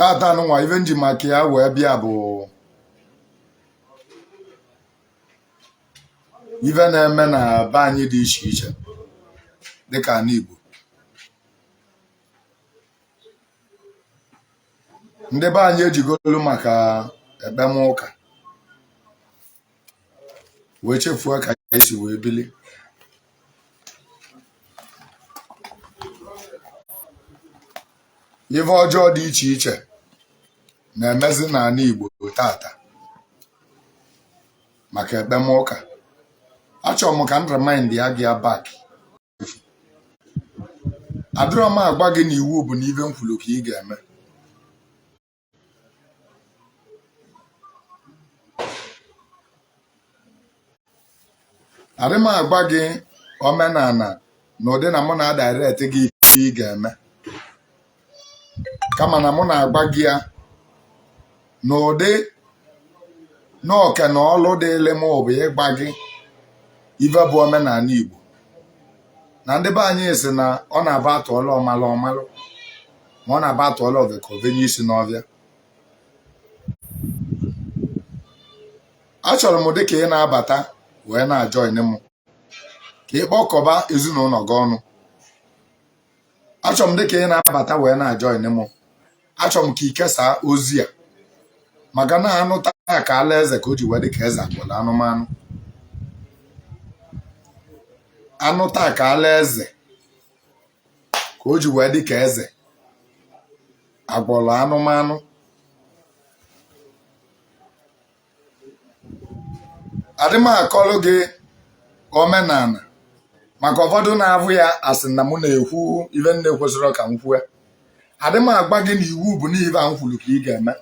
tata nwa ife nji maka ya wee bịa bụ ife na-eme na be anyị dị iche iche dịka Ndi Igbo. Ndị be anyị ejigolu maka ekpemụka wee chefuo ka esi wee bili. Ife ọjọọ dị iche iche na-emezi n'ala Igbo tata maka ekpemụka. Achọrọ m ka m remind ya gị back. Adịrọ m agwa gị na iwu bụ na ife m kwuru ka ị ga-eme. Adị m agwa gị omenala na ụdị na mụ na-direct gị ife ị ga-eme, kama na mụ na-agwa gị ya n'ụdị na oke na ọlụ dịịlị m bụ ịgwa gị ife bụ omenala Igbo. Na ndị be anyị si na ọ na-aba atụọla ọmalụ ọmalụ ma ọ na-aba atụọla oveko venye isi n'ọbịa. Achọrọ m dị ka ị na-abata wee na-ajoin m ka ị kpọkọba ezinụlọ gị ọnụ. Achọrọ m dị ka ị na-abata wee na-ajoin m. Achọrọ m ka ị kesaa ozi a maka na anụta ya ka ala eze ka o ji wee dị ka eze agwọla anụmanụ. Anụta ka ala eze ka o ji wee dị ka eze agwọla anụmanụ. Adị m akọlụ gị omenala maka ụfọdụ na-abụ ya asị na mụ na-ekwu ife nne kwesịrị ka m kwue. Adị m agba gị na iwu bụ na ife a m kwuru ka ị ga-eme.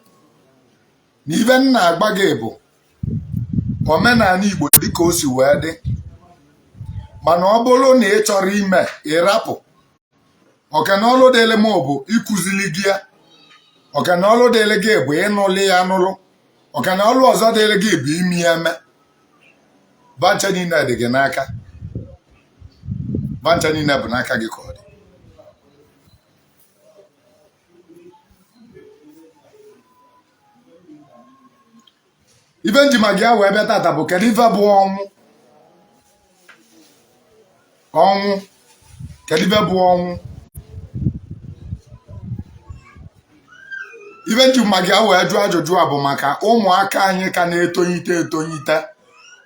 Na ife m na-agba gị bụ omenala Igbo dị ka o si wee dị, mana ọ bụrụ na ị chọrọ ime ịrapụ okenọlụ dịịlị m bụ ịkụzili gị ya. Okenọlụ dịịlị gị bụ ịnụlị ya anụlụ. Okenọlụ ọzọ dịịlị gị bụ imi ya eme. Bancha niile dị gị n'aka. Bancha niile bụ n'aka gị ka ọ dị. Ife njima gị wee bịa tata bụ kedu ife bụ ọnwụ. Ọnwụ, kedu ife bụ ọnwụ? Ife njima gị wee jụọ ajụjụ a bụ maka ụmụaka anyị ka na-etonyite etonyite.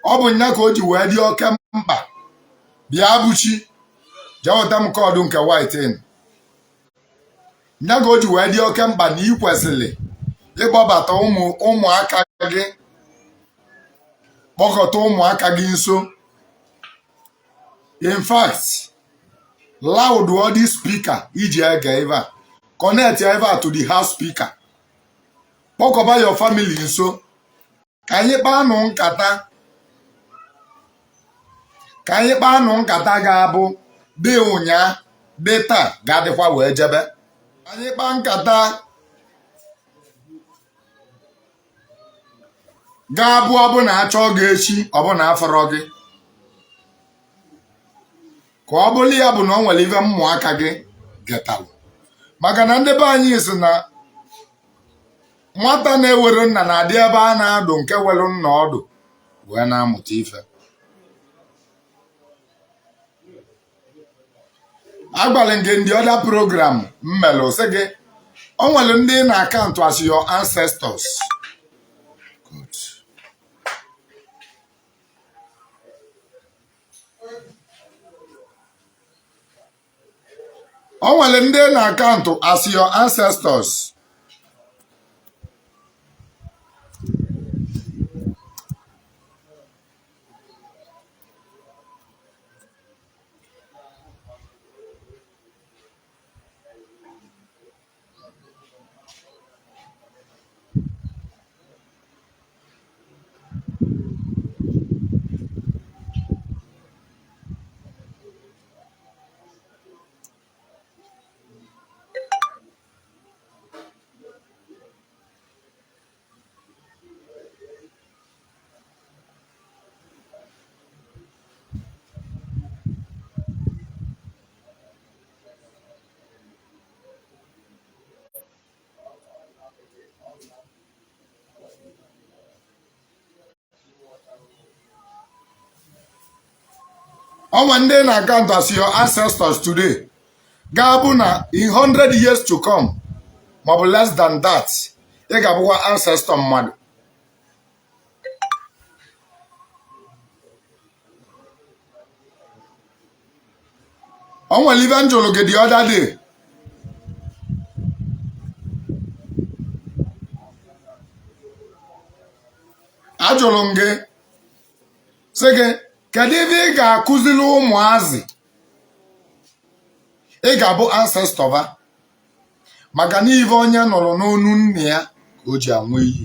Ọ bụ nya ka o ji wee dị oke mkpa. Bịa bụchi jee weta m kọdụ nke white in. Nya ka o ji wee dị oke mkpa na ị kwesịrị ịkpọbata ụmụaka gị, kpọkọta ụmụaka gị nso. In fact, loud audio speaker iji ege ebe a, connect ebe a to the house speaker. Kpọkọba your family nso ka anyị kpaa nụ nkata. Ka anyị kpaa nụ nkata ga-abụ dị ụnyaa dị taa ga-adịkwa wee jebe. Anyị kpaa nkata ga-abụ ọbụna achọ gị echi ọbụna afọrọ gị. Ka ọ bụrụ ya bụ na ọ nwere ife mmụaka gị getalụ. Maka na ndị be anyị si na nwata na-ewere nna na-adị ebe a na-adụ nke were nna ọdụ wee na-amụta ife. Agbalị gị ndị ọda program mmelụ sị gị o nwere ndị na akaụntụ as your ancestors. Good. O nwere ndị na akaụntụ as your ancestors. One day na count as your ancestors today. Gabuna in 100 years to come, maybe less than that. You got ancestor mad. I want to leave the other day. Ajolonge sege kadivi ga kuzilu umuazi ị ga-abụ ancestor va maka na ive onye nọrọ n'onu nne ya ka o ji anwụ iyi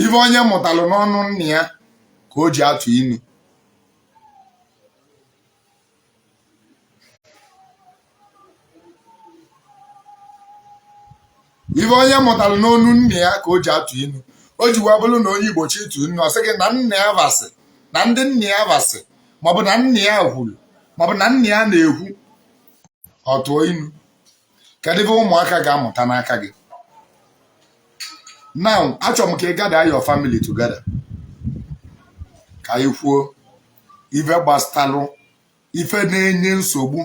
ive onye mụtalụ n'ọnụ nne ya ka o ji atụ inu ive onye mụtalụ n'onu nne ya ka o ji atụ inu o ji wee bụrụ na onye Igbo chi ịtụ inu ọ sị gị na nne ya vasị na ndị nne ya vasị maọbụ na nne ya hụrụ maọbụ na nne ya na-ekwu ọtụọ inu kedu ebe ụmụaka ga-amụta n'aka gị now achọrọ m ka ị gather your family together ka ị kwuo ife gbastalụ ife na-enye nsogbu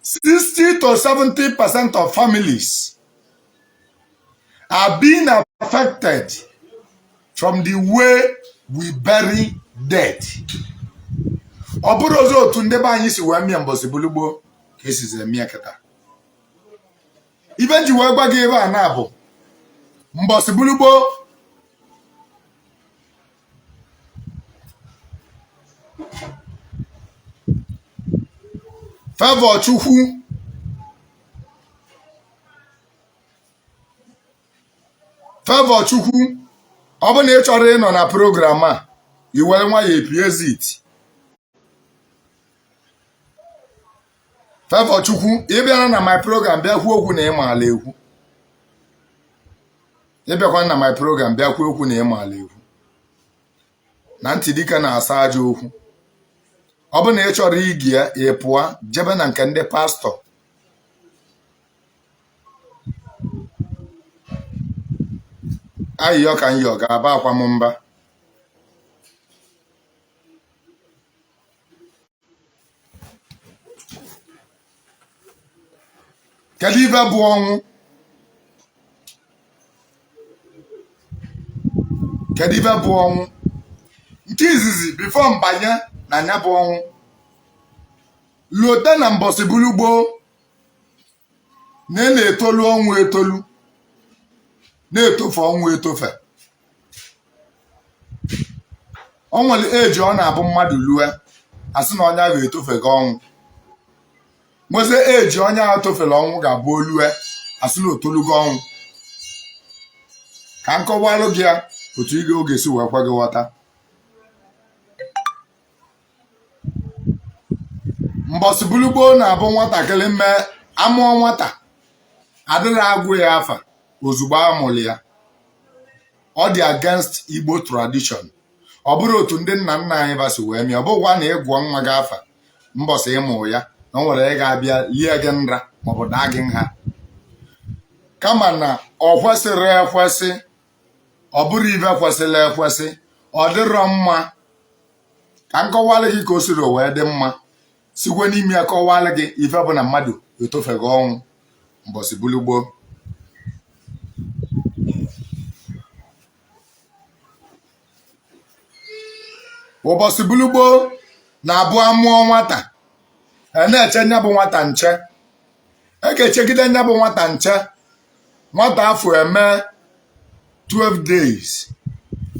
60 to 70% of families are being affected from the way we bury dead. Ọ bụrụ ọzọ otu ndị be anyị si wee mie mbọsị bulugbo ka esizi emie kịta ibe nji wee gwa gị ebe a na-abụ mbọsị bulugbo Favor Chukwu ọ bụ na ị chọrọ ịnọ na program a i were nwa ya epiezit Favor Chukwu ị bịara na my program bịa kwuo okwu na ị maala ekwu ị bịakwa na my program bịa kwuo okwu na ị maala ekwu na ntị dike na-asa aja okwu ọ bụ na ị chọrọ igi ya ị pụọ jebe na nke ndị pastọ ayịyọ ka nyọ ga-aba akwa m mba kedu ife bụ ọnwụ nke izizi bifo mbanye na anya bụ ọnwụ lote na mbọsị bulugbo na-etolu ọnwụ etolu na-etofe ọnwụ etofe o nwere eji ọ na-abụ mmadụ lue asị na onye ahụ etofe gị ọnwụ nweze eji onye ahụ tofere ọnwụ ga-abụ olue asị na otolugo ọnwụ ka nkọwalụ gị ya otu ị ga-esi wee kwa gị ghọta mbọsị bulugbo na-abụ nwatakịrị mee amụọ nwata adịrị agwụ ya afa ozugbo amụrụ ya ọ dị against Igbo tradition ọ bụrụ otu ndị nna nna anyị basi wee mee ọ bụkwa na ịgwọ nwa gị afa mbọsị ịmụ ya na o nwere ị ga-abịa lie gị nra maọbụ daa gị nha kama na ọ kwesịrị ekwesị ọ bụrụ ibe kwesịrị ekwesị ọ dịrọ mma ka nkọwalụ gị ka o siri wee dị mma sikwe n'ime ya kọwalụ gị ife bụ na mmadụ etofeghị ọnwụ mbọsị bulugbo ụbọchị bulugbo na-abụ amụọ nwata na-eche nya bụ nwata nche ga-echegide nya bụ nwata nche nwata afọ eme 12 days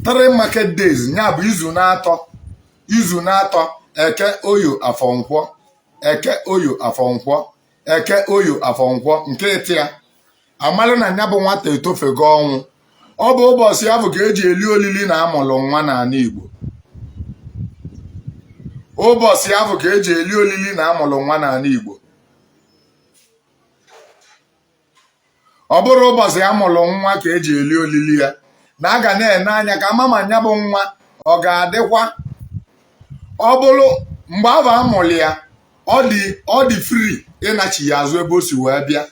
3 market days nya bụ izu na-atọ eke oyo afọ nkwọ eke oyo afọ nkwọ eke oyo afọ nkwọ nke ịtị ya amalụ na nya bụ nwata etofego ọnwụ ọ bụ ụbọchị ahụ ka eji eli olili na amụrụ nwa n'ala Igbo ụbọchị ahụ ka eji eli olili na amụrụ nwa n'ala Igbo ọ bụrụ ụbọchị amụrụ nwa ka eji eli olili ya na a ga na-ene anya ka mama nya bụ nwa ọ ga-adịkwa ọ bụrụ mgbe ahụ amụrụ ya ọ dị free ịnachi ya azụ ebe o si wee bịa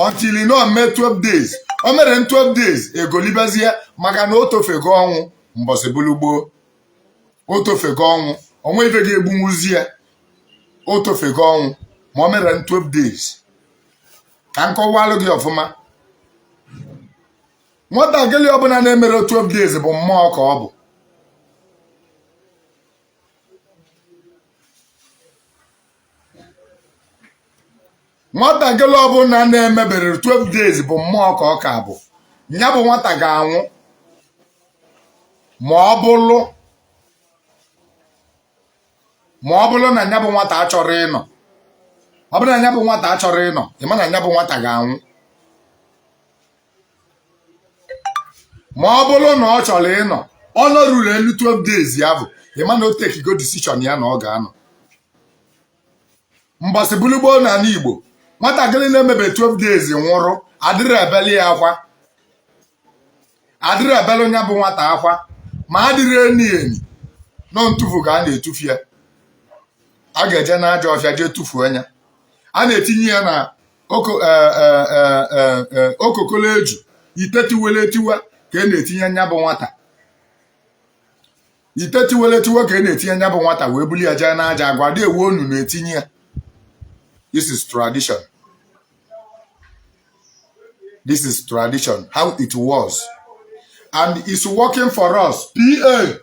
until no mee 12 days o mere 12 days egolibezie maka na o tofego ọnwụ mbọsị bulugboo o tofego ọnwụ onwe ife ga-egbunwuzi ya o tofego ọnwụ ma o mere 12 days ka nkọwalụ gị ọfụma nwatakịrị ọbụla na-emere 12 days bụ mmụọ ka ọ bụ nwatakịrị ọbụla na-emebere 12 days bụ mmụọ ka ọ ka bụ ya bụ nwata ga-anwụ ma ọ bụrụ na ya bụ nwata achọrọ ịnọ ọ bụrụ na ya bụ nwata achọrọ ịnọ ịma na ya bụ nwata ga-anwụ ma ọ bụrụ na ọ chọrọ ịnọ ọ nọruru elu 12 days ya bụ ịma na o tekigo decision ya na ọ ga-anọ mbọsị bulugboo na ala Igbo nwatakịrị na-emebe 12 days nwụrụ adịrị ebeli ya akwa adịrị ebeli onye bụ nwata akwa ma adịrị enyi nọ ntụfu ka a na-etufu ya a ga-eje n'aja ọfịa jee tufuo ya a na-etinye ya na okokolo eju ite tiwele tiwa ka e na-etinye nya bụ nwata ite tiwele tiwa ka e na-etinye nya bụ nwata wee buli ya jee n'aja agwa dị ewu onu na-etinye ya. This is tradition. This is tradition, how it was. And it's working for us. PA.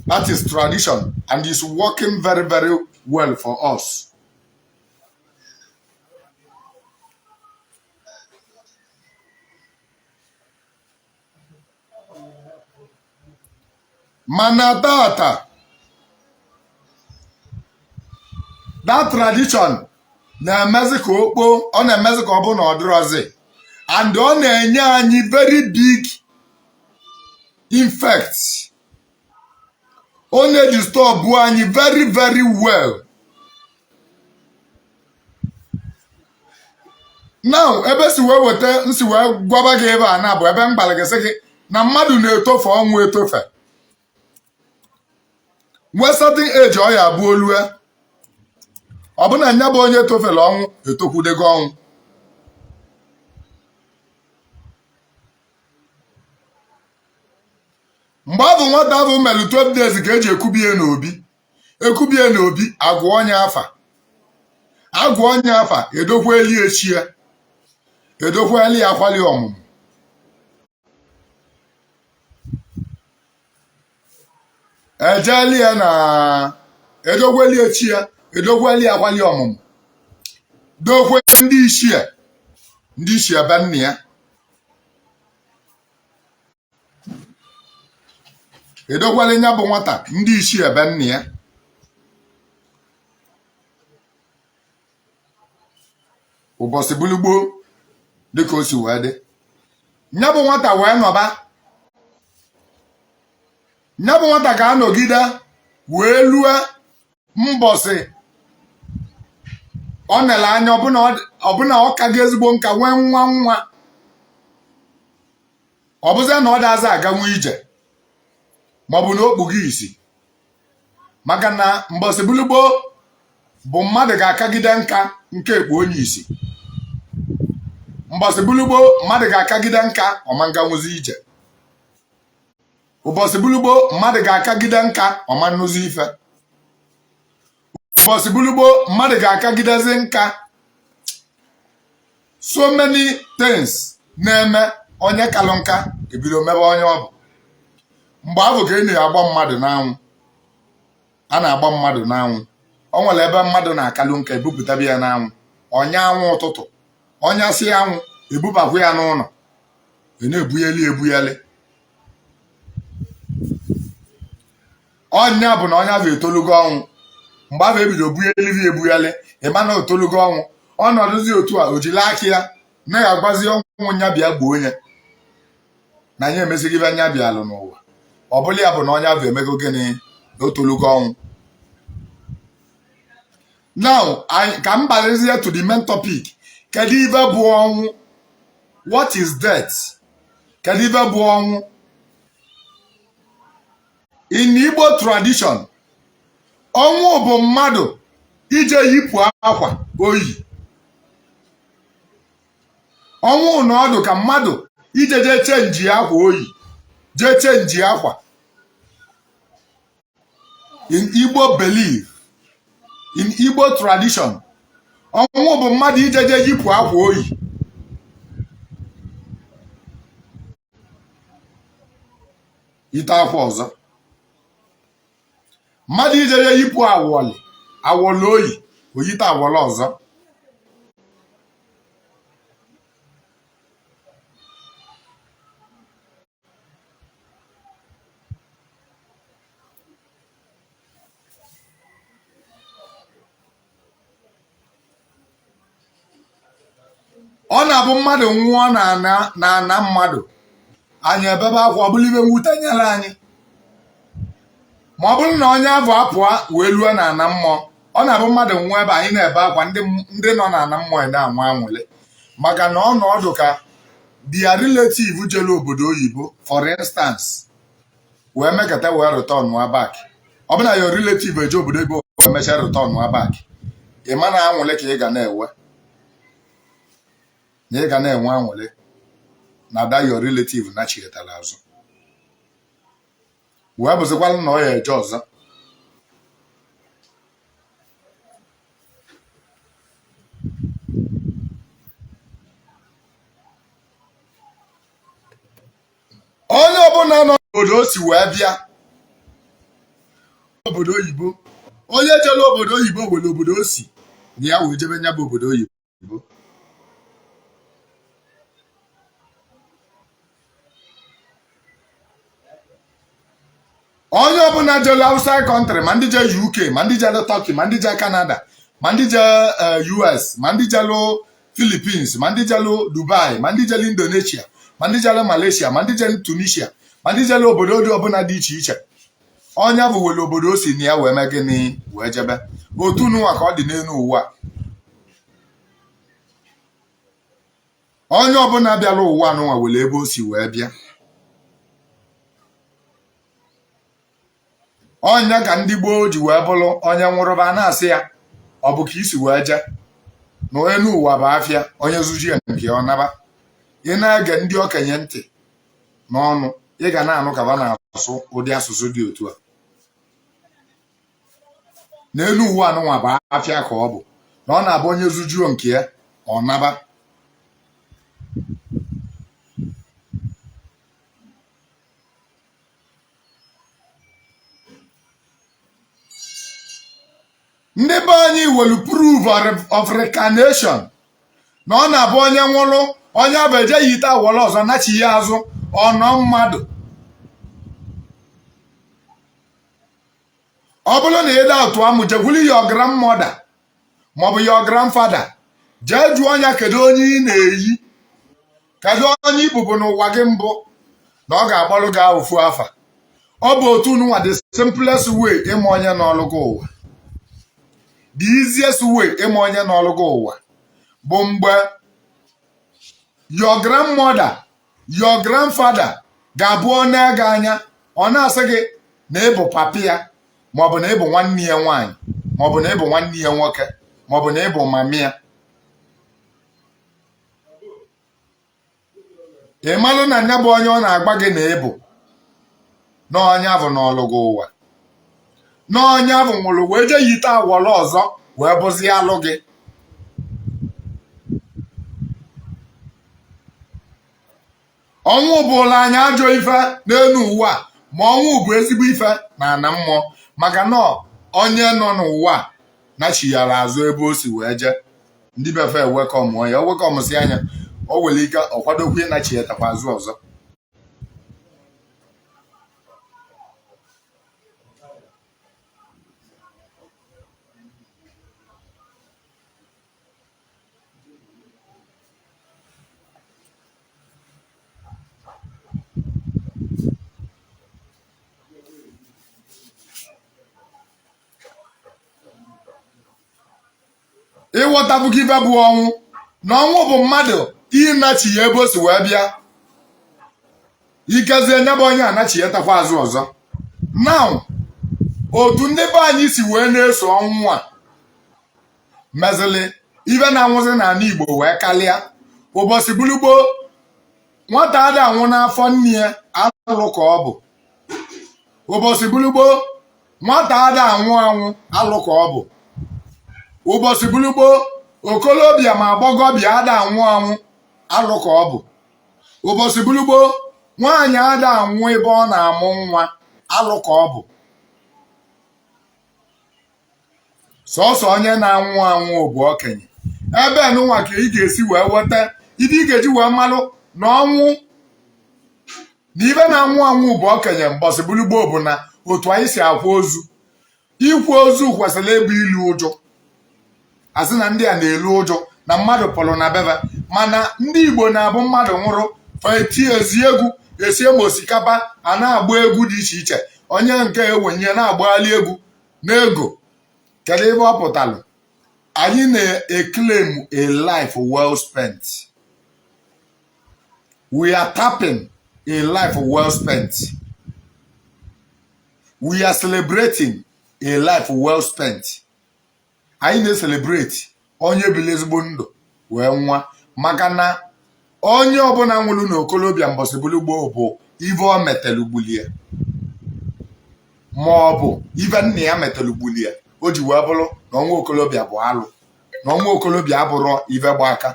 That is tradition. And it's working very, very well for us. Manatata. That tradition na-emezi ka okpo ọ na-emezi ka ọ bụ na ọ dịrọzi and ọ na-enye anyị very big effect ọ na-disturb anyị very very well. Now ebe si wee weta nsi wee gwaba gị ebe a na bụ ebe m gbara gị sị gị na mmadụ na-etofe ọnwụ etofe nwee certain age ọ ya abụ olue ọ bụ na nya bụ onye tofere ọnwụ etokwudego ọnwụ mgbe ọ bụ nwata bụ melu 12 days ka eji ekubie n'obi agwụ onye afa edokwa eli echie edokwa eli akwali ọmụmụ ejeli ya na edokwa eli echie edogweli akwali ọmụmụ dokwe ndị ichie be nne ya edogweli nya bụ nwata ndị ichie be nne ya ụbọchị bulugboo dịka o si wee dị nya bụ nwata wee nọba nya bụ nwata ga-anọgide wee lue mbọsị ọ nele anya ọbụna ọ ka ga ezigbo nka nwee nwa ọ bụzie na ọ dazi aganwu ije maọbụ na okpughị isi maka na mbọsị bulugboo bụ mmadụ ga-akagide nka nke ekpu onye isi mbọsị bulugboo mmadụ ga-akagide nka ọma nganwuzi ije ụbọchị bulugboo mmadụ ga-akagide nka ọma nnụzi ife ụbọchị bulugboo mmadụ ga-akagidezi nka so many things na-eme onye kalụ nka ebido mebe onye ọ bụ mgbe ahụ ka na-agba mmadụ n'anwụ a na-agba mmadụ n'anwụ o nwere ebe mmadụ na-akalụ nka ebupụtabi ya n'anwụ onye anwụ ụtụtụ onye si anwụ ebupakwu ya n'ụlọ na-ebuyeli ọnya bụ na onye ahụ etolugo ọnwụ mgbe ahụ ebido ebuyeli ịma na otolugo ọnwụ ọnọdụzi otu a o jiri aka ya na-agbazi ọnwụ nya bịa gbuo onye na anyị emezighị ibe anya bịa alụ n'ụwa ọ bụla ya bụ na onye ahụ emego gịnị na otolugo ọnwụ. Now ka m gbalezie to the main topic. Kedu ibe bụ ọnwụ? What is death? Kedu ibe bụ ọnwụ? In Igbo tradition, ọnwụ bụ mmadụ ije yipụ akwa oyi. Ọnwụ na ọdụ ka mmadụ ije jee chenji akwa oyi, jee chenji akwa. In Igbo belief, in Igbo tradition, ọnwụ bụ mmadụ ije jee yipụ akwa oyi. Ite akwa ọzọ. Mmadụ ije jee yipụ awọlị oyi, oyite awọlị ọzọ. Ọ na-abụ mmadụ nwụọ na ana mmadụ, anyị ebebe akwa, ọ bụrụ ibe mwute nyere anyị. Ma ọ bụrụ na onye abụ apụa wee lue na ana mmụọ, ọ na-abụ mmadụ nwụọ ebe anyị na-ebe akwa, ndị nọ na ana mmụọ na-anwa anwụle, maka na ọnọdụ ka dia relative jere obodo oyibo, for instance, wee mekata wee return back. Ọ bụ na your relative eje obodo oyibo wee mechaa return back, ị ma na anwụle ka ị ga na-ewe, na ị ga na-enwe anwụle na da your relative nachietara azụ, wee bụzikwala na ọ ya eje ọzọ. Onye ọbụla nọ n'obodo o si wee bịa obodo oyibo, onye jere obodo oyibo nwere obodo o si na ya wee jebe nya bụ obodo oyibo. Onye ọbụla jere outside country, ma ndị je UK, ma ndị jere Turkey, ma ndị je Canada, ma ndị je US, ma ndị jere Philippines, ma ndị jere Dubai, ma ndị jere Indonesia, ma ndị jere Malaysia, ma ndị jere Tunisia, ma ndị jere obodo dị ọbụla dị iche iche. Onye bụ were obodo o si na ya wee mee gịnị wee jebe. Otu n'ụwa ka ọ dị n'elu ụwa. Onye ọbụla bịara ụwa n'ụwa were ebe o si wee bịa. Onye ka ndị gboo ji wee bụrụ onye nwụrụba na-asị ya ọ bụ ka isi wee je na elu ụwa bụ afịa, onye zuji ya nke ọ naba. Ị na-ege ndị okenye ntị n'ọnụ, ị ga na-anụ ka ba na-asụ ụdị asụsụ dị otu a. N'elu ụwa anụnwa bụ afịa ka ọ bụ, na ọ na-abụ onye zujuo nke ya ọ naba. Ndị be anyị welu prove of reincarnation, na ọ na-abụ onye nwụrụ, onye abụ eje yite awọrọ ọzọ nachi ya azụ ọnọ mmadụ. Ọ bụrụ na ịda otu amụ, jekwuli your grandmother maọbụ your grandfather, jee jụọ onye kedu onye ị na-eyi, kedu onye ibubu n'ụwa gị mbụ, na ọ ga-agbalụ gị ofu afa. Ọ bụ otu nwa the simplest way ịma onye n'ọlụ gị ụwa. The easiest way ịma onye n'ọlụ gị ụwa bụ mgbe your grandmother, your grandfather ga-abụ onye gị anya, ọ na-asị gị na ịbụ papi ya, maọbụ na ịbụ nwanne ya nwaanyị, maọbụ na ịbụ nwanne ya nwoke, maọbụ na ịbụ mami ya. Ị malụ na nya bụ onye ọ na-agba gị na ịbụ na onye abụ n'ọlụ gị ụwa, na onye abụ nwụrụ wee jee yite awọrọ ọzọ wee bụzi alụ gị. Ọnwụ bụla anyị ajọ ife n'elu ụwa, ma ọnwụ bụ ezigbo ife na ana mmụọ, maka na onye nọ n'ụwa nachighara azụ ebe o si wee jee. Ndị befe ewekọm ya, o wekọmsị anya, o nwere ike ọ kwadokwa ịnachietakwa azụ ọzọ. Ịghọtabụ gị ife bụ ọnwụ, na ọnwụ bụ mmadụ ịnachi ya ebe o si wee bịa, ikezie nya bụ onye anachiyetakwa azụ ọzọ. Now otu ndị be anyị si wee na-eso ọnwụ a mezili ibe na-anwụzi na Ndi Igbo wee kalịa ụbọchị bulugbo nwata ada anwụ n'afọ nne ya alụ ka ọ bụ ụbọchị bulugbo nwata ada anwụ alụ ka ọ bụ ụbọchị bulugbo okolobịa ma agbọghọbịa ada anwụ alụ ka ọ bụ ụbọchị bulugbo nwaanyị ada anwụ ebe ọ na-amụ nwa alụ ka ọ bụ sọsọ onye na-anwụ bụ okenye ebe nụnwa ka ị ga-esi wee weta ibe ị ga-eji wee malụ na ọnwụ na ibe na-anwụ bụ okenye mbọsị bulugbo bụ na otu anyị si akwa ozu ikwu ozu kwesịrị ebu ilu ụjọ asị na ndị a na-elu ụjọ na mmadụ pụrụ na beba mana ndị Igbo na-abụ mmadụ nwụrụ feti ezi egwu esie ma osikapa a na-agba egwu dị iche iche onye nke ewenye na-agbaghalị egwu n'ego kedu ebe ọ pụtalụ anyị na-eclaim a life well spent. We are tapping a life well spent. We are celebrating a life well spent. Anyị na-celebrate onye bili ezigbo ndụ wee nwa maka na onye ọbụla nwụrụ n'okolobịa mbọsị bulugbo bụ ive o metelu gbulie ma ọ bụ ive nna ya metelu gbulie o ji wee bụrụ na ọnwa okolobịa bụ alụ na ọnwa okolobịa abụrọ ive gba aka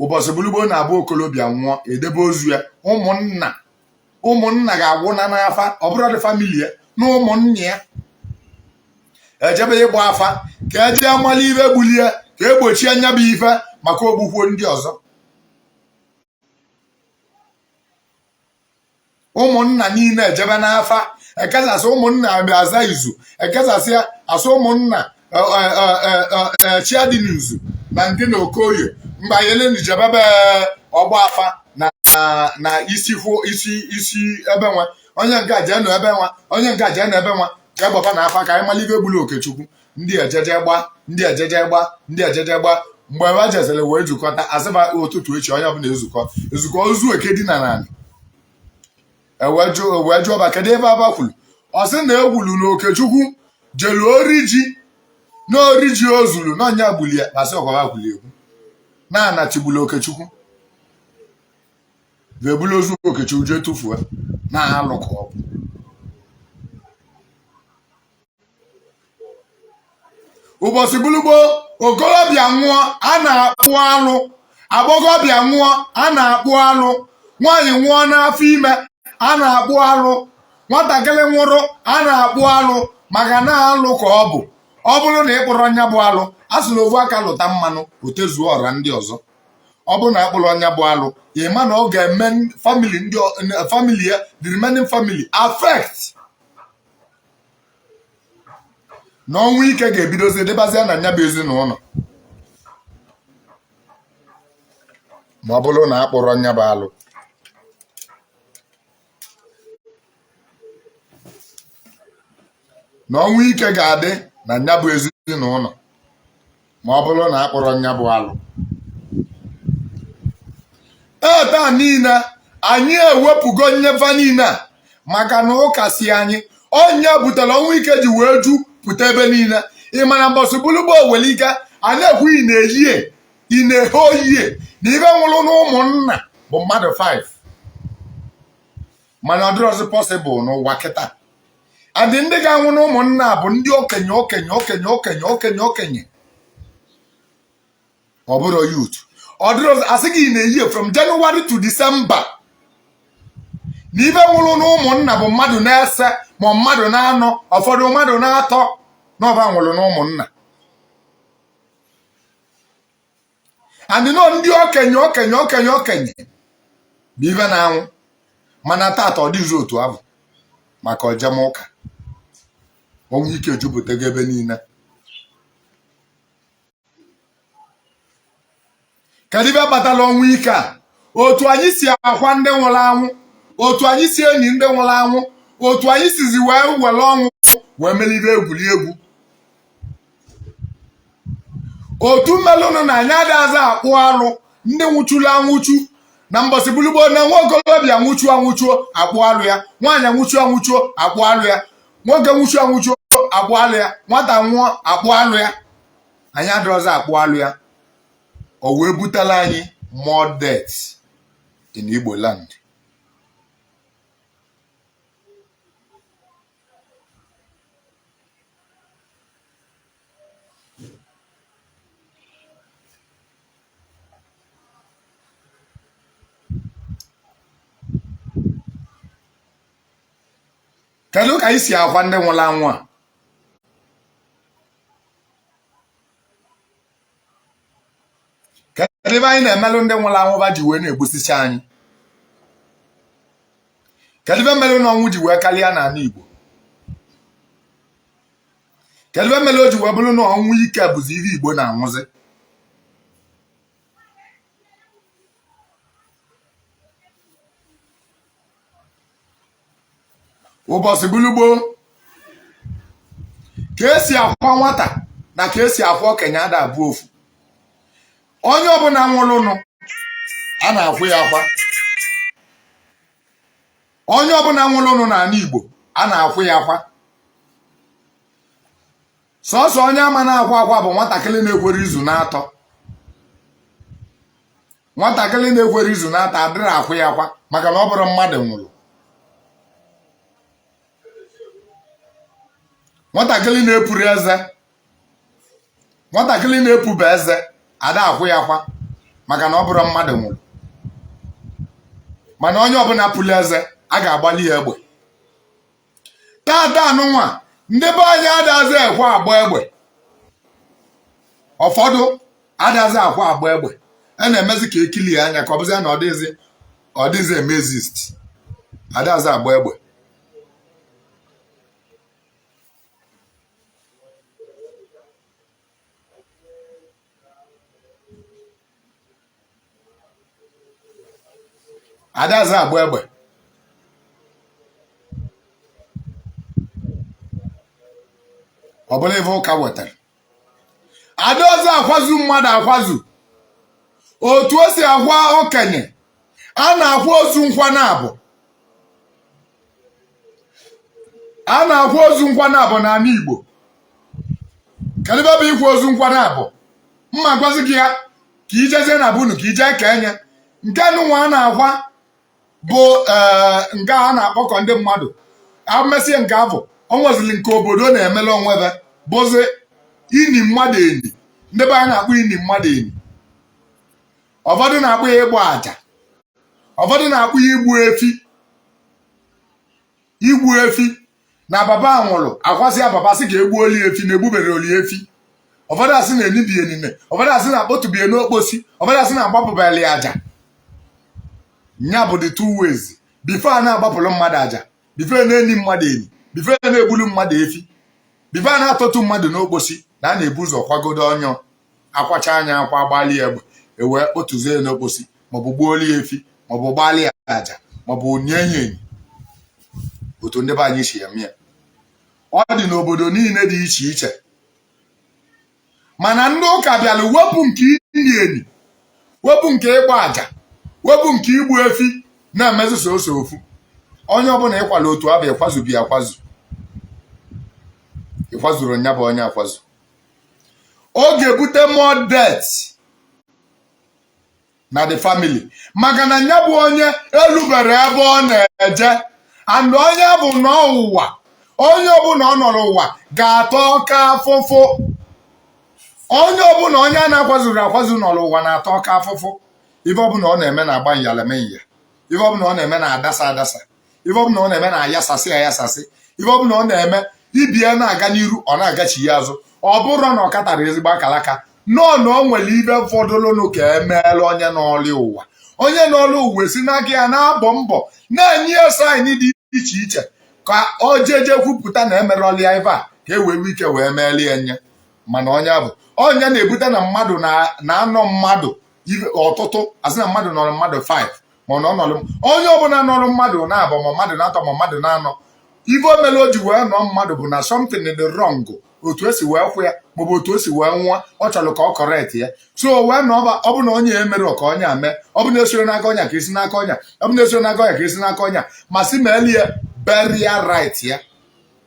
ụbọchị bulugbo na-abụ okolobịa nwụọ edebe ozu ya ụmụnna ga-agwụ na n'afa ọ bụrụ dị famili ya na ụmụnna ya ejebe ịgba afa ka eje amala ive gbulie ka egbochie anya bụ ife maka ogbukwuo ndị ọzọ ụmụnna niile ejebe n'afa ekesasị ụmụnna abịa aza izu ekesasị asụ ụmụnna chia dị n'izu na ndị na okoye mgbe anyele njebebe ọgba afa na isi ebe nwa onye nke jee nọ ebe nwa onye nke jee nọ ebe nwa ka egbaba na afa ka anyị malibe egbulu Okechukwu ndị ejeje gba mgbe ebe jezere wee jukọta asịba ụtụtụ echi onye ọbụla ezukọ ozu eke dị na naanị wee jụọ ọba kedu ebe aba kwuru ọ sị na egwulu na Okechukwu jelu ori ji o zuru na ọnya gbuli ya masị ọkwaba gwuli egwu na-anachigbulu Okechukwu ga-ebulu ozu Okechukwu jee tụfuo na alụ ka ọ bụ ụbọchị bulugbo okolobịa nwụọ a na-akpụ alụ agbọghọbịa nwụọ a na-akpụ alụ nwaanyị nwụọ n'afọ ime a na-akpụ alụ nwatakịrị nwụrụ a na-akpụ alụ maka na alụ ka ọ bụ ọ bụrụ na ị kpụrụ ọnya bụ alụ a sị na ovu aka lụta mmanụ otezuo ọra ndị ọzọ ọ bụrụ na akpụrụ ọnya bụ alụ ịma na ọ ga-eme famili ya the remaining family affect na ọnwụ ike ga-ebidozi debazia na nya bụ ezinụlọ ma ọ bụrụ na akpụrụ ọnya bụ alụ na ọnwụ ike ga-adị na nya bụ ezinụlọ ma ọ bụrụ na akpụrụ ọnya bụ alụ taa niile anyị ewepụgo nnyefe niile a maka na ụka si anyị onye butere ọnwụ ike ji wee ju pụta ebe niile ị mana mbọsị bulugbo were ike a na-ekwu ị na-ehe oyie na ibe nwụrụ na ụmụnna bụ mmadụ 5 mana ọ dịrọzi pọsịbụl n'ụwa kịta adị ndị ga-anwụ na ụmụnna bụ ndị okenye ọ bụrụ youth ọ dịrọzi asị gị na-eyi from January to December na ibe nwụrụ na ụmụnna bụ mmadụ na-ese ma mmadụ na-anọ ụfọdụ mmadụ na-atọ n'ọba nwụrụ na ụmụnna andịnọ ndị okenye bụ ibe na-anwụ mana tata ọ dịzi otu ahụ maka ojemụka ọnwụ ike jupụtago ebe niile kedu ibe kpatara ọnwụ ike a otu anyị si akwa ndị nwụrụ anwụ otu anyị si enyi ndị nwụrụ anwụ otu anyị sizi wee were ọnwụ wee melibe egwuregwu otu mmelụnụ na anyị adịghịzi akpụ alụ ndị nwụchuru anwụchu na mbọsị bulugbo na nwa okolobịa anwụchuo akpụ alụ ya nwaanyị anwụchuo akpụ alụ ya nwoke nwụchuo akpụ alụ ya nwata nwụọ akpụ alụ ya anyị adọrọzi akpụ alụ ya o wee butela anyị more deaths in Igbo land. Kedu ka anyị si akwa ndị nwụrụ anwụ a? Kedu ebe anyị na-emelụ ndị nwụrụ anwụ ba ji wee na-egbusisi anyị? Kedu ebe melụ na ọnwụ ji wee karịa n'ala Igbo? Kedu ebe melụ o ji wee bụrụ na ọnwụ ike bụzi ihe Igbo na-anwụzi? Ụbọchị bulugboo ka esi akwa nwata na ka esi akwa okenye ada abụ ofu. Onye ọbụla nwụrụnụ a na-akwụ ya akwa. Onye ọbụla nwụrụnụ n'ala Igbo a na-akwụ ya akwa. Sọsọ onye ama na-akwa akwa bụ nwatakịrị na-ekwere izu n'atọ. Nwatakịrị na-ekwere izu n'atọ adịrị akwụ ya akwa maka na ọ bụrụ mmadụ nwụrụ. Nwatakịrị na-epuru eze, nwatakịrị na-epuba eze ada akwụ ya akwa maka na ọ bụrụ mmadụ nwụrụ. Mana onye ọbụla pụrụ eze a ga-agbali ya egbe. Tata anụnwa ndị be anyị adazi ekwe agba egbe. Ụfọdụ adazi akwa agba egbe. A na-emezi ka ekili ya anya ka ọ bụzie na ọ dịzi emezist. Adazi agba egbe. Adazi agba egbe. Ọ bụla ife ụka wetara. Adazi akwazu mmadụ akwazu. Otu o si akwa okenye a na-akwa ozu nkwa na-abụ. A na-akwa ozu nkwa na-abụ n'ala Igbo. Kedu ebe bụ ikwa ozu nkwa na-abụ? Mma gwazi gị ya ka ijezie na bunu ka ije ka enye. Nke nwa a na-akwa bụ nke a na-akpọkọ ndị mmadụ. Amesie nke afọ o nwezili nke obodo na-emela onwebe bụzi ini mmadụ enyi. Ndị be anyị na-akpọ ini mmadụ enyi. Ụfọdụ na-akpọ ya ịgba aja. Ụfọdụ na-akpọ ya igbu efi. Igbu efi na baba nwụrụ akwasị ya baba sị ka egbuoli efi na egbubere oli efi. Ụfọdụ asị na enibie enine. Ụfọdụ asị na akpọtụbie n'okposi. Ụfọdụ asị na agbapụbali aja. Nya bụ the two ways. Before a na-agbapụrụ mmadụ aja, before na-eni mmadụ enyi, before na-egbulu mmadụ efi, before na-atọtụ mmadụ n'okposi na a na-ebu ụzọ kwagodo onye akwacha anya akwa gbali egbe ewee kpọtụzie n'okposi maọbụ gbuoli efi maọbụ gbali aja maọbụ nye ya enyi. Otu ndị be anyị si eme ya. Ọ dị n'obodo niile dị iche iche. Mana ndị ụka bịara wepụ nke ini enyi, wepụ nke ịgba aja, wepụ nke igbu efi na-emezi sọsọ ofu. Onye ọbụla ịkwala otu abụ ịkwazubi akwazu. Ịkwazuru nya bụ onye akwazu. Ọ ga-ebute more death na the family maka na nya bụ onye elubere ebe ọ na-eje and onye bụ n'ụwa. Onye ọbụla ọ nọ n'ụwa ga-atọ ọka afụfụ. Onye ọbụla onye a na-akwazuru akwazu nọ n'ụwa na-atọ ọka afụfụ. Ife ọbụla ọ na-eme na-agba nyaleme. Ife ọbụla ọ na-eme na-adasa adasa. Ife ọbụla ọ na-eme na-ayasasị ayasasị. Ife ọbụla ọ na-eme ibie na-aga n'iru ọ na-agachi ya azụ. Ọ bụrụ na ọ katara ezigbo akalaka nọọ na o nwere ibe fọdụlụnụ ka emeela onye n'ọlụ ụwa. Onye n'ọlụ ụwa esi n'aka ya na-abọ mbọ na-enye ya saịn dị iche iche ka o jeje kwupụta na emerọlịa ife a ka e wee ike wee meela ya nye. Mana onye na-ebute na mmadụ na-anọ mmadụ ọtụtụ asị na mmadụ nọrọ mmadụ 5 mana ọ nọrọ onye ọbụla nọrọ mmadụ na-abụ ma mmadụ na-atọ ma mmadụ na-anọ. Ife o mere o ji wee nọ mmadụ bụ na something dị wrong. Otu esi wee kwụ ya maọbụ otu o si wee nwụọ ọ chọrọ ka ọ correct ya. So wee na ọ bụ na onye emere ka onye ame. Ọ bụ na esoro n'aka ọnya ka esi n'aka ọnya. Ọ bụ na esoro n'aka ọnya ka esi n'aka ọnya. Ma si meeli ya burial right ya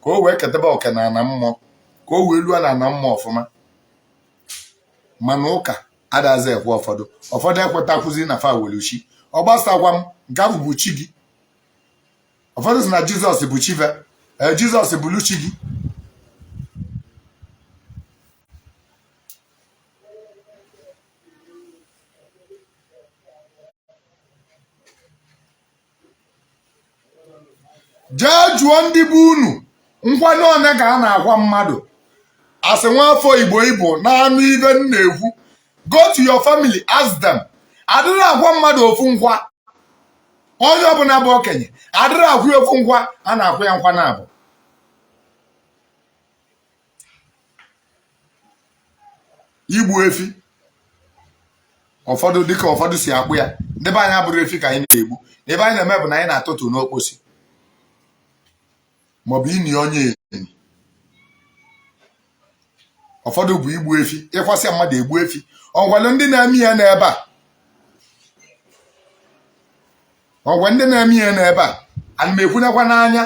ka o wee ketebe oke na ana mmụọ ka o wee luo na ana mmụọ ọfụma. mana ụka adazi ekwe ụfọdụ ekwetakwuzi na fa weluchi ọ gbasakwa m nke ahụ bụ chi gị ụfọdụ sị na Jizọs bụ chive Jizọs bụlu chi gị jee jụọ ndị bụ unu nkwanye one ka a na-akwa mmadụ asị nwafọ Igbo na-anụ ibe m na-ekwu go to your family ask them adịrị akwa mmadụ ofu nkwa onye ọbụla bụ okenye adịrị akwụ ofu nkwa a na-akwụ ya nkwa na-abụ igbu efi ụfọdụ dịka ụfọdụ si akpụ ya ndị be anyị abụrụ efi ka anyị na-egbu ebe anyị na-eme bụ na anyị na-atụtụ n'okposi maọbụ ini onye enyi ụfọdụ bụ igbu efi ịkwasị mmadụ egbu efi ọgwalụ ndị na-eme ya n'ebe a ọgwa ndị na-eme ya n'ebe a ana m ekwunekwa n'anya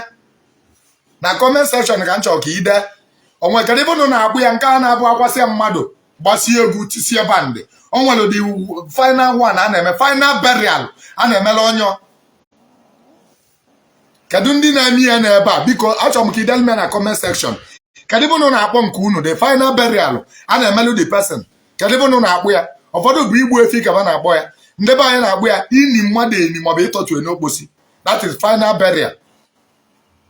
na comment section ka m chọrọ ka ide onwe kedụ ebe unu na-akpụ ya nke a na-abụ akwasị mmadụ gbasie egwu tisie bandị o nwere the final one a na-eme final burial a na-emela onye kedu ndị na-eme ya n'ebe a biko achọrọ m ka idel me na comment section kedu ebe unu na-akpọ nke unu the final burial a na-emelụ the person kedu ebe unu na-akpụ ya ụfọdụ bụ igbu efi ka ba na-akpọ ya ndị be anyị na-akpụ ya ini mmadụ eni maọbụ ịtọtụ n'okposi that is final burial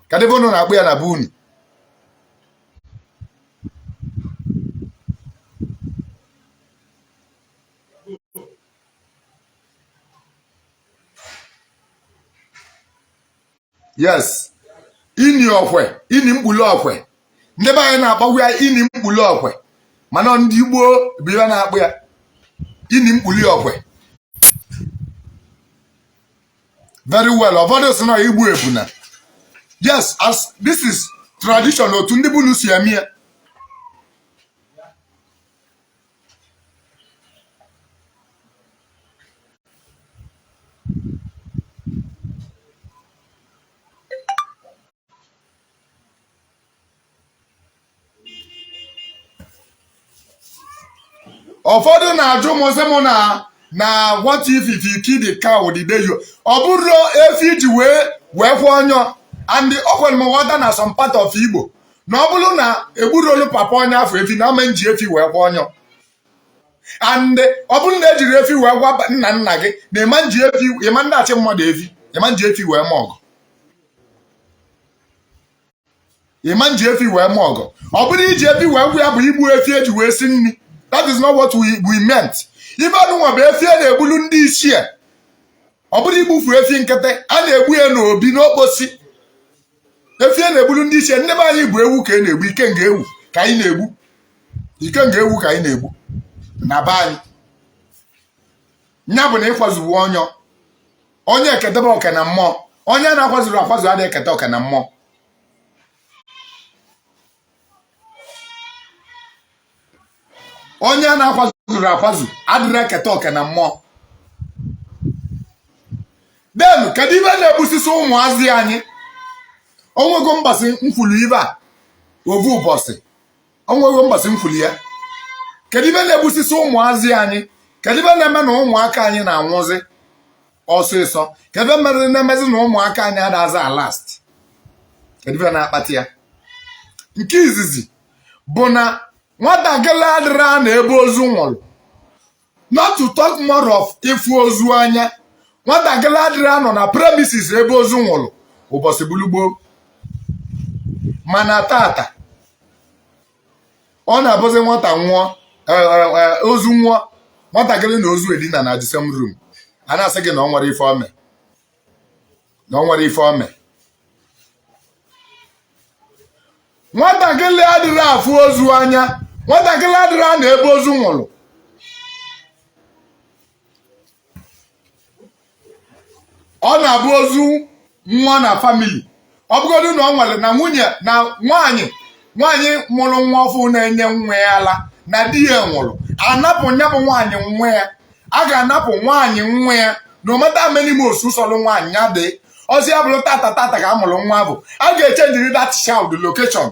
kedu ebe unu na-akpụ ya na be unu yes ini okwe ini mkpulu okwe ndị be anyị na-akpọkwa ya ini mkpulu okwe mana ndị Igbo bụ ihe na-akpụ ya ini mkpuli okwe very well ụfọdụ sị na igbu ebuna yes as this is tradition otu ndị bunu si eme ya ụfọdụ na-ajụ m sị m na what if you kill the cow the day you ọ bụrụ efi ji wee kwụ onyo and ọkwere m nghọta na some part of Igbo na ọ bụrụ na egburolu papa onye afọ efi na ama nji efi wee kwụ onyo and ọ bụrụ na ejiri efi wee gwa nna nna gị na ịma nji efi ịma ndachi mmadụ efi ịma nji efi wee ma ọgụ ịma nji efi wee ma ọgụ ọ bụrụ iji efi wee gwụ ya bụ igbu efi eji wee si nri that is not what we meant. Ife anụnwa bụ efi a na-egbulu ndị ichie ọ bụrụ igbufu efi nkịtị a na-egbu ya n'obi n'okposi efi a na-egbulu ndị ichie ndị be anyị bụ ewu ka a na-egbu ike nga ewu ka anyị na-egbu ike nga ewu ka anyị na-egbu na be anyị nya bụ na ịkwazuwe onye eketebe oke na mmụọ onye na-akwazuru akwazu adịghị ekete oke na mmụọ onye a na-akwazuru akwazu adịrị eketa oke na mmụọ den kedu ibe na-egbusisi ụmụazị anyị onwego mbasị mfulu ibe a ovu ụbọchị onwego mbasị mfulu ya kedu ibe na-egbusisi ụmụazị anyị kedu ibe na-eme na ụmụaka anyị na-anwụzi ọsịsọ kedu ibe mere na-emezi na ụmụaka anyị adaza last kedu ibe na-akpata ya nke izizi bụ na nwatakịrị adịrị a na ebe ozu nwụrụ not to talk more of ifu ozu anya nwatakịrị adịrị anọ na premises ebe ozu nwụrụ ụbọchị gburugburu mana tata ọ na-abụzi nwata nwụọ ozu nwụọ nwatakịrị na ozu edina na the same room a na-asị gị na ọ nwere ife ome nwatakịrị adịrị afụ ozu anya nwatakịrị adịrị a na ebe ozu nwụrụ ọ na-abụ ozu nwa na famili ọ bụgodu na ọ nwere na nwunye na nwaanyị mụrụ nwa ọfụ na-enye nwa ya ala na di ya nwụrụ anapụ nya bụ nwaanyị nwa ya a ga-anapụ nwaanyị nwa ya no matter many months usoro nwaanyị ya dị ọzi ya bụrụ tata ka a mụrụ nwa bụ a ga-echenjiri that child location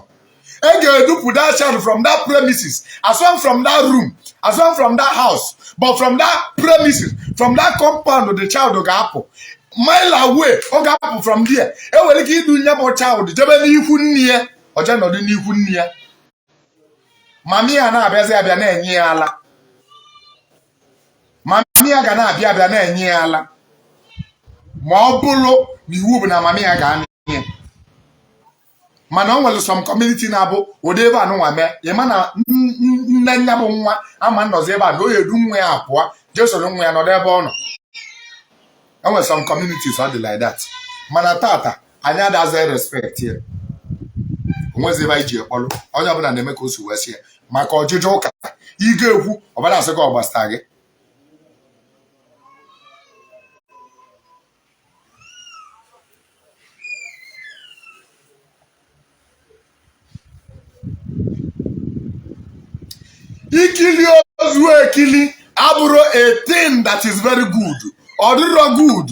e ga-edupụ that child from that premises, as well from that room, as well from that house, but from that premises, from that compound the child ga-apụ mile away. Ọ ga-apụ from there. E nwere ike idu nye bụ child jebe n'ihu nne ya, ọje nọdụ n'ihu nne ya. Mami ya na-abịazi abịa na-enye ya ala. Mami ya ga na-abịa abịa na-enye ya ala. Ma ọ bụrụ na iwu bụ na mami ya ga-anye. Mana o nwere some community na-abụ ụdị ebe anụnwa mee, ịma na nne nya bụ nwa ama nnọzi ebe a na o edu nwa ya apụọ jee soro nwa ya nọdụ ebe ọ nọ. E nwere some communities ọ dị like that. Mana tata anyị adazi respect here. Onwezi ebe anyị ji ekpọlụ onye ọbụla na-eme ka o si wee sie maka ọjụjụ ụka ị ga-ekwu ọbara asị gị ọgbasta gị. Ikili ozu ekili abụrụ a thing that is very good. Ọ dịrọ good.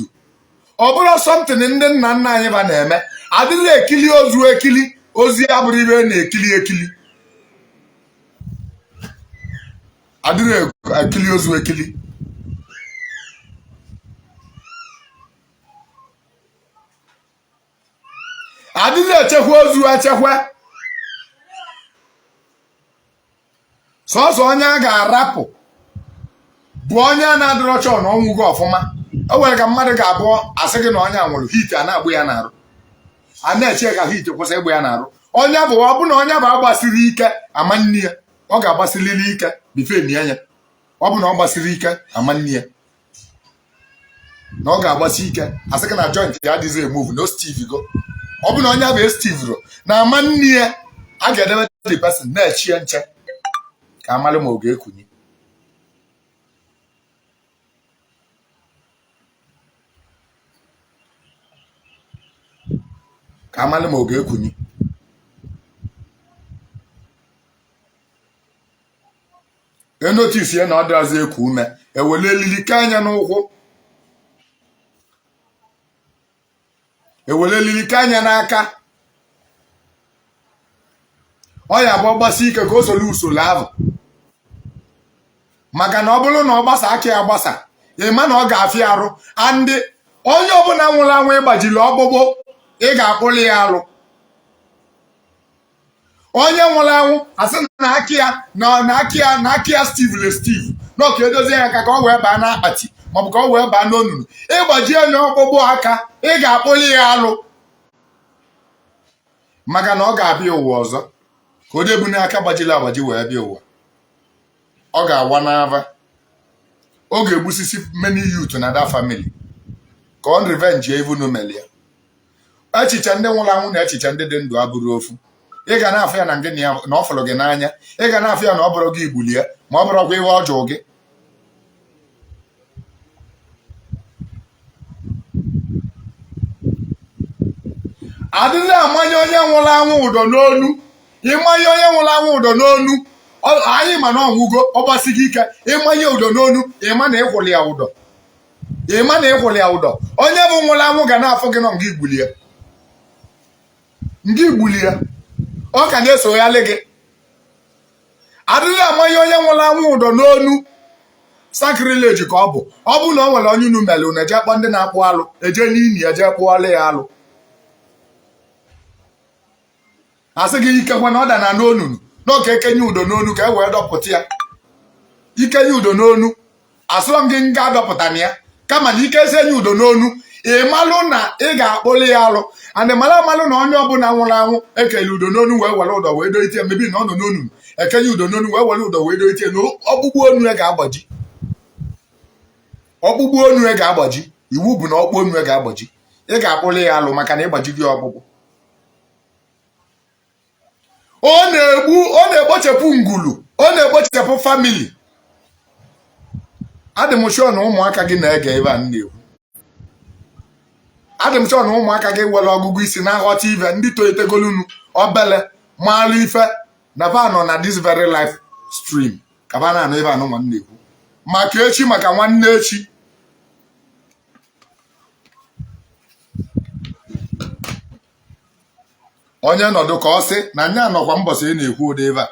Ọ bụrụ something ndị nna nna anyị ba na-eme. Adịrị ekili ozu ekili, ozi abụrụ ibe na-ekili ekili. Adịrị ekili ozu ekili. Adịrị echekwa ozu echekwa. Sọsọ onye a ga-arapụ bụ onye a na-adịrọ chọọ na ọnwụgo ọfụma. O nwere ka mmadụ ga-abụọ asị gị na onye a nwụrụ hit a na-agbụ ya n'arụ. A na-eche ka hit kwụsị ịgbụ ya n'arụ. Onye bụ ọ bụ na onye bụ agbasiri ike ama nne ya, ọ ga-agbasirili ike bife nne ya. Ọ bụ na ọ gbasiri ike ama nne ya na ọ ga-agbasi ike asị gị na joint ya adịghị emove no Steve go. Ọ bụ na onye bụ Steve ro na ama nne ya, a ga-edebe the person na-echie nche ka amalụ ma ọ ga-ekunye. Ka amalụ ma ọ ga-ekunye. E notice ya na ọ dịrazi eku ume, ewele elili ka anya n'ụkwụ, ewele elili ka anya n'aka. Ọ ya bụ gbasi ike ka o solu usoro ahụ. Maka na ọ bụrụ na ọ gbasa aka ya gbasa, ịma na ọ ga-afịa arụ. Andị onye ọbụla nwụrụ anwụ ịgbajiri ọgbụgbụ, ị ga-akpụli ya alụ. Onye nwụrụ anwụ asị na aka ya Steve Steve na ka edozie ya aka ka ọ wee baa n'akpati maọbụ ka ọ wee baa n'onunu. Ịgbaji onye ọkpụkpụ aka, ị ga-akpụli ya alụ. Maka na ọ ga-abịa ụwa ọzọ ka o debu n'aka gbajiri agbaji wee bịa ụwa. Ọ ga-awa n'ava. Ọ ga-egbusisi many youth na that family ka on revenge even omeli ya. Echiche ndị nwụrụ anwụ na echiche ndị dị ndụ abụrụ ofu. Ị ga na-afụ ya na ngị na ọ fọrọ gị n'anya. Ị ga na-afụ ya na ọ bụrụ gị igbuli ya ma ọ bụrụkwa ihe ọjọọ gị. Adịghị amanye onye nwụrụ anwụ ụdọ n'onu. Ịmanye onye nwụrụ anwụ ụdọ n'onu, anyị ma na ọnwụgo ọ gbasighị ike. Ịmanye ụdọ n'onu, ịma na ịkwụli ya ụdọ. Ịma na ịkwụli ya ụdọ. Onye bụ nwụrụ anwụ ga na-afụ gị nọ nga igbuli ya. Nga igbuli ya. Ọ ka na-esoghalị gị. Adịghị amanye onye nwụrụ anwụ ụdọ n'onu. Sacrilege ka ọ bụ. Ọ bụ na ọ nwere onye unu mere unu eje kpọ ndị na-akpụ alụ, eje n'ini eje kpụọlị ya alụ. Asị gị ikekwe na ọ dana n'onunu n'oge ekenye udo n'onu ka e wee dọpụta ya. Ikenye udo n'onu asụrọ m gị nga adọpụta na ya kama na ike esenye udo n'onu ịmalụ na ị ga-akpụli ya alụ. And mara amalụ na onye ọbụla nwụrụ anwụ ekele udo n'onu wee were ụdọ wee doitie mebi na ọ nọ n'onunu ekenye udo n'onu wee were ụdọ wee doitie na ọkpụkpụ onu ya ga-agbaji. Ọkpụkpụ onu ya ga-agbaji. Iwu bụ na ọkpụ onu ya ga-agbaji. Ị ga-akpụli ya alụ maka na ịgbaji gị ọkpụkpụ. Ọ na-ekpochepụ ngulu, ọ na-ekpochepụ famili. Adị m sure na ụmụaka gị na-ege ebe a na-ekwu. Adị m sure na ụmụaka gị nwere ọgụgụ isi na-aghọta ife ndị toyitegolunu obele maalụ ife na ba nọ na this very life stream ka ba na-anụ ebe a nụnwa na-ekwu. Maka echi maka nwanne echi. onye nọdụ ka ọ sị na nya nọkwa mbọsị ị na-ekwu ụdị ebe a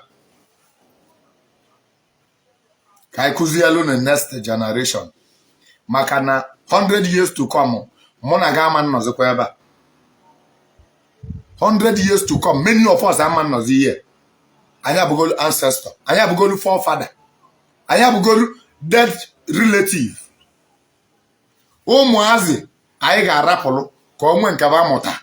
ka anyị kụzielu na next generation maka na 100 years to come mụ na gị ama nnọzikwa ebe a 100 years to come many of us ama nnọzi ihe anyị abụgolu ancestor anyị abụgolu forefather anyị abụgolu dead relative ụmụazị anyị ga-arapụrụ ka o nwee nke ba mụta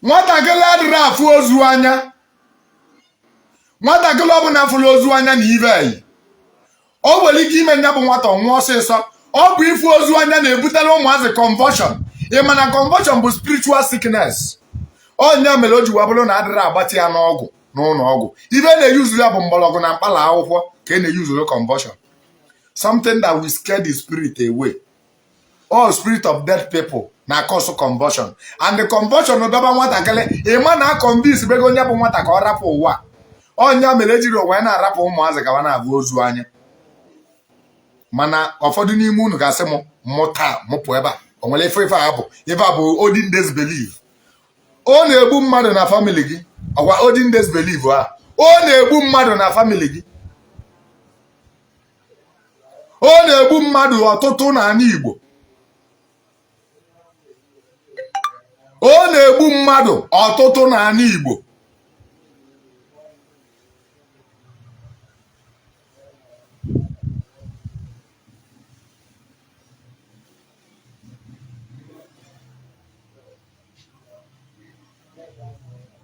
nwatakịrị adịrị afụ ozu anya nwatakịrị ọbụla afụrụ ozu anya na ibe anyị o nwere ike ime nya bụ nwata ọnwụọ ọsịsọ ọ bụ ịfụ ozu anya na-ebutere ụmụazị convulsion ịma na convulsion bụ spiritual sickness onye mere o ji wabụrụ na adịrị agbatị ya n'ọgwụ n'ụlọ ọgwụ ibe na-eyuzuru ya bụ mgbọrọgwụ na mkpala akwụkwọ ka e na-eyuzuru convulsion something that will scare the spirit away all spirit of dead people na cause convulsion and the convulsion dọba nwatakịrị ịma na convince bego onye bụ nwata ka ọ rapụ ụwa onye mere ejiri onwe na-arapụ ụmụazị ka ọ na-abụ ozu anya mana ụfọdụ n'ime unu ga-asị m mụta mụpụ ebe a o nwere ife a bụ ebe a bụ olden days belief ọ na-egbu mmadụ na family gị ọgwa olden days belief a ọ na-egbu mmadụ na family gị ọ na-egbu mmadụ ọtụtụ n'ala Igbo ọ na-egbu mmadụ ọtụtụ n'ala Igbo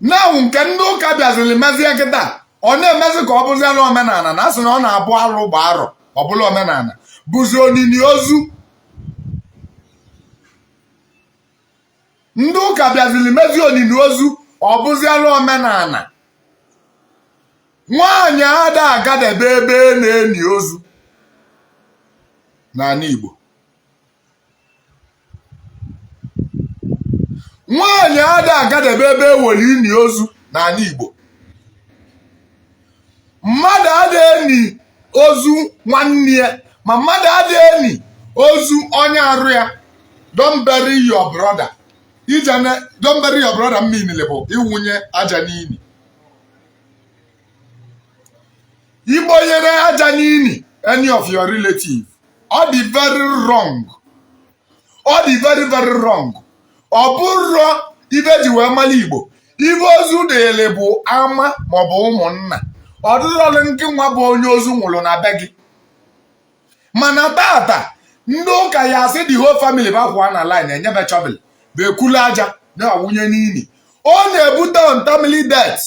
na nke ndị ụka bịaziri mezie nkịta ọ na-emezi ka ọ bụziala omenala na asị na ọ na-abụ alụ gba arọ ọ bụla omenala bụzi onini ozu ndị ụka bịaziri mezi onini ozu ọ bụziala omenala nwaanyị ada agadebe ebe na-eni ozu n'ala Igbo nwaanyị ada agadebe ebe ewere ini ozu n'ala Igbo mmadụ ada eni ozu nwanne ya ma mmadụ ada eni ozu onye arụ ya don't bury your brother don't bury your brother mmiri bụ ịwụnye aja n'ini Igbo nyere aja n'ini any of your relative ọ dị very wrong ọ dị very very wrong ọ bụrụ ibe ji wee mara Igbo ibe ozu dịle bụ ama maọbụ ụmụnna ọ dịrọlụ nke nwa bụ onye ozu nwụrụ na be gị mana tata ndị ụka ya asị the whole family bakwa na line enyebe chọbịl bekulu aja na-awụnye n'ini ọ na-ebute untimely death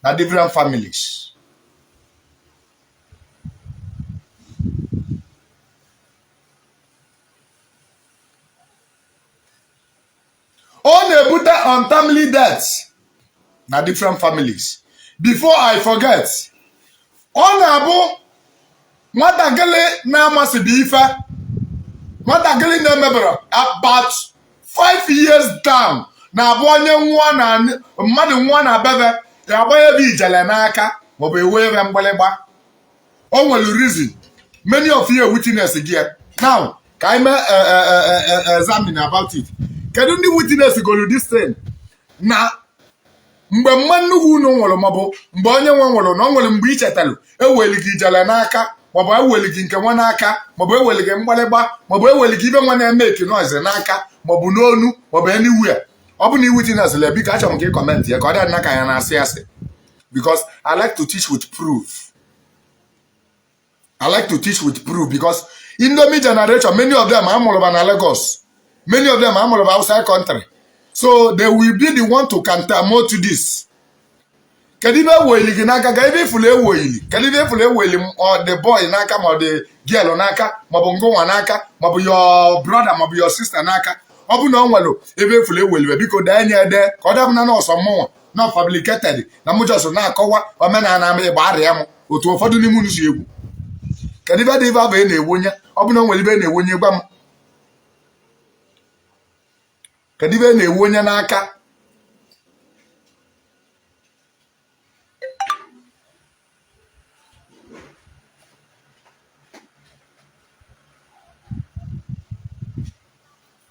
na different families ọ na-ebute untimely death na different families. Before I forget, ọ na-abụ nwatakịrị na-amasịbụ ife nwatakịrị na-emebere about 5 years down na-abụ onye nwa na mmadụ nwa na bebe ya-agba ebe ijele n'aka maọbụ ewe ebe mgbịlịgba o nwere reason many of you witness here now ka anyị mee examine about it. Kedu ndị witness golu this thing na mgbe mma nnukwu unu nwụrụ maọbụ mgbe onye nwe nwụrụ na ọ nwere mgbe ichetalụ eweli gị ijele n'aka maọbụ eweli gị nke nwa n'aka maọbụ eweli gị mgbalịgba maọbụ eweli gị ibe nwa na-eme eki noise n'aka maọbụ n'onu maọbụ anywhere ọ bụ na i witness le biko achọrọ m ka ị comment ya ka ọ dị n'aka ya na-asị asị because I like to teach with proof. I like to teach with proof because Indomie generation many of them are amụrụ na Lagos, many of them are amụrụ outside country. So they will be the one to counter more to this. Kedibe eweli gị n'aka ga ebe ifulu eweli kedibe ifulu eweli or the boy n'aka ma the girl n'aka maọbụ ngụnwa n'aka maọbụ your brother maọbụ your sister n'aka ọ bụ na ọ nwere ebe ifulu eweli biko dee nye ede ka ọ dabụ na ọsọ mmụnwa na fabricated na mụjọsọ na-akọwa omenala ama Igbo arịa m otu ụfọdụ n'ime unu si egwu kedibe dị ibe abụ na-ewonye ọ bụ na o nwere ibe na-ewonye gwa m kedibe na-ewonye n'aka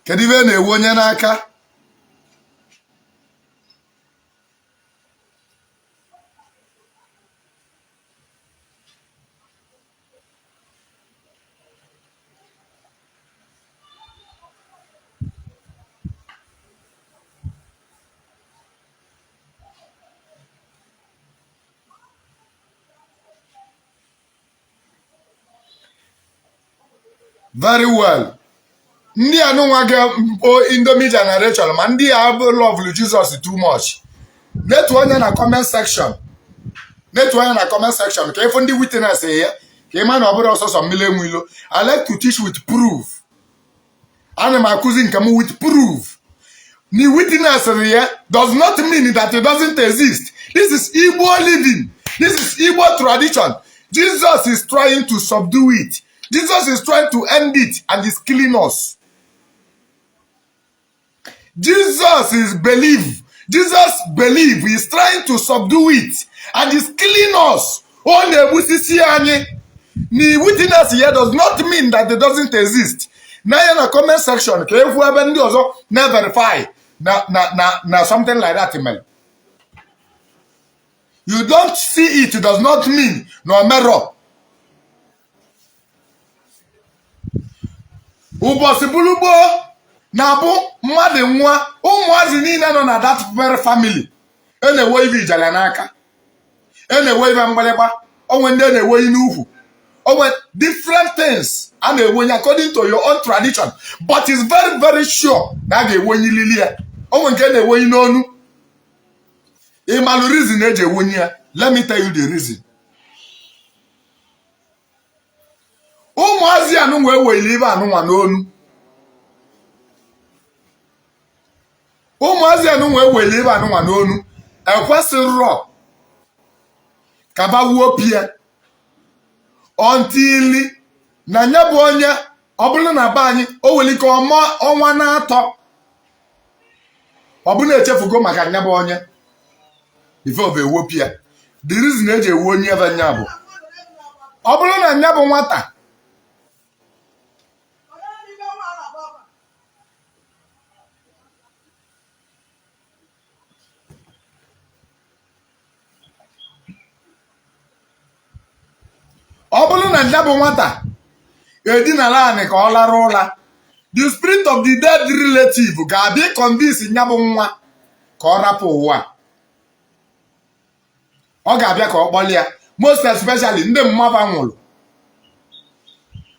kedu ibe na-ewu onye n'aka? Very well. Ndị anụnwa gị Indomie generation ma ndị a love Jesus too much. Netu anya na comment section. Netu anya na comment section ka ịfụ ndị witness ya ka ịma na ọ bụrụ ọsọsọ mmiri enwilo. I like to teach with proof. Ana m akụzi nke m with proof. The witness here does not mean that it doesn't exist. This is Igbo living. This is Igbo tradition. Jesus is trying to subdue it. Jesus is trying to end it and is killing us. Jesus believe he is trying to subdue it and is killing us. Oh, the witness here does not mean that it doesn't exist. Now in the comment section, never verify na something like that, man. You don't see it does not mean no mirror. Ubosibulubo na-abụ mmadụ nwa ụmụazị niile nọ na that very family na-ewe ibe ijele n'aka, na-ewe ibe mgbịrịgba, onwe ndị na-ewe n'ukwu, onwe different things a na-ewenye according to your own tradition, but it's very very sure na a ga-ewenye lili ya, onwe nke na-ewenye n'onu. Ịmalụ reason eji ewenye ya. Let me tell you the reason. Ụmụazị anụnwa eweli ibe anụnwa n'onu. Ụmụazị anụnwa eweli ibe anụnwa n'onu ekwesịrọ ka ba wuopie until na nya bụ onye ọ bụrụ na be anyị o welike ọnwa na-atọ ọ bụ na-echefugo maka nya bụ onye ife obe ewopie. The reason eji ewu onye ebe nya bụ ọ bụrụ na nya bụ nwata edinala anị ka ọ lara ụla, the spirit of the dead relative ga-abịa convince nya bụ nwa ka ọ rapụ ụwa. Ọ ga-abịa ka ọ kpọlie ya, most especially ndị mmaba nwụrụ.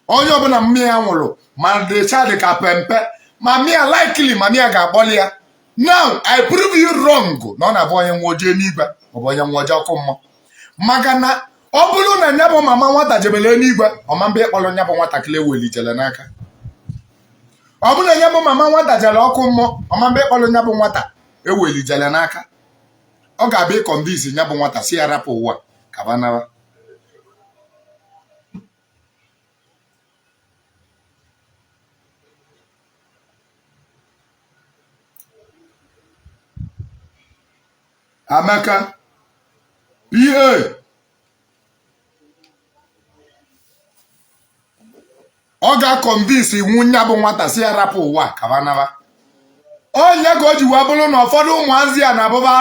Onye ọbụla mmịa ya nwụrụ ma the child ka pempe ma mịa likely ma mịa ga-akpọlie ya. Now I prove you wrong na ọ na-abụ onye nwa ojii n'igwe ọ bụ onye nwa ojii ọkụ mmụọ, maka na ọ bụrụ na nya bụ mama nwata jebele n'igwe ọma mbe ịkpọrọ nya bụ nwatakịrị ewelijele n'aka. Ọ bụrụ na nya bụ mama nwata jere ọkụ mmụọ ọma mbe ịkpọrọ nya bụ nwata ewelijele n'aka. Ọ ga-abịa convince nya bụ nwata si ya rapụ ụwa ka banaba. Amaka ihe ọ ga-convince iwu nya bụ nwata si ya rapụ ụwa ka banaba. Onye ka o ji wee bụrụ na ụfọdụ ụmụazị a na-abụba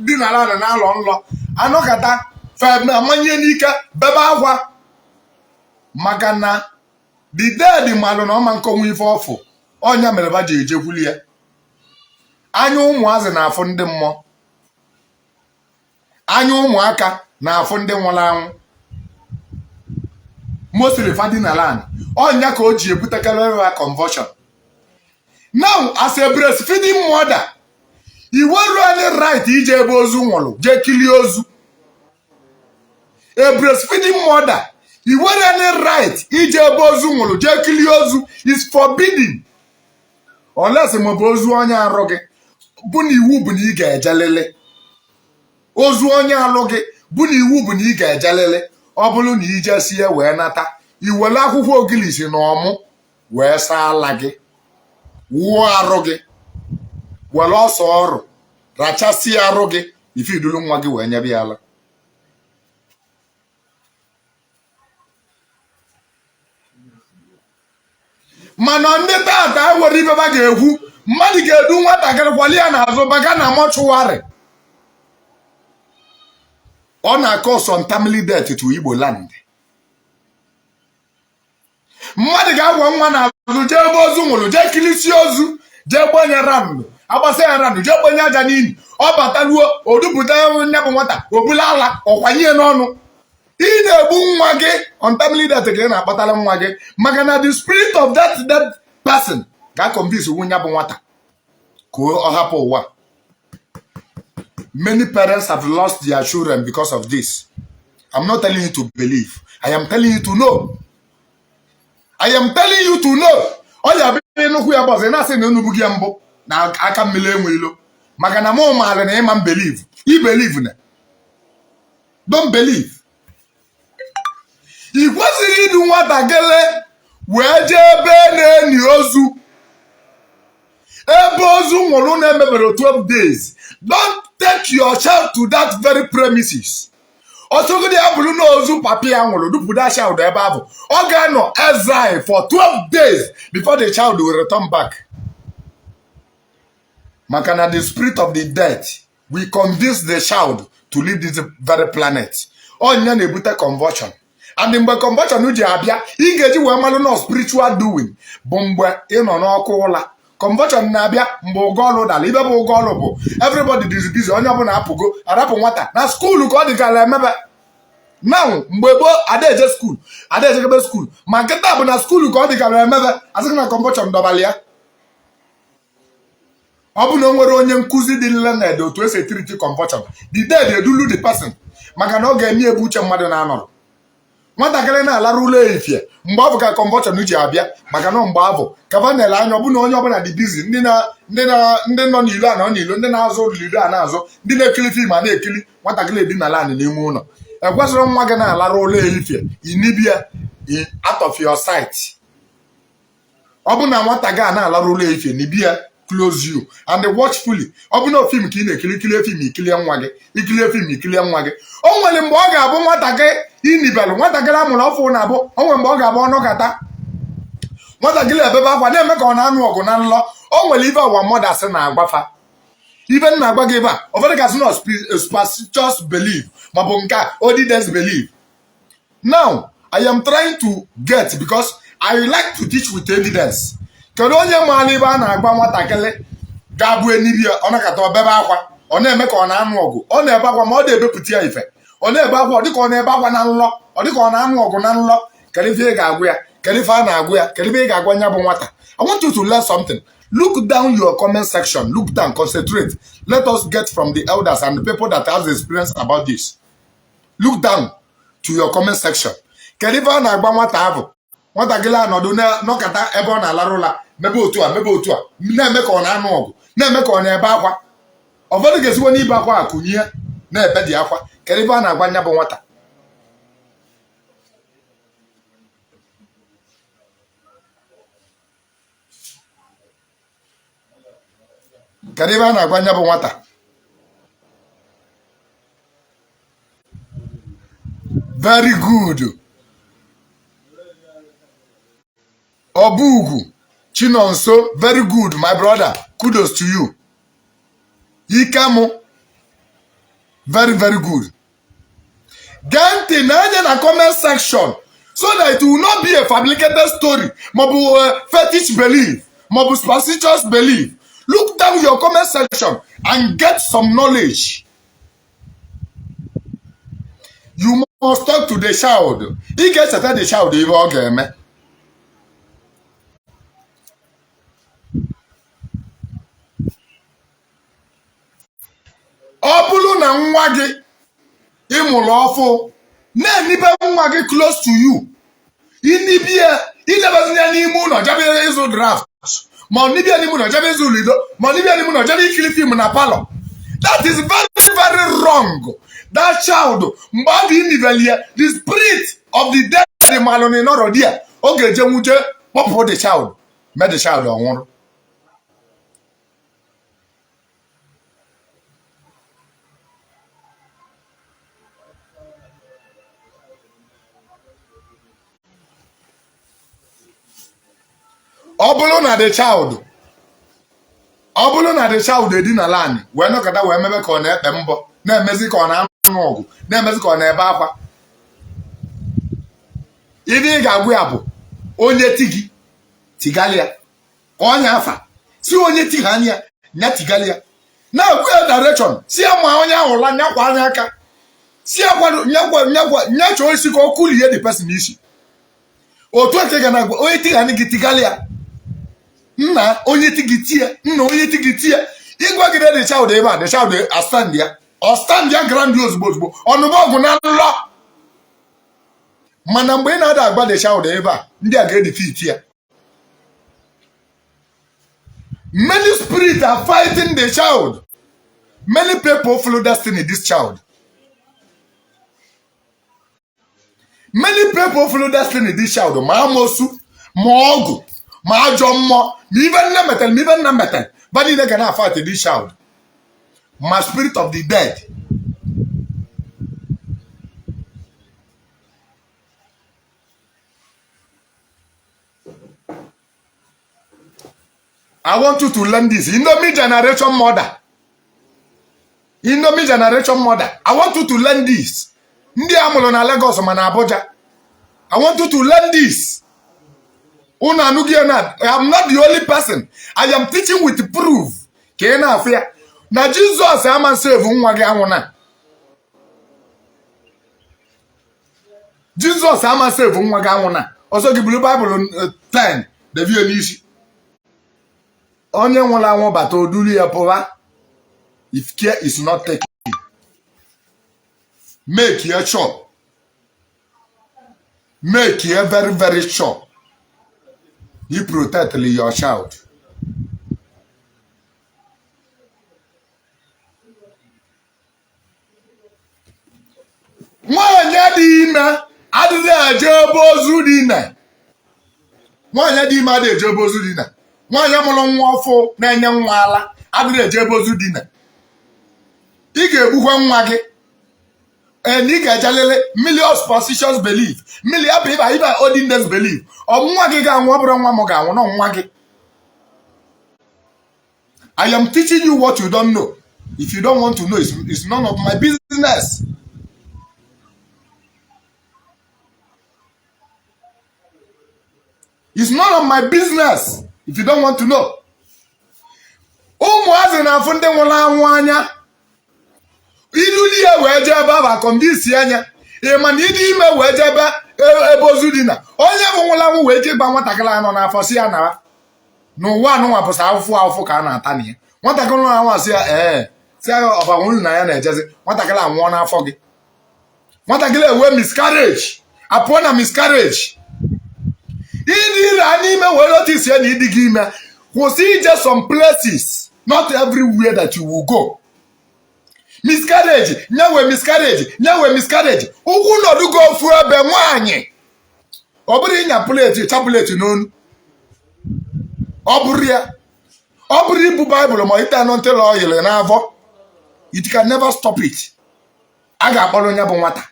dinara ala na-alọ nlọ anọkata fem amanye n'ike bebe agwa maka na the dead malụ na ọma nkọnwa ife ọfụ. Onye mere ba ji ejekwuli ya. Anya ụmụazị na-afụ ndị mmụọ, anya ụmụaka na-afụ ndị nwụrụ anwụ. Mostly fadinala anị onye ka o ji ebutekarịa conversion. Now as a breastfeeding mother, you won't any right ije ebe ozu nwụrụ je kilie ozu. A breastfeeding mother, you won't any right ije ebe ozu nwụrụ je kilie ozu is forbidden. Unless mo bụ ozu onye arụ gị bụ na iwu bụ na ị ga-ejelele. Ozu onye alụ gị bụ na iwu bụ na ị ga-ejelele. Ọ bụrụ na ije sie wee nata iwele akwụkwọ ogilisi na ọmụ wee saa ala gị wuo arụ gị were ọsọ ọrụ rachasị arụ gị ife idulu nwa gị wee nyebe ya ala. mana ndị tata nwere ibe ba ga-ekwu mmadụ ga-edu nwatakịrị kwali ya n'azụ baga na mọchụwarị ọ na-akọ untimely death to Igbo land. Mmadụ ga-agwa nwa n'azụ jee ebe ozu nwụrụ jee kilisi ozu jee gbenye randụ agbasa ya randụ jee gbenye aja n'ili ọ bataluo odupụta nya bụ nwata obula ala ọkwanye n'ọnụ. Ị na-egbu nwa gị untimely death ka ị na-akpatara nwa gị maka na the spirit of that person ga-convince nwunye bụ nwata ka ọ hapụ ụwa. Many parents have lost their children because of this. I'm not telling you to believe. I am telling you to know. I am telling you to know. Ọ ya bụ nnukwu ya bọzị na-asị na enugbu gị mbụ na aka mmiri Eweilo maka na mụ maara na ịma believe. I believe na. Don't believe. Ị kwesịrị idu nwatakịrị wee jee ebe na-eni ozu ebe ozu nwụrụ na-emebere 12 days. Don't take your child to that very premises. Ọtụgide ya bụrụ na ozu papi ya nwụrụ dupụta child ebe ahụ ọ ga-anọ exile for 12 days before the child will return back. Maka na the spirit of the dead will convince the child to leave this very planet. Onye na-ebute conversion. And mgbe conversion ji abịa ị ga-eji wee malụ na spiritual doing bụ mgbe ị nọ n'ọkụ ụla. Conversion na-abịa mgbe ụgọ ọlụ dara ibe bụ ụgọ ọlụ bụ everybody is busy onye ọbụla apụgo arapụ nwata na skuulu ka ọ dịgara emebe. Now mgbe gboo adaeje skuulu adaejegebe skuulu ma nkịta bụ na skuulu ka ọ dịgara emebe asịghị na conversion dọbali ya. Ọ bụ na o nwere onye nkụzi dị learned otu esi etiriti conversion the dead edulu the person maka na ọ ga-eme ebu uche mmadụ na-anọrọ. Nwatakịrị na-alara ụlọ efie mgbe ọ bụ ka conversion ji abịa maka na mgbe ahụ kavanel anya ọ bụ na onye ọbụla dị bizi ndị nọ n'ilo a nọ n'ilo ndị na-azụ ụlọ a na-azụ ndị na-ekiri fim a na-ekiri nwatakịrị edinala anyị n'ime ụlọ. Ekwesịrị nwa gị na-alara ụlọ efie inibia out of your sight. Ọ bụ na nwata gị a na-alara ụlọ efie nibia close you and watchfully. Ọ bụ na fim ka ị na-ekiri kilie fim ikilie nwa gị ikilie fim ikilie nwa gị. O nwere mgbe ọ ga-abụ nwatakịrị inibelụ nwatakịrị amụrụ ọfụ na-abụ o nwere mgbe ọ ga-abụ ọnụkata nwatakịrị ebebe akwa na-eme ka ọ na-anụ ọgụ na nlọ. O nwere ibe ọwa mmadụ asị na-agbafa ibe m na-agba gị ebe a ụfọdụ gasị na superstitious belief maọbụ nke a odides belief. Now I am trying to get because I like to teach with evidence. Kedu onye maara ibe a na-agba nwatakịrị ga-abụ enibia ọnakata ọbebe akwa ọ na-eme ka ọ na-anụ ọgụ ọ na-ebe akwa ma ọ na-ebepụta ya ife ọ na-ebe akwa ọ dịka ọ na-ebe akwa na nlọ ọ dịka ọ na-anụ ọgụ na nlọ. Kedu ife ị ga-agwa ya kedu ife a na-agwa ya kedu ife ị ga-agwa nya bụ nwata. I want you to learn something. Look down your comment section. Look down, concentrate. Let us get from the elders and the people that have experience about this. Look down to your comment section. Kedu ife a na-agba nwata ahụ nwatakịrị anọdụ nọkata ebe ọ na-alarụ ụla mebe otu a na-eme ka ọ na-anụ ọgụ na-eme ka ọ na-ebe akwa. Ụfọdụ ga-esikwa n'ibe akwa akụnye na-ebe dị akwa. Kedu ife a na-agwa nya bụ nwata. Kedu ife a na-agwa nya bụ nwata. Very good. Obugu Chinonso, very good, my brother. Kudos to you. Ikamu, very, very good. Get in the comment section so that it will not be a fabricated story. Mobu fetish belief, mobu superstitious belief. Look down your comment section and get some knowledge. You must talk to the child. He gets at the child, you will get me. Ọ bụrụ na nwa gị ịmụrụ ọfụ na-enibe nwa gị close to you inibie idebezinye n'ime ụlọ jebe ịzụ draft ma onibie n'ime ụlọ jebe ịzụ lido ma onibie n'ime ụlọ jebe ikiri film na palọ. That is very, very wrong. That child mgbe ọ bụ inibelie the spirit of the dead malụnị nọrọ dia ọ ga-eje nwuje kpọpụ the child mee the child ọnwụrụ. ọ bụrụ na the child edina land wee nọkọta wee mebe ka ọ na-ekpe mbọ na-emezi ka ọ na-anụ ọgụ na-emezi ka ọ na-ebe akwa ibe ị ga-agwụ ya bụ onye ti gị tigalia ka onye afa si onye ti ha anya nya tigalia na-agwụ ya direction si ya ma onye ahụ la nyakwa anya aka si ya kwado nyachọ isi ka ọ kụlie the person isi otu eke ga na-agwa onye ti ha gị tigalia nna onye ti gị tie nna onye ti gị tie ịgwagide the child ebe a the child astand ya ọ stand ya grand ozugbo ọnụma ọgwụ na nlọ mana mgbe ị na-ada agba the child ebe a ndị a ga-edefeat ya. Many spirits are fighting the child. Many people follow destiny this child. Many people follow destiny this child. Ma amosu, ma ọgụ, ma ajọ mmụọ, ma ibe nna metal, but they cannot fight this child. My spirit of the dead. I want you to learn this. Indomie generation mother. Indomie generation mother. I want you to learn this. Ndi amụrụ na Lagos ma na Abuja. I want you to learn this. Una anugie na. I am not the only person. I am teaching with proof. Ke na afia. Na Jesus ama save nwa gị anwụ na. Jesus ama save nwa gị anwụ na. Ọsọ gị buru Bible 10. Devie n'isi. Onye nwụrụ anwụ bata oduru ya pụwa if care is not taken. Make your sure. Make your very, very sure. You protect your child. Nwanyị dị ime adịghị eje ebe ozu dị ime. Nwanyị dị ime adịghị eje ebe ozu dị ime. Nwanyị mụrụ nwa ọfụ na-enye nwa ala adịghị eje ebe ozu dị ime. Ị ga-egbukwa nwa gị. And ị ga-ejalele millions positions believe. Million people even ordinance believe. Ọ nwa gị ga-anwụ ọ bụrụ nwa m ga-anwụ na nwa gị. I am teaching you what you don't know. If you don't want to know, it's none of my business. It's none of my business. If you don't want to know. Ụmụazị na-afụ ndị nwụrụ anwụ anya. Iluli ya wee jebe aba kọmbisi anya. Ma na ịdị ime wee jebe ebe ozu dị na. Onye bụ nwụrụ anwụ wee ike gba nwatakịrị anọ n'afọ si ya nara. N'ụwa anụnwa bụsa afụfụ ka a na-ata na ya. Nwatakịrị anwa si ya si ya ọbanwụrụ na ya na-ejezi. Nwatakịrị anwụọ n'afọ gị. Nwatakịrị ewe miscarriage. Apụọ na miscarriage. Ịdị ire n'ime wee notice ya na ịdị gị ime. Kwụsị ije some places. Not everywhere that you will go. Miscarriage, nyawe miscarriage. Ugwu nọdụ go ofu ebe nwaanyị. Ọ bụrụ ịnya chapuleti n'onu. Ọ bụrụ ya. Ọ bụrụ ibu Bible ma ite anọ ntela oyile n'afọ. It can never stop it. A ga-akpọrọ onye bụ nwata.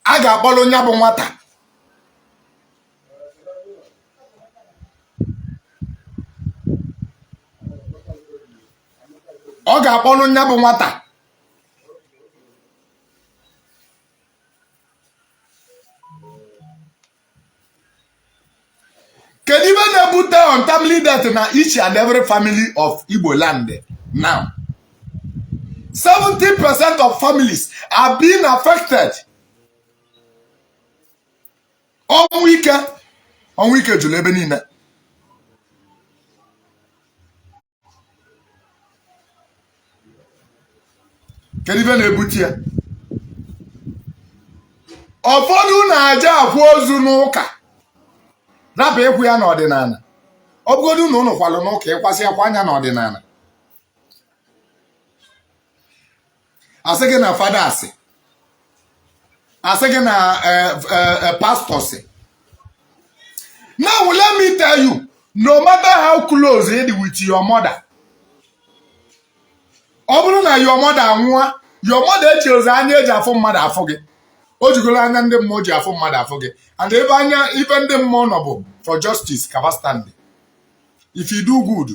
A ga-akpọrọ onye bụ nwata. Ọ ga-akpọrọ nya bụ nwata. Kedu ibe na-ebute untimely death na each and every family of Igbo land now? 70% of families are being affected. Ọnwụ ike jụrụ ebe niile. Kedu ibe na-ebute ya? Ụfọdụ na-aja akwa ozu n'ụka. Rapụ ịkwụ ya n'ọdịnala. Ọ bụgodu na ụnụ kwalụ n'ụka ịkwasị akwa anya n'ọdịnala. Asị gị na fada asị. Asị gị na pastor sị. Now let me tell you, no matter how close you are with your mother. Ọ bụrụ na your mother anwụọ, your mother echi ozi anya eji afụ mmadụ afụ gị. jigolo anya ndị mmụọ ji afụ mmadụ afụ gị. And ebe anya ife ndị mmụọ nọ bụ for justice kaba stand. If you do good,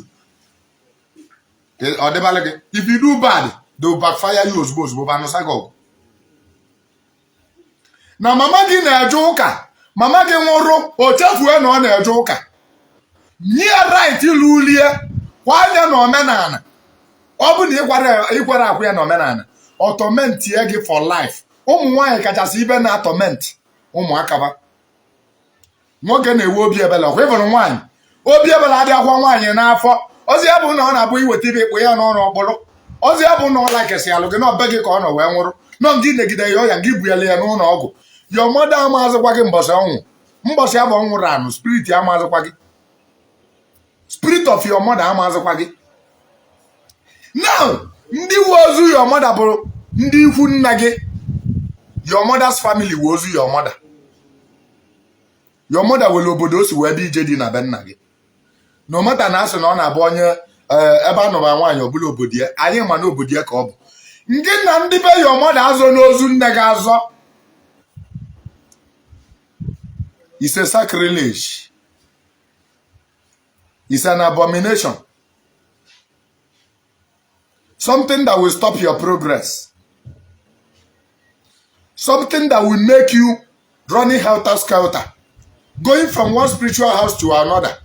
or the if you do bad, they will backfire you ozugbo banụsago. Na mama gị na-eje ụka, mama gị nwụrụ, o chefue na ọ na-eje ụka. Nye right ilulie kwa anya na omenala. Ọ bụ na ịkwara akwa ya na omenala, ọtọment ya gị for life. Ụmụ nwaanyị kachasị ibe na atọment ụmụaka ba. Nwoke na-ewe obi ebele, ọkwa ịbụrụ nwaanyị. Obi ebele adịghịkwa nwaanyị n'afọ. Ozi ya bụ na ọ na-abụ iweta ibe ikpo ya n'ọrụ ọkpụrụ. Ozi ya bụ na ọ lakesị alụ gị na ọbe gị ka ọ nọ wee nwụrụ. Nọ gị negide ya ọya gị buyele ya n'ụlọ ọgwụ. Your mother amazịkwa gị mbọsị ọnwụ. Mbọsị abụ ọ nwụrụ anụ, spirit ya amazịkwa gị. Spirit of your mother amazịkwa gị. Now, ndị uwe ozu your mother bụrụ ndị ikwu nna gị. Your mother's family will ozu your mother. Your mother will obodo o si wee be ije dị na be nna gị. No matter na asị na ọ na-abụ onye ebe a nọba nwaanyị ọbụla obodo ya, anyị ma na obodo ya ka ọ bụ. Nke na ndị be your mother azọ n'ozu nne gị azọ. It's a sacrilege. It's an abomination. Something that will stop your progress. Something that will make you running helter-skelter. Going from one spiritual house to another.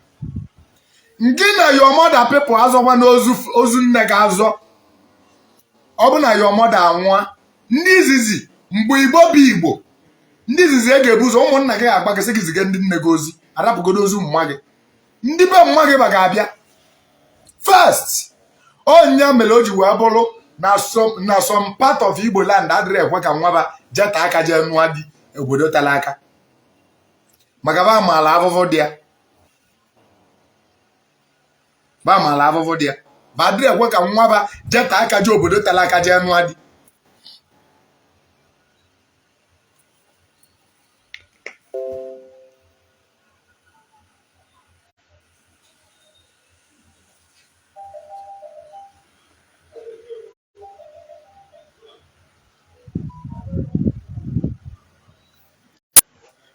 Nke na your mother people azọkwa n'ozu nne gị azọ. Ọ bụ na your mother anwụọ. Ndị izizi mgbe Igbo bụ Igbo. Ndị izizi ga-ebu ụzọ ụmụnna gị ga-agbakasị gị ziga ndị nne gị ozi. Arapụgodo ozu mma gị. Ndị be mma gị ga-abịa. First, onye mere o ji wee bụrụ na some part of Igbo land adịrị ekwe ka nwaba jeta aka jee nụọ di obodo tala aka. Maka ba amaala afụfụ dị ya. Ba amaala afụfụ dị ya. Ba adịrị ekwe ka nwaba jeta aka jee obodo tala aka jee nụọ di.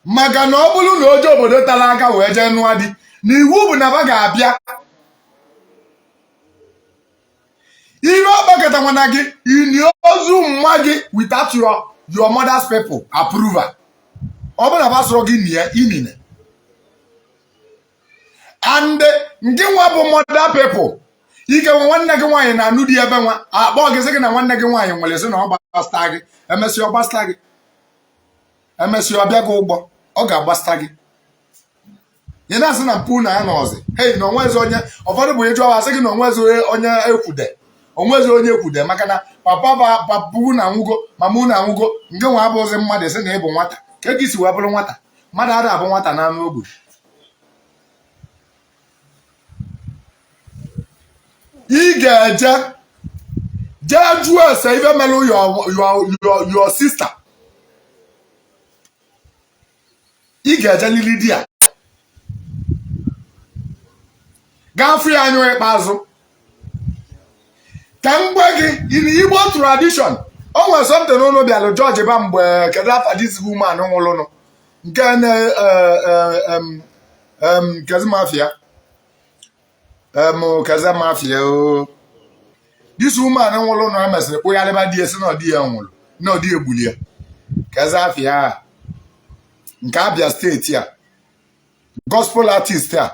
Maka na ọ bụrụ na oje obodo tala aka wee jee nụọ di, na iwu bụ na ba ga-abịa. Ihe ọ gbakọta nwana gị, ini ozu mma gị without your mother's people approval. Ọ bụ na ba sọrọ gị nie inine. And nke nwa bụ mother people, ike nwanne gị nwaanyị na-anụ di ebe nwa, akpọ gị sị gị na nwanne gị nwaanyị nwere sị na ọ gbasta gị, emesịa ọ gbasta gị. Emesịa ọ bịa gị ụgbọ. Ọ ga-agbasta gị. Ị na-asị na mpụ na ya n'ọzị. Hey, na onwezi onye ụfọdụ bụ ịjụ asị gị na onwezi onye ekwude. Onwezi onye ekwude maka na papa na nwugo, mama na nwugo, nke nwa abụghịzi mmadụ sị na ị bụ nwata. Ka ị si wee bụrụ nwata. Mmadụ ada abụ nwata na anụ ogbu. Ị ga-eje jee jụọ ese ife melụ your sister. Ị ga-eje lili di ya. Gafee anyụ ikpeazụ. Ka m gwa gị, in Igbo tradition, o nwere something unu bịalụ George ba mgbe kedu afa this woman nwụrụnụ. Nke na kezi mafia. Kezi mafia o. This woman nwụrụnụ emesịrị kpụgharịba di esi na di ya nwụrụ. Na di egbuli ya. Kezi afia. Nke Abia steeti a. Gospel artist a.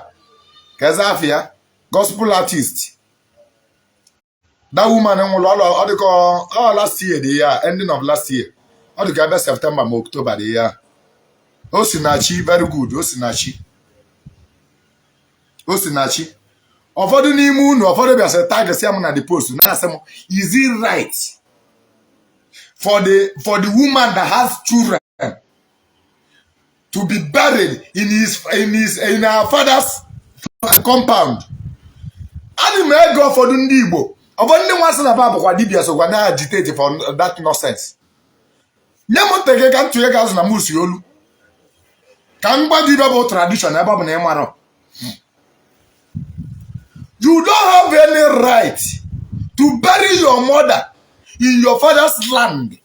Kezi afia. Gospel artist. That woman nwụrụ ọ last year the year, ending of last year. Ọ dị ka ebe September ma October the year. O si na chi, very good. O si na chi. Ụfọdụ n'ime unu, ụfọdụ bịa sị tag sị m na the post na-asị m, is it right for the woman that has children to be buried in her father's compound? Adị m ego ụfọdụ ndị Igbo. Ụfọdụ ndị nwa sị na ba bụkwa dibia sokwa na agitate for that nonsense. Nye m ntege ka ntụnye ga azụ na musi olu. Ka m gwa gị bụ tradition ebe ọ bụ na ị mara. You don't have any right to bury your mother in your father's land,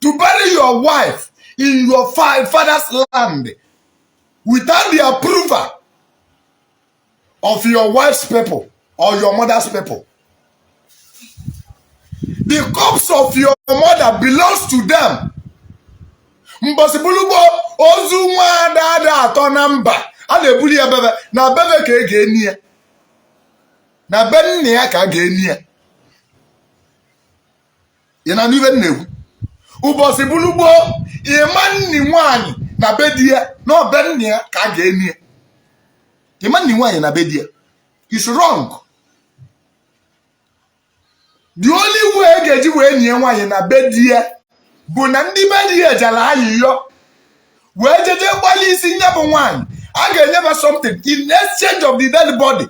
to bury your wife in your father's land without the approval of your wife's people or your mother's people. The corpse of your mother belongs to them. Mbosibulugo ozu nwa ada atọ na mba a na-ebuli ya bebe na bebe ka e ga-eni ya na be nne ya ka a ga-eni ya. Ị na n'ibe na-ekwu ụbọsibulugbo ịma nni nwaanyị na be di ya na be nne ya ka a ga-eni ya. Ịma nni nwaanyị na be di ya. It's wrong. The only way ga-eji wee nie nwaanyị na be di ya bụ na ndị be di ya jara ayịyọ wee jeje gbali isi nye bụ nwaanyị a ga-enyeba something in exchange of the dead body.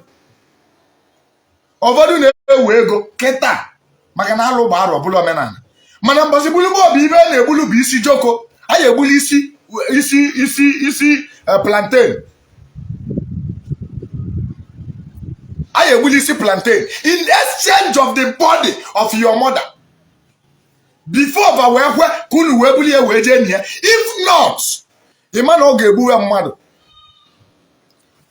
Ụfọdụ na-ewe ego kịta maka na alụ bụ arụ ọbụla omenala mana mbọsị bulugbo bụ ibe na-egbulu bụ isi joko a ga-egbulu isi plantain a ga-egbulu isi plantain in exchange of the body of your mother before ba wee kwe ka unu wee bulie wee jee nye. If not ịma na ọ ga-egbuwe mmadụ.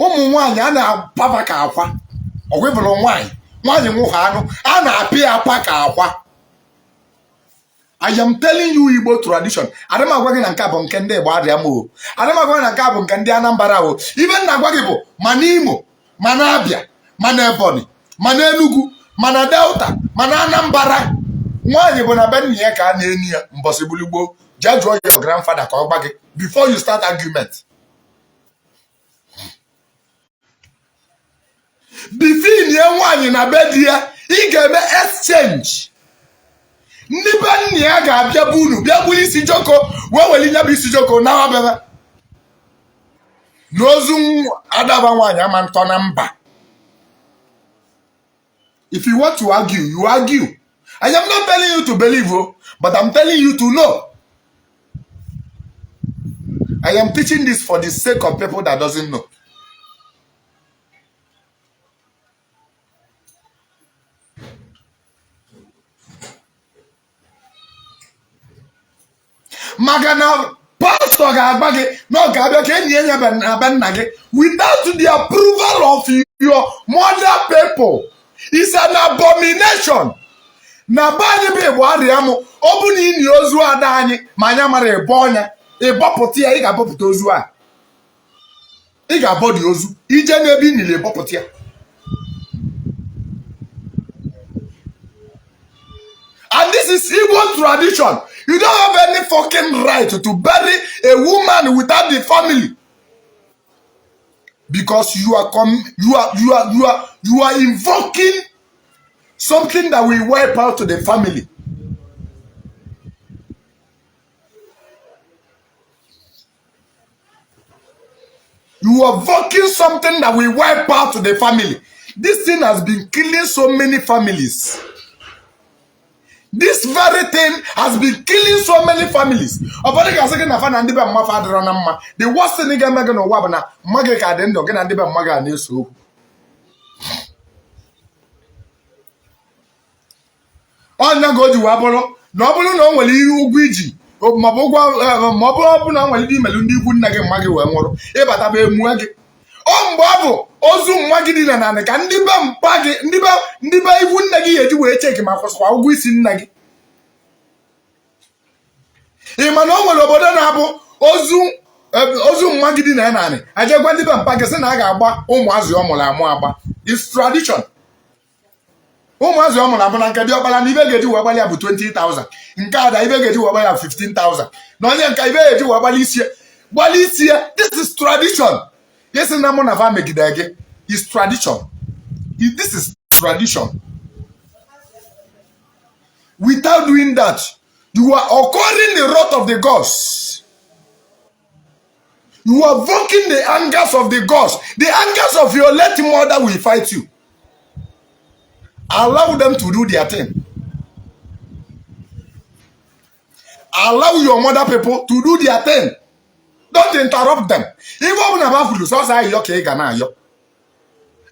Ụmụ nwaanyị a na-apapa ka akwa ọgwụbụrụ nwaanyị nwụha anụ a na-apị apa ka akwa. I am telling you Igbo tradition. Adị m agwa gị na nke bụ nke ndị Igbo arịa m o. Adị m agwa gị na nke bụ nke ndị Anambra o. Ibe nna agwa gị bụ ma n'Imo ma n'Abịa ma n'Ebonyi ma n'Enugu ma na Delta ma na Anambra. Nwaanyị bụ na be nne ya ka a na-eni ya mbọsị bulugbo. Jee jụọ your grandfather ka ọ gba gị before you start argument. Before nye nwaanyị na be di ya ị ga-eme exchange. Ndị be nne ya ga-abịa bụ unu bịa gburu isi joko wee weli nya bụ isi joko na wabebe n'ozu adaba nwaanyị ama ntọ na mba. If you want to argue, you argue. I am not telling you to believe, but I'm telling you to know. I am teaching this for the sake of people that doesn't know. Magana pastor ga-agba gị na ọ ga-abịa ka enyi ya be nna gị without the approval of your mother people. It's an abomination. Na be anyị bụ Igbo arịa m ọ bụ na ini ozu ada anyị ma anya mara ebe ọnya ịbọpụta ya. Ị ga-abọpụta ozu a ị ga-abọdị ozu ije n'ebe ị niile ịbọpụta ya. And this is Igbo tradition. You don't have any fucking right to bury a woman without the family, because you are invoking something that will wipe out to the family. You are invoking something that will wipe out to the family. This thing has been killing so many families. This very thing has been killing so many families. The worst thing you can make no wabana, Magaka then don't get and deba maga and so. On na go to Wabolo, Nobolo no will you Guiji, Mabo no will be Melundi Bunag Magi Wamoro, Ebatabe Muagi. Oh, Babo, Ozum Magidina and Candibam Pagi, Niba wouldn't nagi to wait take him out for Wissing Nagi. Emmanuel obodo na-abụ ozu Magidina nani. I just want Nibam Pagi na ga-agba ụmụazị ọmụrụ amụ agba. It's tradition. Ụmụazị ọmụrụ amụ na nke dị ọkpala na ibe ga-eji wee bụ 20,000. Nke ada ibe ga-eji wee 15,000. Na onye nke ibe ga-eji wee gbali isi. This is tradition. Yes, na mụ na va megide gị. It's tradition. This is tradition. Without doing that, you are according the wrath of the gods. You are invoking the angers of the gods. The angers of your late mother will fight you. Allow them to do their thing. Allow your mother people to do their thing. Don't interrupt them. Even about you, so say yoke gana yo.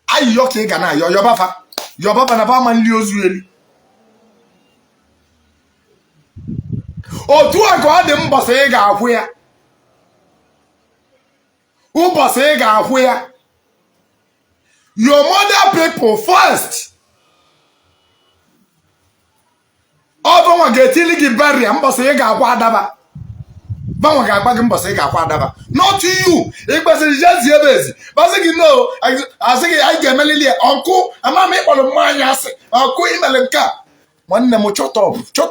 Ayi yoke gana yo. Your papa na ba man liozu eli. otu a ka ọ dị mbọsị ị ga-akwụ ya ụbọchị ị ga-akwụ ya your mother people first ọ bụ nwa ga-etili gị beria mbọsị ị ga-akwa adaba banwa ga-agba gị mbọsị ị ga-akwa adaba not you ịgbasịrị jezi ebe ezi basị gị no asị gị anyị ga-emelili ya ọkụ ama m ịkpọrọ mmanya asị ọkụ imele nke a nwanne m shut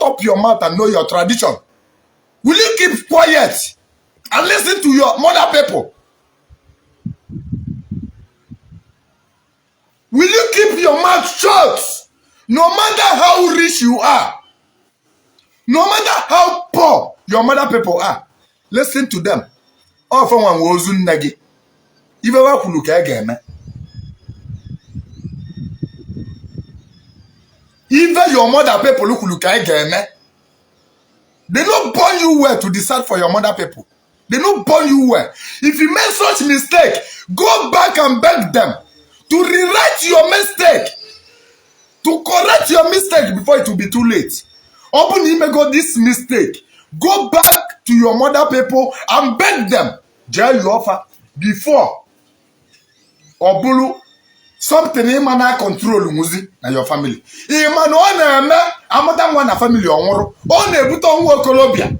up your mouth and know your tradition. Will you keep quiet and listen to your mother people? Will you keep your mouth shut? No matter how rich you are, no matter how poor your mother people are, listen to them. Often one was nagi. If ever could look again, even your mother people look again, they don't born you well to decide for your mother people. They don't born you well. If you make such mistake, go back and beg them to rewrite your mistake, to correct your mistake before it will be too late. Open ego this mistake. Go back to your mother people and beg them. Jail you offer before Obulu something imana control muzi na your family. Imana ona eme amata nwa na family onwuru. O na ebuta onwu okolobia.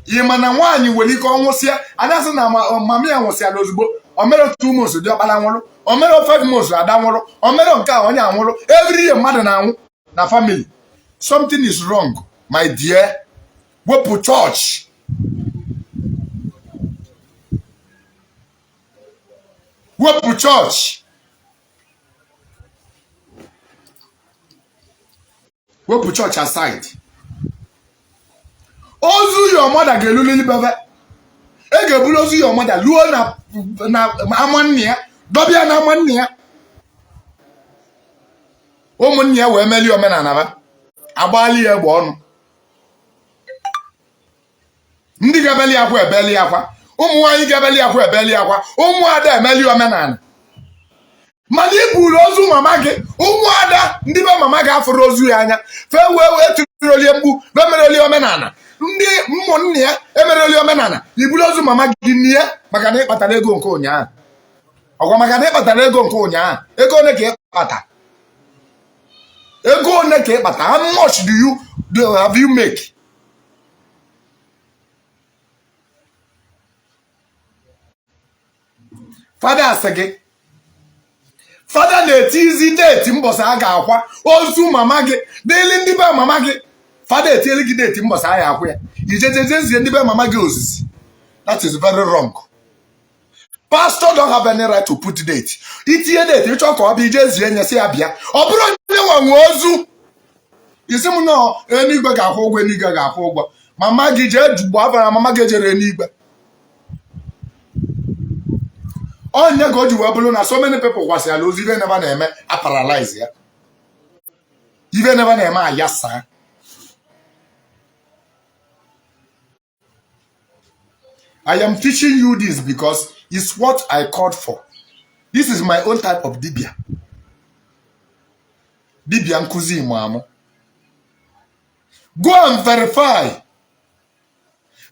Imana nwanyi weli ko onwusia anasi na mami anwusia lozugbo. Omero 2 months di okpala nwuru. Omero 5 months ada nwuru. Omero nke a onye anwuru. Every year mmadụ na anwu na family. Something is wrong, my dear. Wepu church. Wepu church. Wepu church aside. Ozu your mother gelulili bebe. Ege bulu ozu your mother luo na amanni ya. Dobia na amanni ya. Omunni ya we meli omenala ba. Agbali egbe ọnụ. Ndị gabeli akwa ebeli akwa. Ụmụ nwanyị gabeli akwa ebeli akwa. Ụmụ ada emeli omenala. Mana iburu ozu mama gị, ụmụ ada ndị be mama gị afụrụ ozu ya anya. Fe wee tụrụlie mgbu, be mereli omenala. Ndị ụmụnne ya emereli omenala. Iburu ozu mama gị nie maka na ịkpatara ego nke ụnyaahụ. Ọgwa maka na ịkpatara ego nke ụnyaahụ. Ego ole ka ịkpata? Ego one ka ịkpata? How much have you make? Father asị Father na-etizi date mbọsị a ga-akwa ozu mama gị dịli ndị be mama gị. Father etieli gị date mbọsị a ga-akwa ya. Ijejejezie ndị be mama gị ozizi. That is very wrong. Pastor don't have any right to put date. Itinye date ịchọ ka ọ bụ ijezie nye si ya bịa. Ọ bụrụ onye nwanwe ozu. Isi m nọ enigwe ga-akwụ ụgwọ enigwe ga-akwụ ụgwọ. Mama gị jee jugbo afara mama gị jere enigwe. Onye ka o ji wee bụrụ na so many people gwasịala ozi ife never na-eme a paralyze ya. Ife never na-eme ayasa. I am teaching you this because it's what I called for. This is my own type of dibia. Dibia nkuzi Igbo amụ. Go and verify.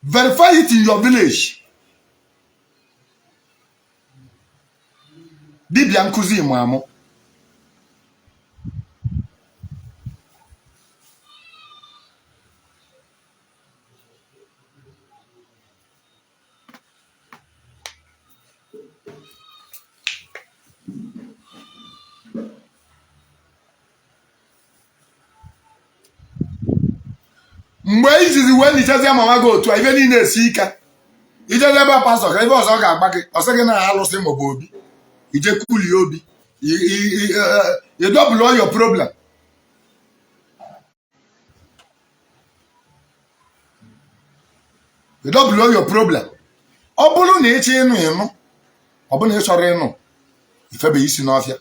Verify it in your village. Dibia nkuzi Igbo amụ. Mgbe izizi wee nichezi mama gị otu a ife niile esi ike. Ijeze ebe pastọ ka ebe ọzọ ga-agba gị ọsọ gị na alụsị maọbụ obi. Ije kuli obi. You double all your problem. You double all your problem. Ọ bụrụ na ịchọ ịnụ ọ bụrụ na ị chọrọ ịnụ ifebe isi n'ọfịa.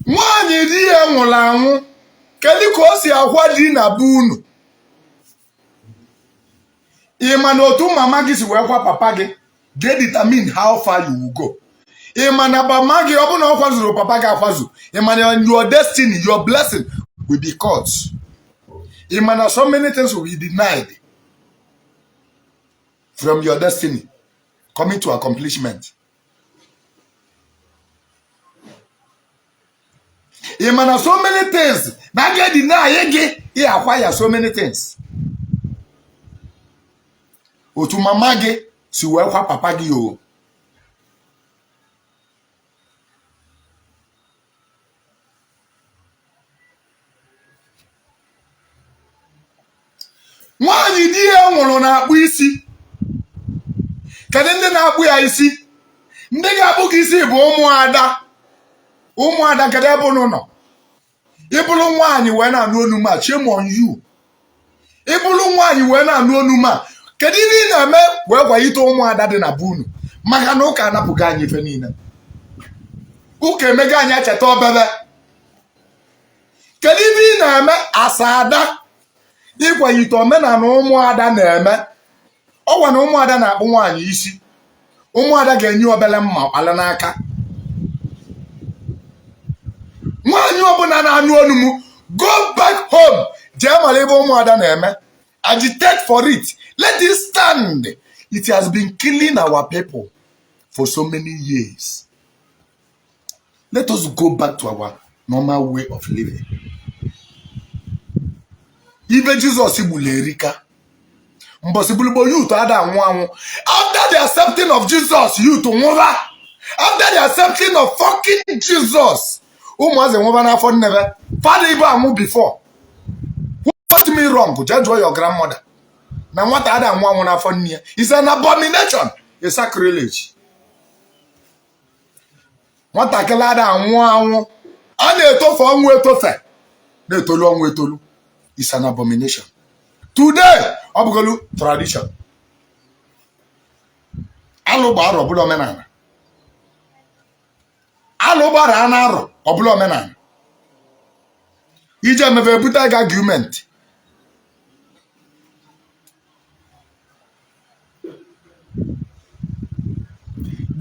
Nwaanyị di ya nwụrụ anwụ kedu ka o si akwa di na be unu? Imana otu mama gị si wee kwa papa gị, they determine how far you will go. Imana mama gị ọ bụ na ọ kwazuru papa gị akwazu. Imana your destiny, your blessing will be cut. Imana so many things will be denied from your destiny coming to accomplishment. Imana so many things na get deny again. He acquire so many things. Otu mama gị si wee kwa papa gị o. Nwaanyị di ya nwụrụ na-akpụ isi. Kedu ndị na-akpụ ya isi? Ndị ga-akpụ gị isi bụ ụmụada. Ụmụada kedu ebe unu nọ? Ịbụrụ nwaanyị wee na-anụ onu ma shame on you. Ịbụrụ nwaanyị wee na-anụ onu ma kedu ihe ị na-eme wee kwalite ụmụada dị na be unu? Maka na ụka anapụghị anyị ife niile. Ụka emega anyị echeta obere. Kedu ihe ị na-eme asada ịkwalite omenala ụmụada na-eme? Ọ gwa na ụmụada na-akpụ nwaanyị isi. Ụmụada ga-enye obele mma kpala n'aka. Nwaanyị ọbụla na-anụ onu m, go back home. Jee mara ebe ụmụada na-eme. Agitate for it. Let it stand. It has been killing our people for so many years. Let us go back to our normal way of living. Even Jesus Ibulerika. Mbosibulubo youth ada anwụ. After the accepting of Jesus, youth nwụra. After the accepting of fucking Jesus, ụmụazị nwụra n'afọ nnebe. Father Ibu anwụ before. What me wrong? Just join your grandmother. Na nwata ada anwụ n'afọ nne ya. It's an abomination. A sacrilege. Nwata kele ada anwụ. A na-etofe ọnwụ etofe. Na-etolu ọnwụ etolu. It's an abomination. Today, obugolu tradition. Alụgbara ọbụla omenala. Alụgbara a na-arọ ọbụla omenala. Ije mebe ebute argument.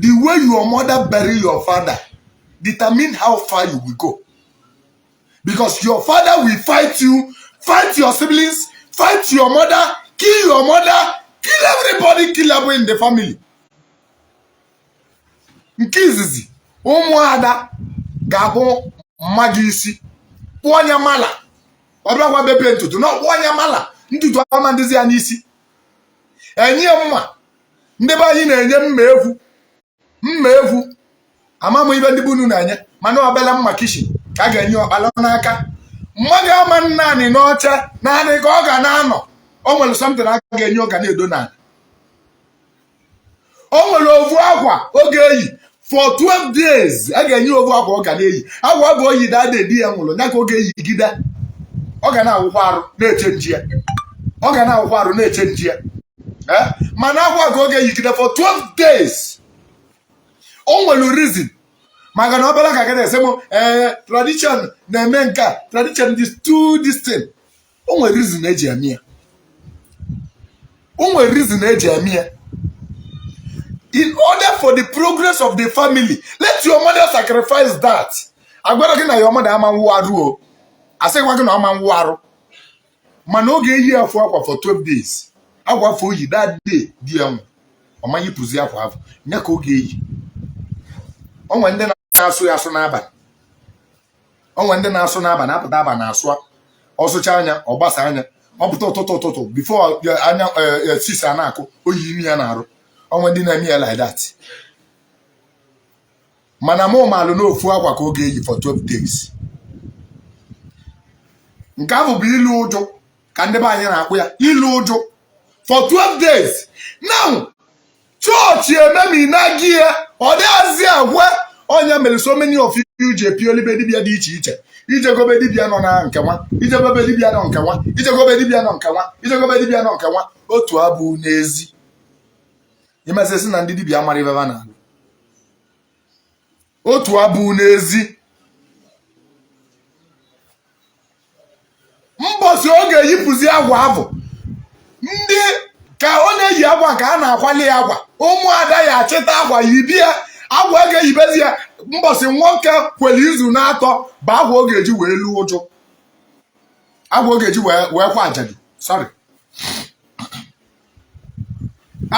The way your mother bury your father determine how far you will go. Because your father will fight you, fight your siblings, fight your mother, kill everybody, kill everyone in the family. Nke izizi, ụmụada ga-abụ mmadụ isi, kpụọ mala. Ọbịa gwa bebe ntutu, na kpụọ mala, ntutu ama ndịzi ya n'isi. Enye mma, ndị be anyị na-enye mma evu. Amamụ ibe ndị bunu na-enye, mana ọbela mma kishin ka a ga-enye ọkpala n'aka. Mmadụ ama naanị n'ọcha, naanị ka ọ ga na-anọ. O nwere something aka ga-enye ọ ga na-edo naanị. O nwere ovu akwa oge eyi for 12 days. A ga-enye ovu akwa ọ ga na-eyi. Akwa bụ oyi daa dị ya nwụrụ, ya ka ọ ga-eyi gide. Ọ ga na-awụkwa arụ na-eche nji ya. Ọ ga na-awụkwa arụ na-eche nji ya. Mana akwa ka ọ ga-eyi gide for 12 days. O nwere reason. Maka na ọbara ka ga-ese m tradition na-eme nke a. Tradition is too distant. O nwere reason eji eme ya. O nwere reason eji eme ya. In order for the progress of the family, let your mother sacrifice that. Agwara gị na your mother ama nwụ arụ o. Asịkwa gị na ọma nwụ arụ. Mana oge eyi afọ akwa for 12 days. Agwa afọ oyi that day di ya nwụ. Ọ ma yipụzi akwa afọ. Nya ka oge eyi. O nwere ndị na-asụ ya asụ n'abalị. O nwere ndị na-asụ n'abalị, apụta abalị na-asụ. Ọsụcha anya, ọ gbasa anya. Ọ pụta ụtụtụ before anya sisi a na-akụ, oyi imi ya na-arụ. O nwere ndị na-eme ya like that. Mana mụ maalụ n'ofu akwa ka oge eyi for 12 days. Nke ahụ bụ ilu ụjụ ka ndị be anyị na-akpụ ya. Ilu ụjụ for 12 days. Now, chọọchị ememi na gị ya, ọ dịghịzi agwa onye mere so many of you ji epi olibe dibịa dị iche iche. Ije gobe dibịa nọ na nke nwa, ije gobe dibịa nọ nke nwa, ije gobe dibịa nọ nke nwa, ije gobe dibịa nọ nke nwa. Otu abụ n'ezi. Imesisi na ndị dibịa amara ibe na alụ. Otu abụ n'ezi. Mbọsị oge yipụzi agwa abụ. Ndị ka ọ na-eyi agwa ka a na-akwali ya agwa ụmụada ya achịta agwa yibi ya agwa ga-eyibezi ya mbọsị nwoke kwere izu na-atọ bụ agwa ọ ga-eji wee lụọ ụjụ agwa ọ ga-eji wee kwa ajadu sorry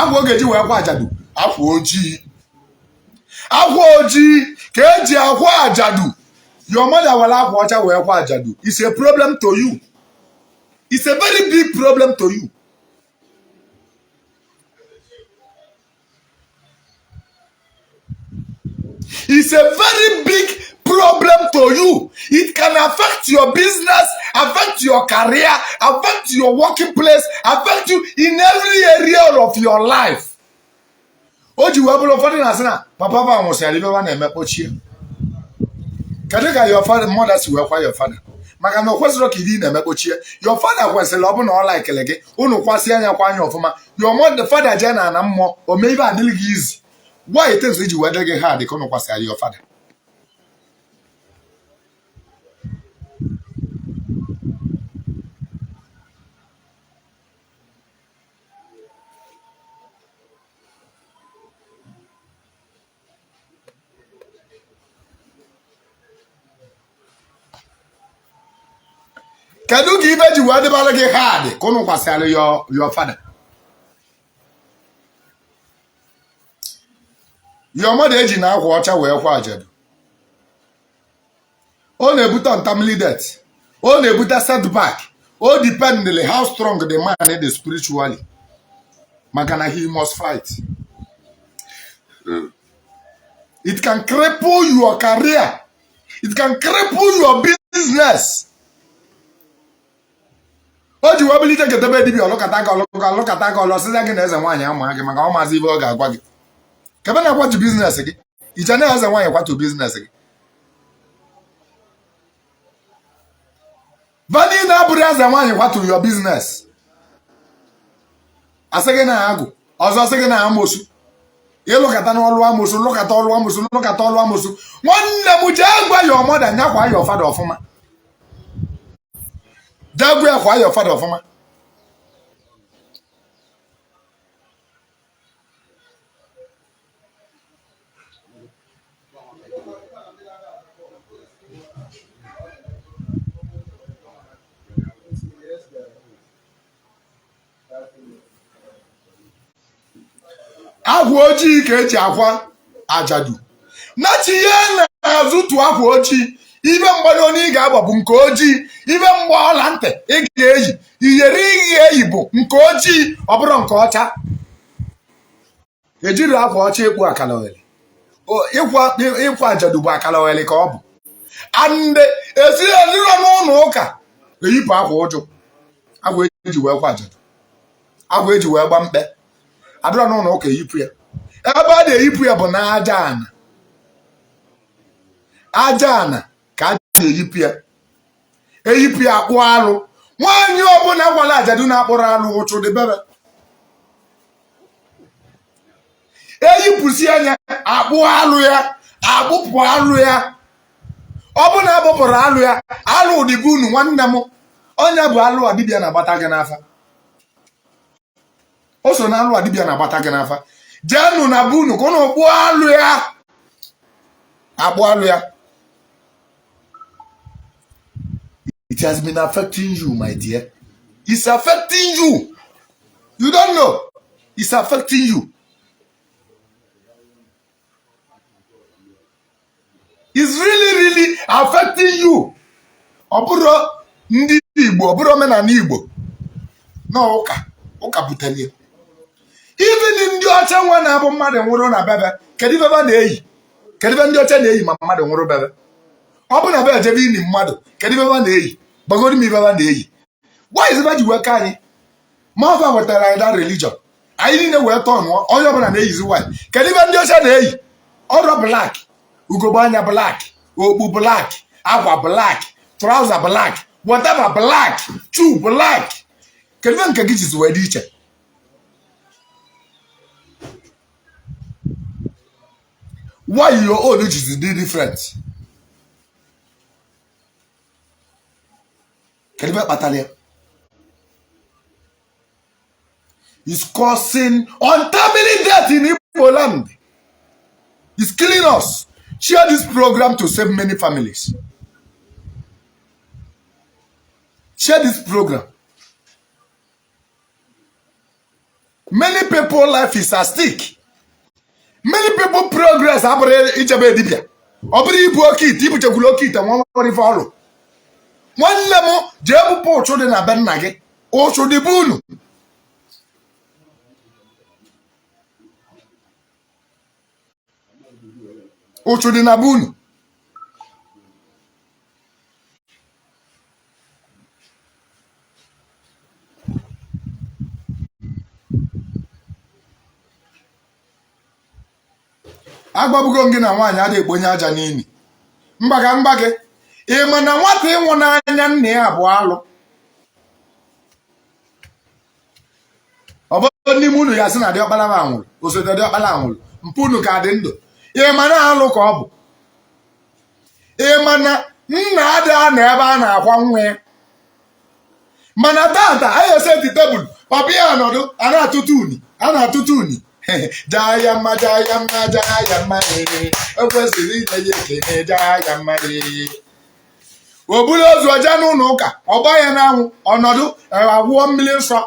agwa ọ ga-eji wee kwa ajadu akwa ojii ka eji akwa ajadu your mother were akwa ọcha wee kwa ajadu. It's a problem to you. It's a very big problem to you. It's a very big problem to you. It can affect your business, affect your career, affect your working place, affect you in every area of your life. Oji wabolo fadi na sana papa ba mo se alibe wa na emekpochie. Kadika your father mother si we kwa your father. Maka no kwesiro kidi na emekpochie. Your father kweselo obu na o like lege. Unu kwasi anya kwa anya ofuma. Your mother father je na mmo o me iba adili easy. Why it takes you whether get hard ikono kwasi ali your father. Kedu ka ibe ji wee dịbara gị hard ka unu kwasịrị your father? Your mother eji na akwa ọcha wee kwa ajadu. Ọ na-ebute untimely death. Ọ na-ebute setback. Ọ dependently how strong the man is spiritually. Maka na he must fight. It can cripple your career. It can cripple your business. O ji wabilite ketebe dibi olokata ka olosiza gị na eze nwaanyị ama gị maka ọ maazị ibe ọ ga-agwa gị. Kebe na kwatu business gị. Iche na eze nwaanyị kwatu business gị. Vani na abụrụ eze nwaanyị kwatu your business. Asị gị na agụ, ọzọ sị gị na amosu. Ịlụkata n'ọlụ amosu, lụkata ọlụ amosu, lụkata ọlụ amosu. Nwanne m jee gwa your mother nyakwa your father ọfụma. Dagwe akwa your father ọfụma. Akwa ojii ka eji akwa ajadu. Nachi ihe na-azụtụ akwa ojii. Ibe mgbado na ị ga-agba bụ nke ojii. Ibe mgba ọla ntị ị ga-eyi. Iyeri ị ga-eyi bụ nke ojii ọ bụrụ nke ọcha. Ejiri akwa ọcha ekpu akala wele. Ịkwa ajadu bụ akala wele ka ọ bụ. And esi eziro n'ụlọ ụka eyipụ akwa ụjụ. Akwa eji wee kwa ajadu. Akwa eji wee gba mkpe. Adịrọ n'ụlọ ụka eyipụ ya. Ebe a na-eyipụ ya bụ na aja ana. Aja ana ka a na-eyipụ ya. Eyipụ ya akpụ alụ. Nwaanyị ọbụla gwara ajadu na-akpụrụ alụ ụchụ dị bebe. Eyipụsi anya akpụ alụ ya, akpụpụ alụ ya. Ọ bụ na agbụpụrụ alụ ya, alụ ụdịbe unu nwanne m. Onye bụ alụ adibịa na-agbata gị n'afa. O so na alụ adibịa na-agbata gị n'afa. Jeenụ na be unu ka unu kpụọ alụ ya. Akpụ alụ ya. It has been affecting you, my dear. It's affecting you. You don't know. It's affecting you. It's really, really affecting you. Ọ bụrụ ndị Igbo, ọ bụrụ omenala Igbo. No, ụka butelie. Even ndị ọcha nwa na-abụ mmadụ nwụrụ na bebe, kedu ibe na-eyi? Kedu ibe ndị ọcha na-eyi ma mmadụ nwụrụ bebe? Ọ bụ na be ejebe ini mmadụ, kedu ibe na-eyi? Bagodi m ibe na-eyi. Why is it ji wee ka anyị? Ma ọ bụ wetara anyị that religion. Anyị niile wee tọọ onye ọbụla na-eyizi white. Kedu ibe ndị ọcha na-eyi? Ọrụ black. Ugogbe anya black, okpu black, akwa black, trouser black, whatever black, shoe black. Kedu nke gị jizi wee dị iche? Why your own is different? Kedu kpatara ya? is causing untimely death in Igbo land. It's killing us. Share this program to save many families. Share this program. Many people life is at stake. Many people progress. Obri ibu okit, ibu chekulu okit, and one follow. One lemo, jebu po chode na ben nage, o chode bunu. O chode na bunu. Agbabugo ngi na nwanyị adị ekponye aja n'imi. Mbaga ịma na nwata ịnwụ n'anya nne ya bụ alụ. Ọ bụ n'ime unu ya sị na diọkpala ma nwụrụ, osote diọkpala nwụrụ, mpunu ka dị ndụ. Ịma na alụ ka ọ bụ. Ịma na nna ada na ebe a na-akwa nwa ya. Mana tata anyị eseti tebụl, papa ya anọdụ, a na-atụtụ uni. Jaya mma o kwesịrị inye ya ekene jaya mma. Obulu ozu oje n'ụlọ ụka ọgba ya n'anwụ ọnọdụ agwụọ mmiri nsọ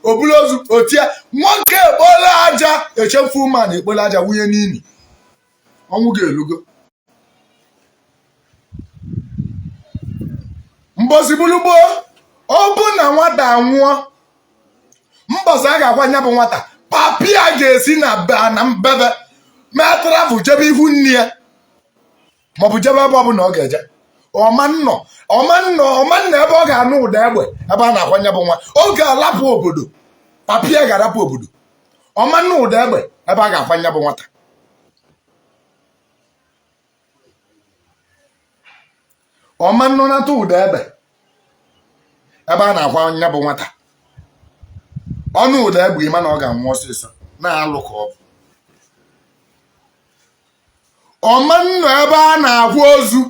obulu ozu otie nwoke ekpola aja echefu ma na ekpola aja wunye n'ili ọnwụ ga-elugo. Mbosi bulugbo ọ bụ na nwata nwụọ mbọsị a ga-akwa nya bụ nwata papia ga-esi na mbebe metrafu jebe ihu nne ya maọbụ jebe ebe ọ bụ na ọ ga-eje ọmanna ebe ọ ga-anụ ụda egbe ebe a na-akwanye bụ nwa ọ ga-alapụ obodo papia ga-arapụ obodo ọmanna ụda egbe ebe a ga-akwanye bụ nwata. Ọmanna nata ụda egbe ebe a na-akwanye bụ nwata ọnụ ụda egbe ịma na ọ ga-anwụ ọsịsọ na-alụ ka ọ bụ. Ọmanna ebe a na-akwa ozu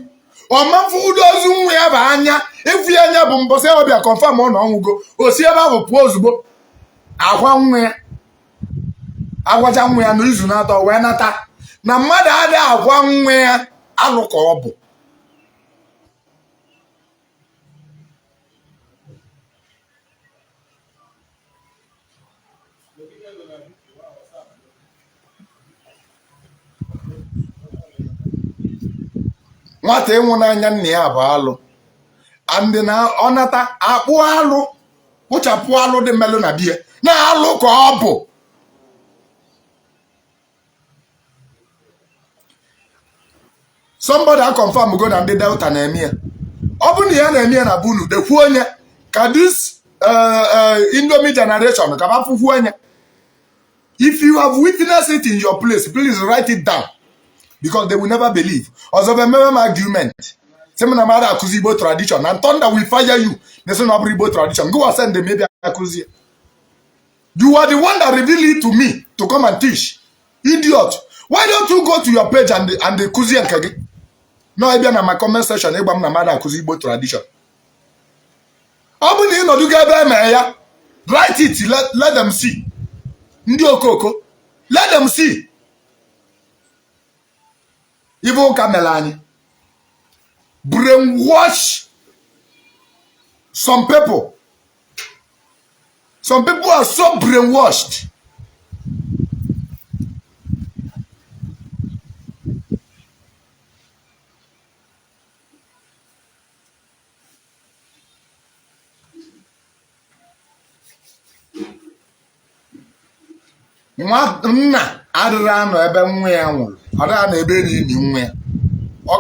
ọmafụ ụdọ ozu nwa ya bụ anya efu ya anya bụ mbọsị ọbịa kọnfam ọ na ọnwụgo osi ebe ahụ pụọ ozugbo akwa nwa ya agwacha nwa ya n'izu na-atọ wee nata na mmadụ adịghị akwa nwa ya alụ ka ọ bụ. Nwata ịnwụ n'anya nna ya bụ alụ andị na ọ nata akpụ alụ kpụchapụ alụ dị mmelụ na bie na-alụ ka ọ bụ. Somebody a confirm go na ndị Delta na-eme ya. Ọ bụ na ya na-eme ya na bunu dekwu onye ka this Indomie generation ka ba fụfu onye. If you have witnessed it in your place, please write it down. Because they will never believe. Also, remember my argument. Semina mara akuzi Igbo tradition. And thunder will fire you. They say no Igbo tradition. Go and send them maybe akuzi. You are the one that revealed it to me to come and teach. Idiot. Why don't you go to your page and the kuzi and kage? No, I be na my comment section. Ebam na mara akuzi Igbo tradition. Obu ni no do gebe me ya. Write it. Let them see. Ndi Okoko. Let them see. Even Kamelani brainwash some people. Some people are so brainwashed. Nna adịrị anọ ebe nwa ya nwụrụ ọ dịghị na ebe n'ili nwa ya ọ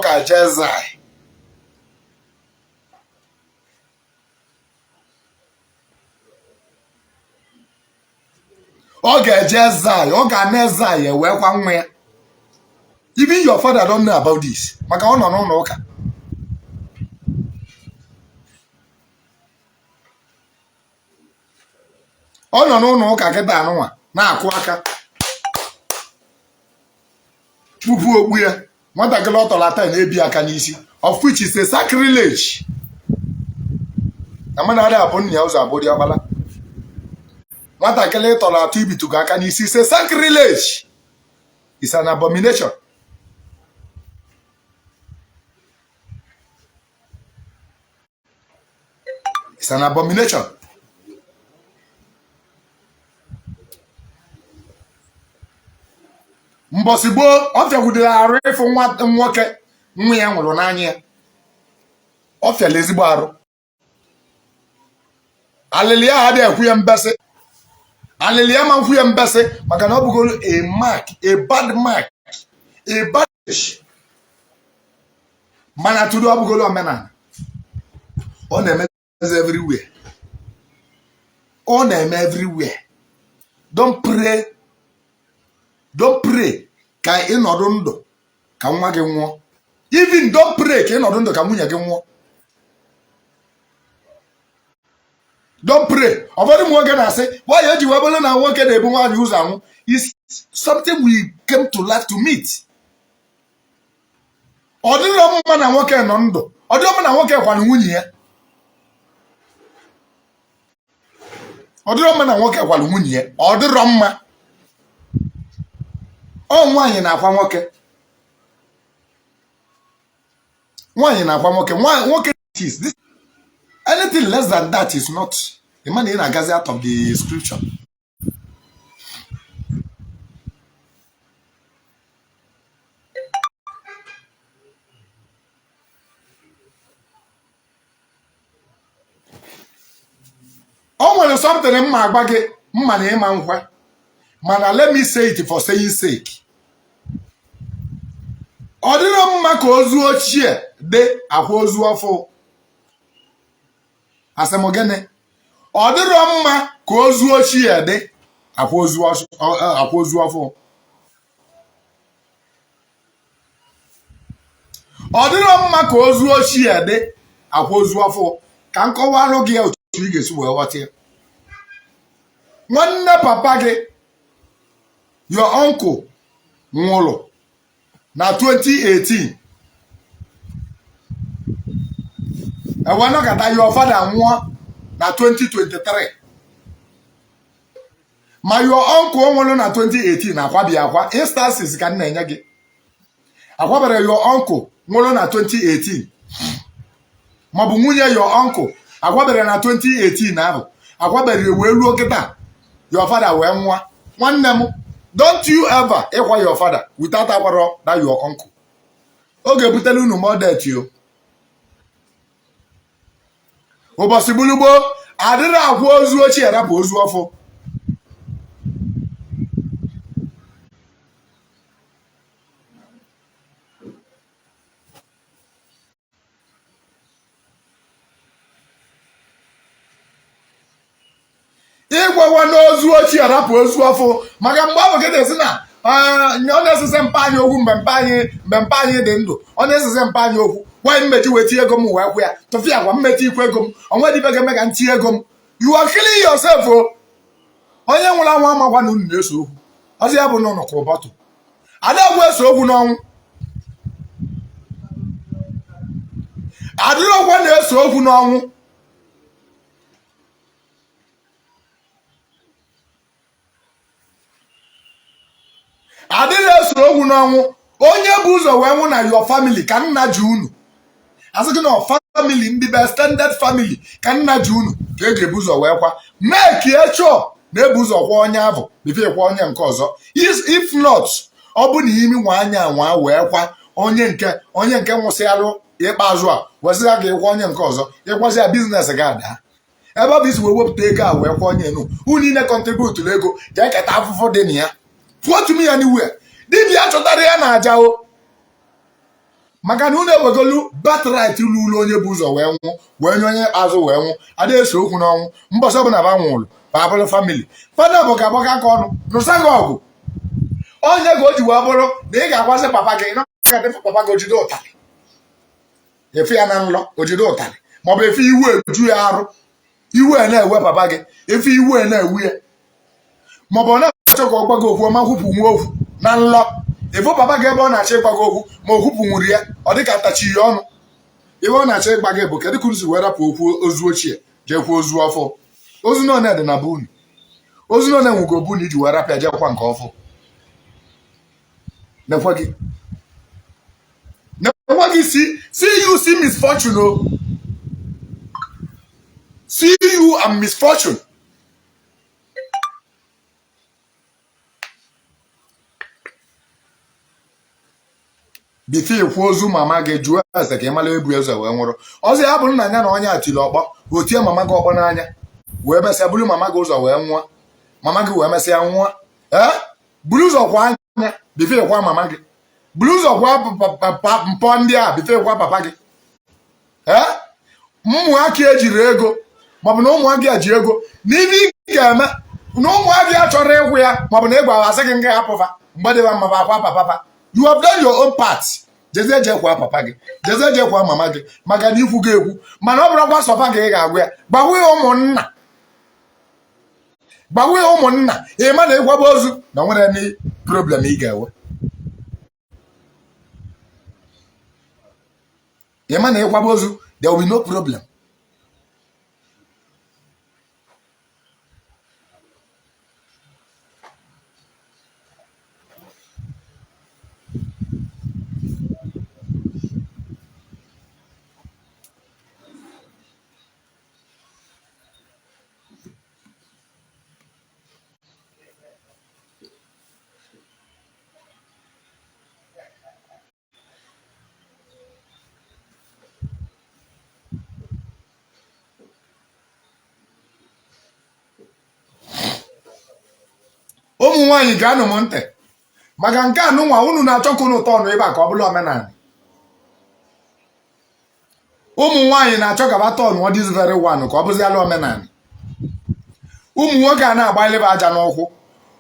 ga-eje zai ọ ga-ana zai wee kwa nwa ya. Even your father don't know about this maka ọ nọ n'ụlọ ụka. Ọ nọ n'ụlọ ụka kịta anụnwa na-akụ aka pupu ogbu ya nwatakịrị ọ tọrọ ata na-ebi aka n'isi of which is a sacrilege. Na mana ada abụ nna ya ụzọ abụ dị ọkpala nwatakịrị tọrọ atụ ibitugo aka n'isi ise sacrilege. It's an abomination. It's an abomination. Mbosi gboo ọ fịagwudere arụ ịfụ nwoke nwa ya nwụrụ n'anya ya. Ọ fịala ezigbo arụ. Alịlị ya adịghị ekwu ya mbesị. Alịlị ya ma nkwu ya mbesị maka na ọ bụgoro a mark, a bad mark, a bad mana tudo ọ bụgoro omenala. Ọ na-eme everywhere. Ọ na-eme everywhere. Don't pray. Don't pray ka ị nọdụ ndụ ka nwa gị nwụọ. Even don't pray ka ị nọdụ ndụ ka nwunye gị nwụọ. Don't pray. Ụfọdụ nwoke na-asị why eji webele na nwoke na-ebu nwaanyị ụzọ anwụ. It's something we came to life to meet. Ọ dịrọ mma na nwoke nọ ndụ. Ọ dịrọ mma na nwoke kwanụ nwunye ya. Ọ dịrọ mma na nwoke kwanụ nwunye ya. Ọ dịrọ mma. Ọ nwaanyị na-akwa nwoke. Nwaanyị na-akwa nwoke. Nwoke is this. Anything less than that is not. The man in a gaze out of the scripture. Oh, well, something in my bag, money, man. Man, let me say it for saying sake. Ọ dịrọ mma ka ozu ochie dị akwa ozu ọfụ. Asemogene. Ọ dịrọ mma ka ozu ochie dị akwa ozu ọfụ. Ọ dịrọ mma ka ozu ochie dị akwa ozu ọfụ. Ka nkọwarụ gị otu ị ga-esi wee ghọta ya. Nwanne papa gị, your uncle, nwụrụ na 2018. Ewenọkata your father nwụọ na 2023. Ma your uncle nwụrụ na 2018 akwabi akwa. Instances ka na-enye gị. Akwabere your uncle nwụrụ na 2018. Maọbụ nwunye your uncle akwabere na 2018 ahụ. Akwabere wee ruo kịta your father wee nwụọ. Nwanne m, don't you ever ịkwa your father without akwaro that your uncle. Oge butelu unu modet yo. Ụbọchị bulugbo adịrị akwa ozu ochie rapụ ozu ọfụ. Ịgwawa n'ozu ochie rapụ ozu ọfụ maka mgbe ahụ gị esi na ọ na-esese mpa anyị okwu mgbe mpa anyị dị ndụ. Ọ na-esese mpa anyị okwu nwanyị mmechi weti ego m wee kwụ ya tụfịa agwa mmechi ikwu ego m onwe dị ibe ga-eme ka ntinye ego m. You are killing yourself. Onye nwụrụ anwụ amakwa na unu na-eso okwu. Ọzọ ya bụ na ụnụ kwụrụ bọtụ. Adagwu eso okwu n'ọnwụ. Adịrọkwa na-eso okwu n'ọnwụ. Adịrị eso okwu n'ọnwụ. Onye bụ ụzọ wee nwụ na your family ka nna ji unu. Asị gị na family ndị be extended family ka nna ji unu ka e ga-ebu ụzọ wee kwa. Make sure na-ebu ụzọ kwa onye ahụ bifo kwa onye nke ọzọ. If not, ọ bụ na imi nwa anya nwa wee kwa onye nke nwụsịarụ ikpeazụ a wesịa ga ịkwa onye nke ọzọ ịkwasị ya biznes ga-ada. Ebe ọ bụ isi wee wepụta ego a wee kwa onye enu unu niile kọntributuru ego jee keta afụfụ dị na ya. Fụọtụ m ya n'iwe dibịa chọtara ya na aja o maka na unu ewegolu birthright ụlọ onye bụ ụzọ wee nwụ wee nye onye azụ wee nwụ ada eso okwu n'ọnwụ mbọsị ọbụla ba nwụrụ babụrụ famili fada bụ ga-agbaka aka ọnụ nụsa gị ọgụ onye ga o ji wee bụrụ na ị ga-agwazi papa gị nọgadịfụ papa gị ojide ụtarị efe ya na nlọ ojide ụtarị maọbụ efe iwe eju ya arụ iwe na-ewe papa gị efe iwe na-ewu ya maọbụ ọ na-achọ ka ọ gwa gị okwu ọma kwupụ nwa okwu na nlọ ifo papa gị ebe ọ na-achọ ịgwa gị okwu ma o kwupụnwuru ya ọ dị ka tachi ya ọnụ ebe ọ na-achọ ịgwa gị bụ kedụ ka unu si wee rapụ okwu ozu ochie jee kwuo ozu ọfọ ozu na dị na be unu ozu no na-enwugo bụ na iji were rapịa jekwa nke ọfụ nekwa gị see you see misfortune o see you and misfortune. Bife ekwu ozu mama gị jụọ eze ka ị mara ebu eze wee nwụrụ ọzọ ya bụrụ na anya na onye atili ọkpọ o tie mama gị ọkpọ n'anya wee mesịa buru mama gị ụzọ wee nwụọ mama gị wee mesịa nwụọ buru ụzọ kwa anya bife ekwa mama gị buru ụzọ kwa mpọ ndị a bife ekwa papa gị ụmụaka ejiri ego maọbụ na ụmụaka a ji ego n'ihe ị ga-eme na ụmụaka a chọrọ ịgwụ ya maọbụ na ịgwa asị gị nga hapụfa mgbe dịba mma akwa papa. You have done your own part. Jeze jekwa papa gị jeze jekwa mama gị maka na ikwu gị ekwu mana ọ bụrụ gwa sọfa gị ga-agwa ya gbawe ụmụnna ịma na ịkwaba ozu na nwere ndị problem ị ga-enwe ịma na ịkwaba ozu there will be no problem. ụmụ nwaanyị ga-anụ m ntị maka nke anụnwa unu na-achọ ka unu ụtọ ọnụ ebe a ka ọ bụrụ omenala. Ụmụ nwaanyị na-achọ ka bata ọnụ this very one ka ọ bụziala omenala. Ụmụ nwoke a na-agba ileba aja n'ụkwụ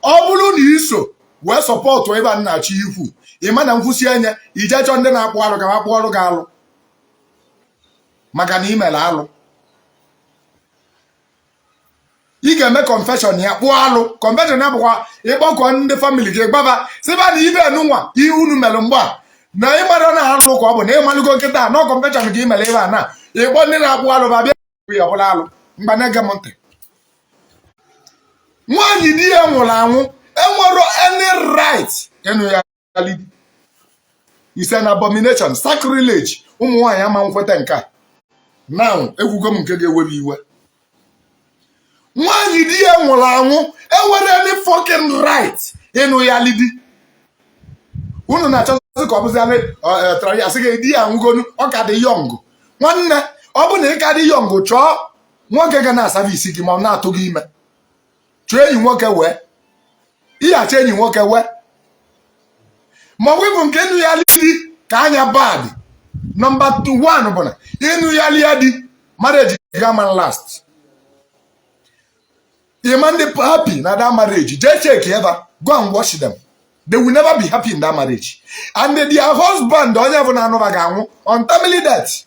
ọ bụrụ na iso wee sọpọtụ ebe a na-achọ ikwu ịma na nkwụsị enye ije chọọ ndị na-akpụ alụ ka ha kpụọ ọrụ gị alụ maka na imere alụ ị ga-eme confession ya kpụọ alụ confession ya bụkwa ịkpọkọ ndị family gị gbaba sịba na ibe nụnwa ihe unu mere mgbe a na ịmara na alụ ka ọ bụ na ịmalụgo nkịta nọ confession gị imere ebe a na ịkpọ ndị na-akpụ alụ ba bịa ya ọbụla alụ mgba na-ege m ntị. Nwaanyị di ya nwụrụ anwụ enwero any right ịnụ ya alidi. It's an abomination, sacrilege. Ụmụ nwaanyị ama nkweta nke a now ekwugo m nke ga-ewewe iwe. Nwaanyị di ya nwụrụ anwụ enwere any fucking right ịnụ ya alidi. Unu na-achọzi ka ọ bụzialị traya sị gị di ya nwụgonu ọ ka dị yọng nwanne ọ bụ na ị ka dị yọng chọọ nwoke ga na-asavisi gị ma ọ na-atụ gị ime chọọ enyi nwoke wee ịghachi enyi nwoke wee ma ọ bụ nke ịnụ ya alidi ka anya bad. Number 1 bụ na ịnụ ya lia di marriage gaman last. Iman dey happy na that marriage. Just check ever. Go and watch them. They will never be happy in that marriage. And their husband, onye bụ na anụba ga-anwụ untimely death.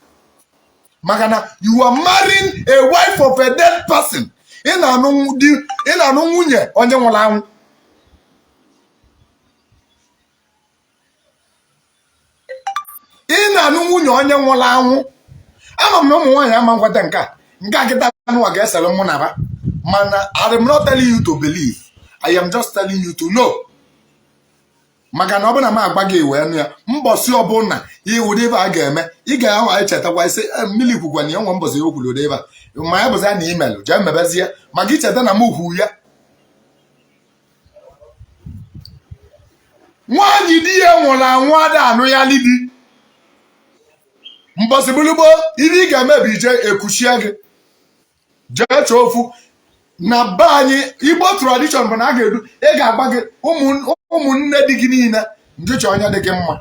Makana you are marrying a wife of a dead person. Ị na-anụ nwunye onye nwụrụ anwụ. Ị na-anụ nwunye onye nwụrụ anwụ. Ama m na ụmụ nwaanyị ama nkwata nke a. Nke a kịta anụwa ga-esere mụ na ba. Mana, I am not telling you to believe. I am just telling you to know. Maka na ọ bụ na m agba gị iwe nụ ya mbọsị ọbụla iwu dị ebe a ga-eme ị ga-ahụ anyị chetakwa isi mmiri kwukwa na ya nwa mbọsị o kwuru ebe a ma ya bụzi na email jee mebezie maka icheta na m hụ ya. Nwaanyị di ya nwụrụ anwụ ada anụ ya lidi mbọsị bulugbo ihe ị ga-emebi ije ekuchie gị jee chọọ ofu na be anyị Igbo tradition bụ na a ga-edu ị ga-agba gị ụmụnne dị gị niile njụcha onye dị gị mma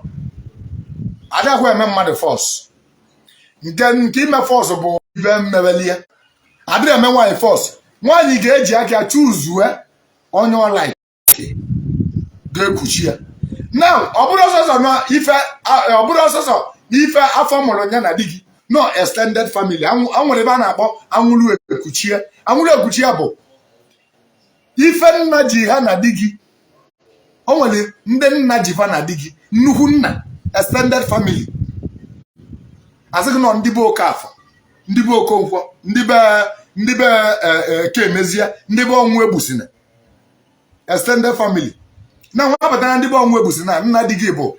adakwa eme mmadụ fọs nke ime fọs bụ ibe mmebelie adịrị eme nwaanyị fọs. Nwaanyị ga-eji aka chuzue onye ọla ga-ekuchi ya na ọ bụrụ ọsọsọ ife afọ mụrụ ya na di gị no extended family anwụrụ ebe a na-akpọ anwụrụ ekuchie. Anwụrụ ekuchie bụ ife nna ji ha na di gị o nwere ndị nna ji fa na di gị nnukwu nna extended family asịgị nọ ndị be Okafọ ndị be Okonkwo ndị be Kemezie ndị be ọnwụ egbusina extended family. Na nwa batara ndị bụ onwe bụ si na nna di gị bụ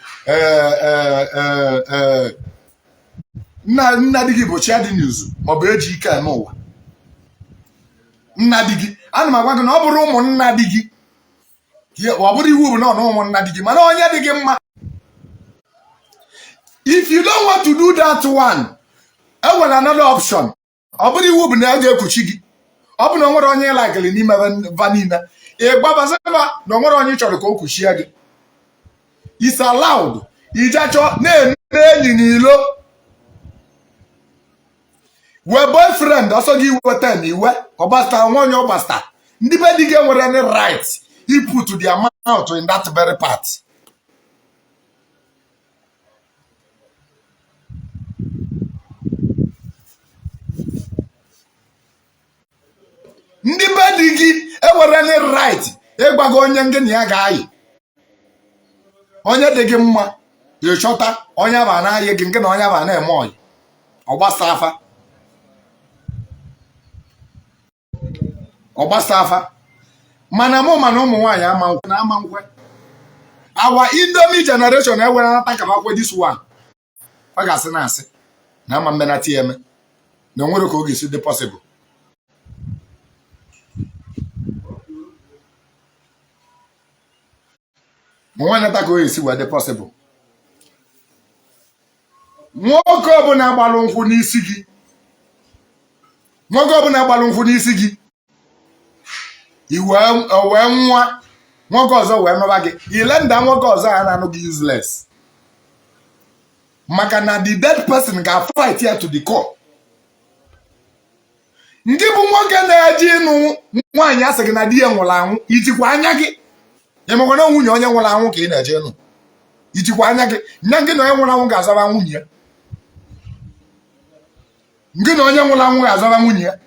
nna di gị bụ chiadi news maọbụ eji ike n'ụwa. Nna di gị, ana m agwa gị na ọ bụrụ ụmụnna di gị, ọ bụrụ iwu bụ na ọ ụmụnna di gị, mana onye dị gị mma. If you don't want to do that one, I will another option. Ọ bụrụ iwu bụ na a ga-ekuchi gị. Ọ bụ na o nwere onye ịlagịrị n'ime vanina, ị gbabazaba na o nwere onye chọrọ ka o kuchie gị. It's allowed. Ijachọ na-eme enyi n'ilo. Wee boyfriend ọsọ gị weta n'iwe ọgbasta nwa onye ọgbasta. Ndị be di gị nwere any right he put their mouth in that very part. Ndị be di gị enwere any right ịgwago onye ngị na ya ga-ayị. Onye dị gị mma ịchọta onye ba na-ayị gị nke na onye ba na-eme ọyị ọgbasa afa. Mana ụmụ nwaanyị ama nkwe na ama nkwe. Our Indomie generation enwere nata ka bakwe this one. Ọ ga-asị na asị na ama mmenata ya eme na onwere ka ọ ga-esi dị possible. Nwaneta ka ọ ga-esi wee dị possible. Nwoke ọbụla gbalụ nkwụ n'isi gị. Nwoke ọbụla gbalụ nkwụ n'isi gị. Iwe nwa nwoke ọzọ wee nọba gị. Ilenda nwoke ọzọ a na-anụ gị useless. Maka na the dead person ga-fight ya to the core. Ndị bụ nwoke na-eji ịnụ nwaanyị asị gị na di ya nwụrụ anwụ, ijikwa anya gị. Ịmakwa na nwunye onye nwụrụ anwụ ka ị na-eje ịnụ. Ijikwa anya gị. Nya gị na onye nwụrụ anwụ ga-azọba nwunye ya. Gị na onye nwụrụ anwụ ga-azọba nwunye ya.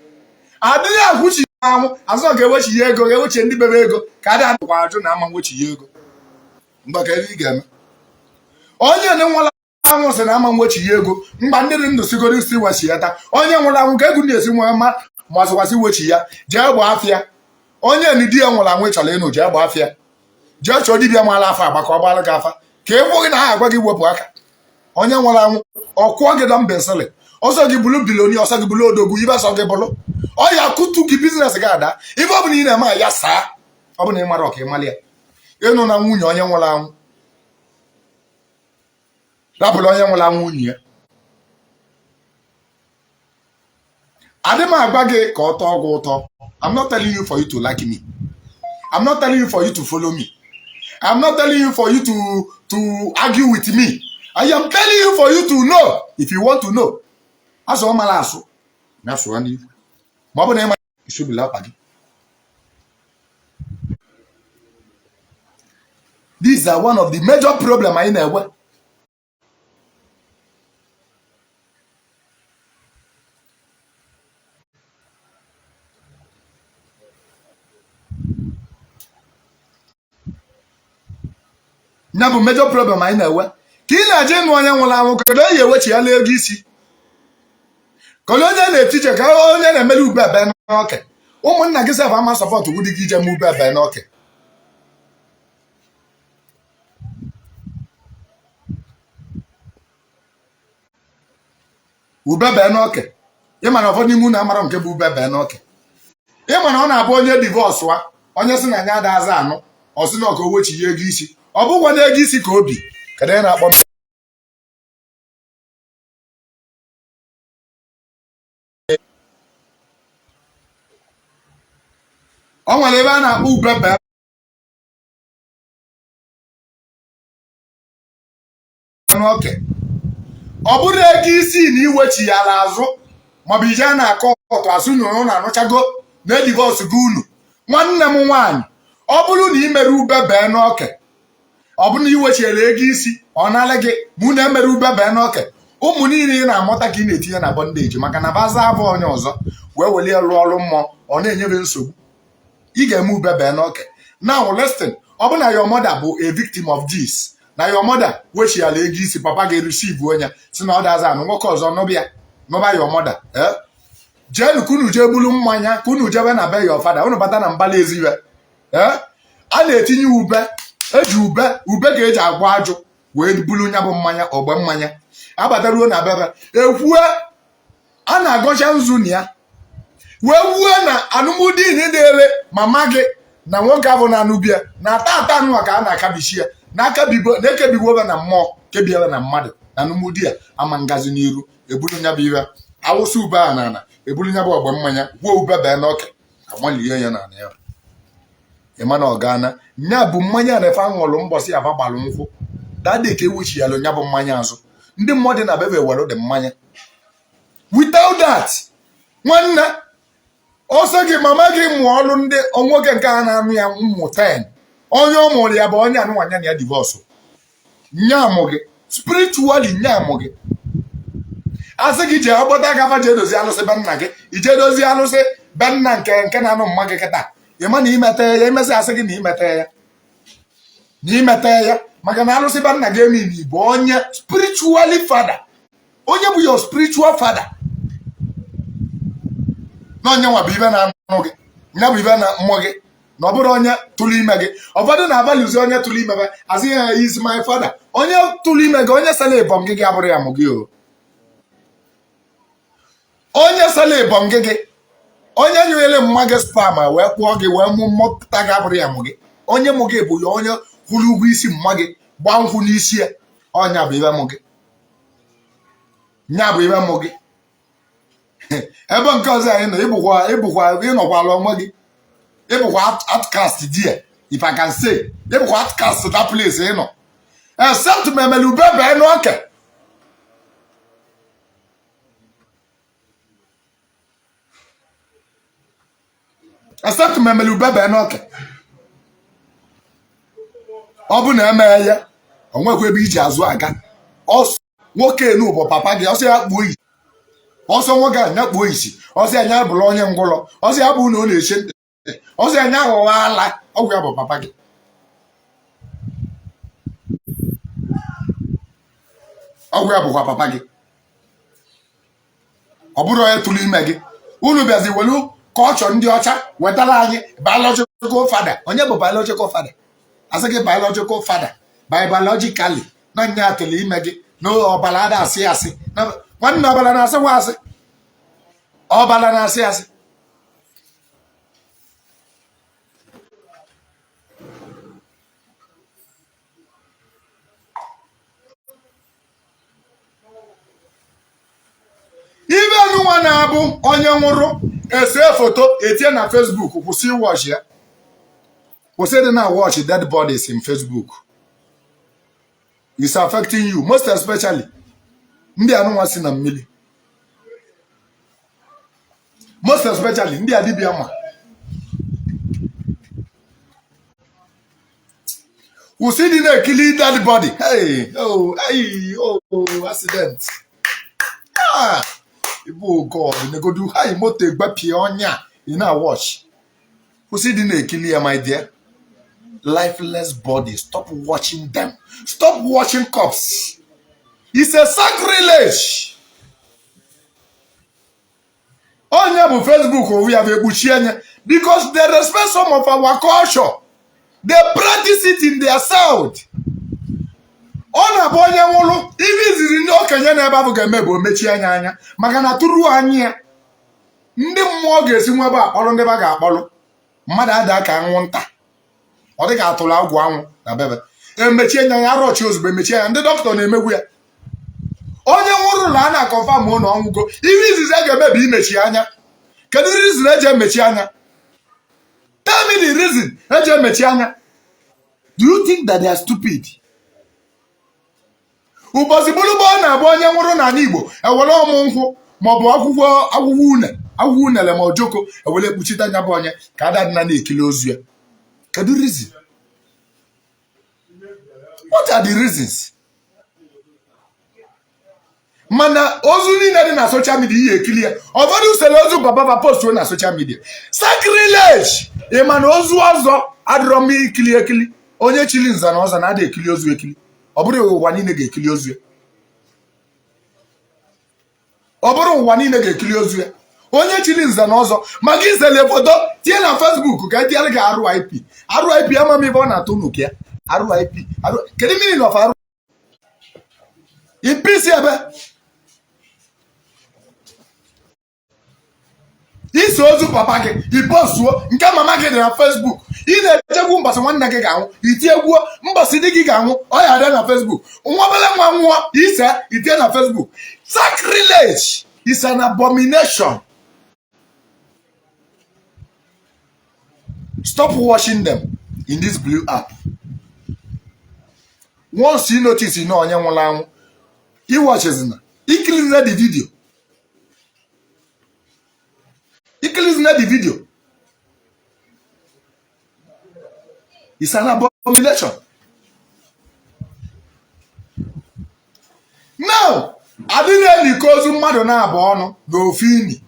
Adịghị akwụchi anwụ azọ ga-ewechi ya ego, ga-ewechi ndị bebe ego ka adị adịkwa ajụ na ama nwechi ya ego. Mgbe ka ị ga-eme. Onye nwụrụ anwụ sị na ama nwechi ya ego, mgba ndị dị ndụ sigoro isi wechi ya taa. Onye nwụrụ anwụ ka ego na-esi nwe ma masịkwasị wechi ya, jee gbaa afịa. Onye ni di ya nwụrụ anwụ chọrọ ịnụ, jee gbaa afịa. Jee chọọ dibịa mara afa agba ka ọ gbara gị afa. Ka ị bụghị na ha agwa gị wepụ aka. Onye nwụrụ anwụ ọ kwụọ gị dọmbesịlị. Ọsọ gị bụrụ biloni, ọsọ gị bụrụ odogwu, ibe ọsọ gị bụrụ. Ọ ya kutu gị biznes gị ada. Ife ọ bụla ị na-eme ya saa. Ọ bụ na ị mara ọka ịmalị ya. Ịnụ na nwunye onye nwụrụ anwụ. Rapụrụ onye nwụrụ anwụ nwunye ya. Adị m agwa gị ka ọ tọọ gị ụtọ. I'm not telling you for you to like me. I'm not telling you for you to follow me. I'm not telling you for you to argue with me. I am telling you for you to know if you want to know. As all my last, that's one. You should be laughing. These are one of the major problems I know. Now, the major problem I know. Kila jenu onye nwụrụ anwụ ka o yi ewechi ya ego isi. Ka onye na-etiche ka onye na-emeli ube ebe n'oke. Ụmụnna gị sef ama sọpọt wudi gị ije m ube ebe n'oke. Ube ebe n'oke. Ịma na ụfọdụ imu na-amara nke bụ ube ebe n'oke. Ịma na ọ na-abụ onye divorce wa, onye si na ya ada aza anụ, ọ sị na ọ ka o wechi ya ego isi. Ọ bụkwa na ego isi ka obi. Kedu onye na-akpọ m? Ọ nwere ebe a na-akpọ ubebe n'oke. Ọ bụrụ ego isi na iwechi ya n'azụ maọbụ ije a na-akọ ọtụ asụ na na anụchago na divorce gị unu. Nwanne m nwaanyị, ọ bụrụ na ị mere ubebe n'oke, ọ bụrụ na iwechiela ego isi ọ na-ale gị mụ na emere ubebe n'oke, ụmụ niile ị na-amụta ka ị na-etinye na bondage maka na baza abụ onye ọzọ wee weli elu ọrụ mmụọ ọ na-enyebe nsogbu. Ị ga-eme ubebe n'oke. Now listen, ọ bụ na your mother bụ a victim of this. Na your mother wechiala ego isi, papa ga-receive onye si na ọ daza anụ nwoke ọzọ nọba your mother. Jenu kunu jee bulu mmanya, kunu jebe na be your father, unu bata na mbala eziwe. a na-etinye ube eji ube ga-eji agwa ajụ wee bulu nya bụ mmanya ogbe mmanya abataruo na bebe ekwue a na-agọcha nzu na ya wee wuo na anụmụdị na-edere mama gị na nwoke abụ na anụbịa na tata anụwa ka a na-akabichi ya na-ekebiwo na mmụọ kebiela na mmadụ na anụmụdị ya ama ngazi n'iru ebulu nya bụ iwe awụsa ube a na ebulu nya bụ ogbe mmanya gwuo ube bee n'ọka amalie ya na ya ịma na ọgana nya bụ mmanya na-efe aṅụlụ mbọsị aba gbalụ nkwụ dadị ka ewuchi ya lụ nya bụ mmanya azụ ndị mmadụ na bebe were dị mmanya without that nwanne ọsọ gị mama gị mụọ ọlụ ndị nwoke nke a na-anụ ya ụmụ 10 onye ọ mụrụ ya bụ onye anụnwanya na ya divorce nyamụ gị spiritually nyamụ gị asị gị jee ọgbọta gafa jee dozie alụsị be nna gị ije dozie alụsị be nna nke na-anụ mma gị kịta ịma na imete ya imesị asị gị na imete ya maka na alụsị be nna gị eme Igbo onye spiritually father onye bụ your spiritual father na onye nwa bụ ibe na-anụ gị nya bụ ibe na mmụọ gị na ọ bụrụ onye tụrụ ime gị ụfọdụ na-abalụzi onye tụrụ ime gị asị ya is my father onye tụrụ ime gị onye sala ịbọm gị abụrụ ya mụ gị o onye sala ịbọm gị onye nyere mma gị spam wee kpụọ gị wee mụ mmụpụta gị abụrụ ya mụ gị onye mụ gị bụ ya onye kwụrụ ụgwọ isi mma gị gbaa nkwụ n'isi ya ọnya bụ ibe mụ gị nya bụ ibe mụ gị ebe nke ọzọ anyị nọ ịnọkwala onwe gị ịbụkwa outcast there if I can say ịbụkwa outcast that place ị nọ except memele ube bee n'oke except memele ube bee n'oke ọ bụ na eme ya onwekwa ebe iji azụ aga ọsọ nwoke enu bụ papa gị ọsọ ya kpuo isi ọsọ nwoke anya kpuo isi ọsọ anya bụrụ onye ngwụlọ ọsọ ya bụ na ọ na-eche ntị ọsọ anya aghọghọ ala ọgwụ ya bụ papa gị ọgwụ ya bụkwa papa gị ọ bụrụ onye tụrụ ime gị unu bịazi welu ka ọ chọọ ndị ọcha wetara anyị biological father onye bụ biological father asị gị biological father biologically na nya atụrụ ime gị na ọbara ada asị asị nwanne ọbara na-asịkwa asị ọbara na-asị asị ibe nwa na-abụ onye nwụrụ ese foto etinye na Facebook kwụsị watch ya kwụsị dị na watch dead bodies in Facebook it's affecting you most especially ndị anụnwa si na mmiri most especially ndị adịbịa ma kwụsị dị na-ekili dead body accident Ibu God negodu high moto egbapie onya ị na-watch kwụsị dị na-ekili ya my dear lifeless body stop watching them stop watching corpse it's a sacrilege onya bụ Facebook owu ya bụ ekpuchi anya because they respect some of our culture they practice it in their south ọ na-abụ onye nwụrụ ibe iziri ndị okenye na ebe ahụ ga-eme bụ omechi anya maka na tụrụ anyị ya ndị mmụọ ga-esi nwa ebe akpọrọ ndị ba ga-akpọrọ mmadụ ada ka anwụnta ọ dị ka atụrụ agwụ anwụ na bebe emechi anya ya arọchi ozugbo emechi anya ndị dọkịta na-emegwu ya onye nwụrụ na a na-akọnfam na ọnwụgo ibe izizi a ga-eme bụ imechi anya kedu reason eji emechi anya tell me the reason eji emechi anya do you think that they are stupid ụbọchị bụrụba ọ na-abụ onye nwụrụ n'ala Igbo ewere ọmụ nkwụ maọbụ akwụkwọ unele ma ojoko ewere ekpuchite anya bụ onye ka adadịna na-ekili ozu ya kedu reason what are the reasons mana ozu niile dị na social media ihe ekili ya ụfọdụ usoro ozu baba postuo na social media sacrilege ịma na ozu ọzọ adịrọ mma ikili ekili onye chili nza na ọzọ na-ada ekili ozu ekili ọ bụrụ ụwa niile ga-ekili ozu ya ọ bụrụ ụwa niile ga-ekili ozu ya onye chiri nze na ọzọ maka izele foto tie na Facebook ka etiere gị RIP RIP ama m ibe ọ na-atụ n'uke ya RIP kedu meaning of RIP ipisi ebe isi ozu papa gị ipostuo nke mama gị dị na Facebook ị na-echegbu mbọsị nwanne gị ga-anwụ itie gwuo mbọsị di gị ga-anwụ ọ ya dị na Facebook nwa obele nwa nwụọ ise itie na Facebook sacrilege is an abomination. Stop watching them in this blue app. Once you notice you know onye nwụrụ anwụ he watches na increase the video. The video. It's an abomination. Now, I didn't cause mmadụ na-abụ ọnụ n'ofini.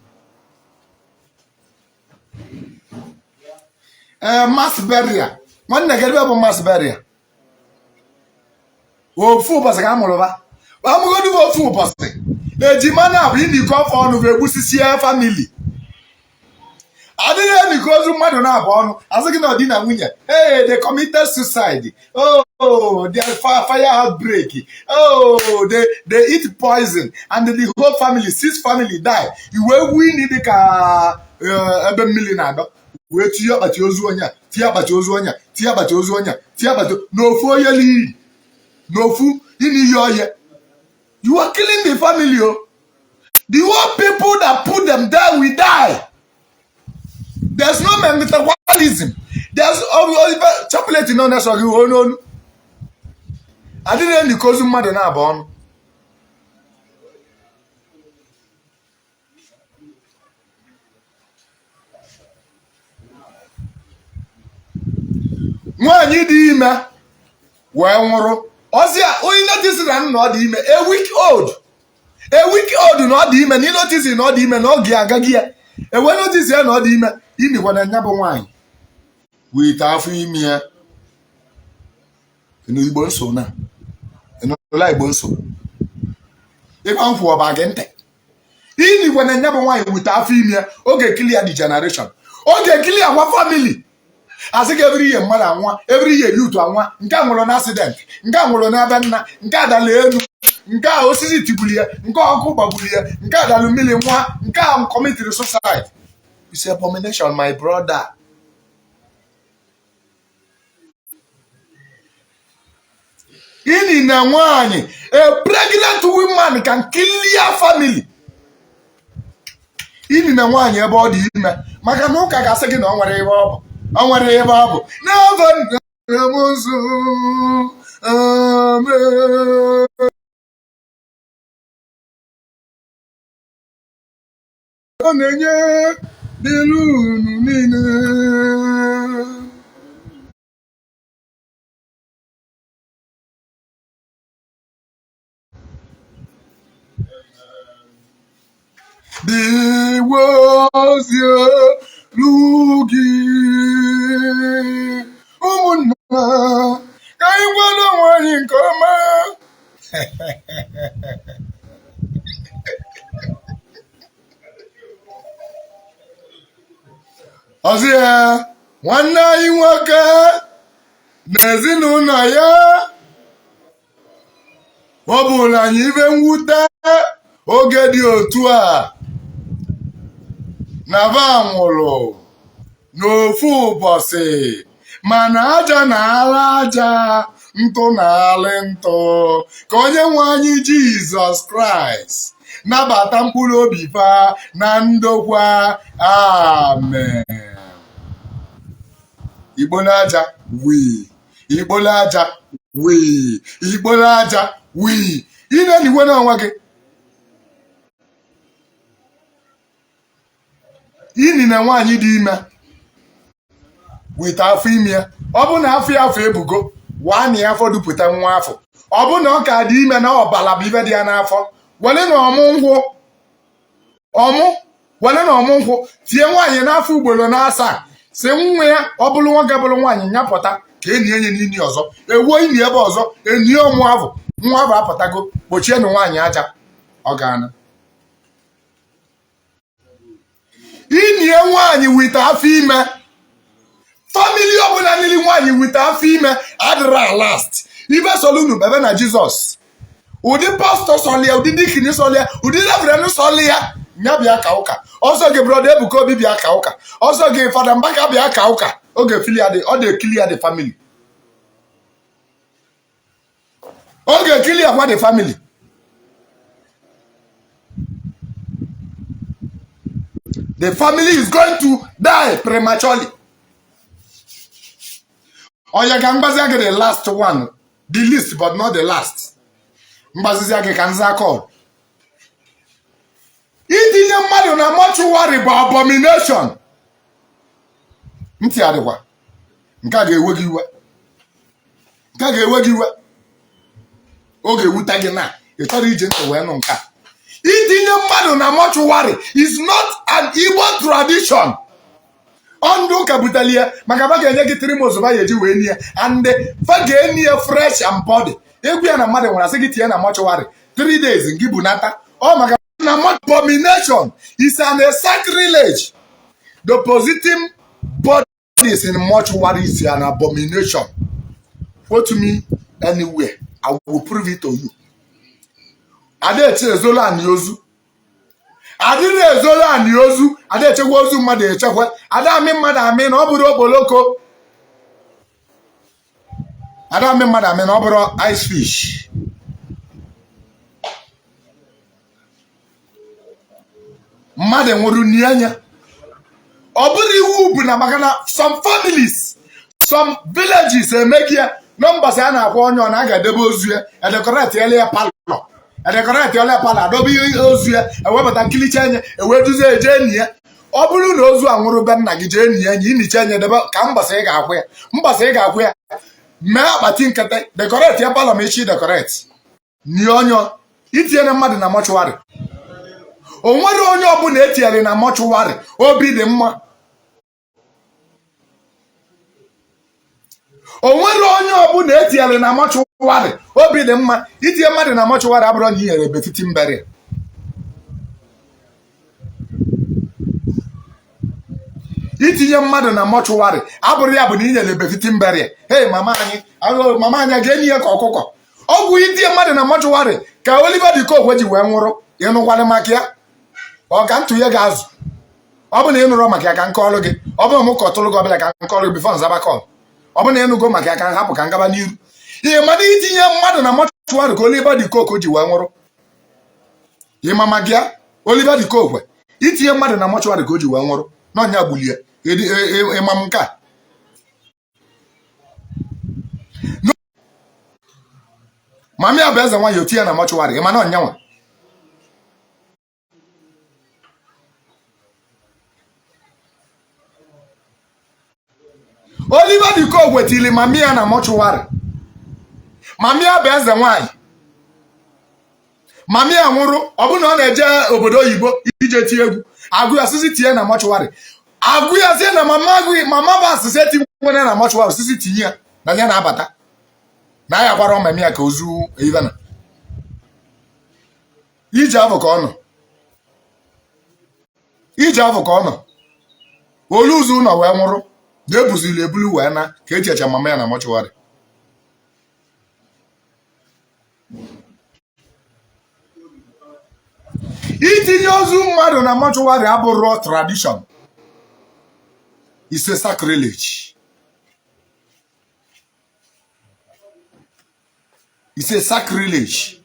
Mass burial. Nwanne gị bụ mass burial. Ofu ụbọchị ka amụrụ ba. Amụgodu bụ ofu ụbọchị. Ejima na-abụ ịnịkọ ọfọ ọnụ bụ egbusisi family. Adịghị because mmadụ na-abụ ọnụ asị gị na ọ dị na nwunye hey they committed suicide oh they fire outbreak oh they eat poison and the whole family 6 family die iwe win dị ka ebe mmiri na-adọ wee tinye akpati ozu onye tinye akpati ozu onye tinye akpati ozu onye tinye akpati n'ofu onye n'iyi n'ofu ihe ọhịa you are killing the family the whole people that put them there will die. There's no metabolism. There's chocolate no necessarily no. I didn't know because mmadụ na-abụ ọnụ. Nwaanyị dị ime wee nwụrụ. Ọzịa onye notice na ọ dị ime a week old na ọ dị ime na notice na ọ dị ime na oge agaghị ya. Enwe notice ya na ọ dị ime ịnịkwa na nya bụ nwaanyị wete afọ ime ya Igbo nso na ịnụla Igbo nso ịkwa mfụ ọba gị ntị ịnịkwa na nya bụ nwaanyị wete afọ ime ya oge clear the generation oge clear akwa family asị gị every year mmadụ anwa every year youth anwa nke a nwụrụ na accident nke a nwụrụ n'ebe nna nke a dala elu nke a osisi tigburu ya nke ọkụ gbagburu ya nke a dala mmiri nwa nke a committed suicide. It's an abomination, my brother. In a one, a pregnant woman can kill your family. In a one, your body, Makamuka got second on whatever. On whatever. Never. There was your looking. Oh, no. I want to come. Ọsị ya nwanne anyị nwoke n'ezinụlọ ya ọ bụrụ anyị ibe mwute oge dị otu a na ba nwụrụ n'ofu ụbọchị mana aja na-ala aja ntụ na-alị ntụ ka onye nwe anyị Jizọs Kraịst nabata mkpụrụ obi fa na ndokwa amen. Igbo n'aja wii Igbo n'aja wii Igbo n'aja wii ị na-eniwe n'onwe gị ini na nwaanyị dị ime weta afọ ime ya ọ bụ na afọ ebugo nwaanyị ya afọ dupụta nwa afọ ọ bụ na ọ ka dị ime na ọbala bụ ibe dị ya n'afọ wele na ọmụ nkwụ tie nwaanyị n'afọ ugboro na-asa si nwa ya ọ bụrụ nwoke bụrụ nwaanyị nyapụta ka enyi enye n'ini ọzọ ewuo ini ebe ọzọ enyi ọmụ afọ nwa afọ apụtago kpochie na nwaanyị aja ọ ga-ana Inye nwaanyị with afọ ime. Family ọbụla nili nwaanyị with afọ ime adịra last. Ibe solunu bebe na Jesus. Ụdị pastor solia, ụdị dikini solia, ụdị reverend solia. Nya bịa ka ụka. Ọsọ gị brother Ebuka Obi bịa ka ụka. Ọsọ gị Fada Mbaka bịa ka ụka. Oge filia dị, ọ dị clear the family. Oge clear kwa the family. The family is going to die prematurely. Oya Mbaziage the last one. The least but not the last. Mbaziage kanza call. Itinye mmadụ na mortuary bụ abomination. Ntị adịkwa. Nke a ga-ewe gị iwe. Nke a ga-ewe gị iwe. Oge ewuta gị na ị chọrọ ije ntị wee nụ nke a. Itinye mmadụ na mortuary is not an Igbo tradition. Ọndụ ka butalie maka ba ga-enye gị 3 months ba yeji wee nie and fa ga-enye fresh and body. Egwu ya na mmadụ nwere asị gị tie na mortuary 3 days ngị bunata. Ọ maka na abomination is an sacrilege. Depositing bodies in mortuary is an abomination. Go to me anywhere. I will prove it to you. Adeche ezola ani ozu. Adire ezola ani ozu. Adeche ozu mmadụ echekwe. Ada ami mmadụ ami na ọ bụrụ okpoloko. Ada ami mmadụ ami na ọ bụrụ ice fish. Mmadụ nwụrụ n'anya. Ọ bụrụ iwu bụ na maka na some families, some villages emegie numbers a na-akwa onye ọ na-agadebe ozu ya edekoreti ele ya palọ. Edekoreti ele palọ adobe ozu ya ewebata nkilicha anya eweduze eje enyi ya. Ọ bụrụ na ozu anwụrụ be nna gị jee enyi ya iniche anya debe ka mbasa ị ga-akwụ ya. Mbasa ị ga-akwụ ya. Mee akpati nkata dekoreti ya palọ ma echi dekoreti. Ni onye itinye mmadụ na mortuary. O nwere onye ọbụla etinyere na mortuary obi dị mma. O nwere onye ọbụla etinyere na mortuary obi dị mma. Itinye mmadụ na mortuary abụrụ na inyere betiti mbere. Itinye mmadụ na mortuary abụrụ ya bụ na inyere betiti mbere. Hey mama anyị ga-enye ya ka ọkụkọ. Ọgwụ itinye mmadụ na mortuary ka Oliver Diko Okwe ji wee nwụrụ. Ịnụkwala maka ya. Ọ ka ntụ ya ga-azụ. Ọ bụ na ịnụrụ maka ya ka nke ọlụ gị. Ọ bụ m kọtụrụ gị ọbụla ka nke ọlụ gị bifo nzaba kọl. Ọ bụ na ịnụgo maka ya ka hapụ ka ngaba n'iru. Ihe mmadụ itinye mmadụ na mortuary ka Oliver Diko Okwe ji wee nwụrụ. Ịma maka ya Oliver Diko Okwe itinye mmadụ na mortuary ka o ji wee nwụrụ. N'ọnya gbulie. Ịma m nke a. Mami abụ eze nwaanyị otinye na mortuary ịma na ọnya nwa. Oliver Diko Okwe tili mami ya na mortuary. Mami ya bụ eze nwaanyị. Mami ya nwụrụ ọ bụ na ọ na-eje obodo oyibo ije tie egwu. Agụ ya sisi tie na mortuary. Agụ ya sie na mama ba asịsị eti nwere na mortuary sisi tinye ya na ya na-abata. Na ya gwara ọmami ya ka ozu Ivana. Ije afọ ka ọ nọ. Ije afọ ka ọ nọ. Oluzu ụlọ wee nwụrụ. Debuzili ebulu wee na ka echecha mama ya na mortuary. Itinye ozu mmadụ na mortuary abụrụ tradition. It's a sacrilege. It's a sacrilege.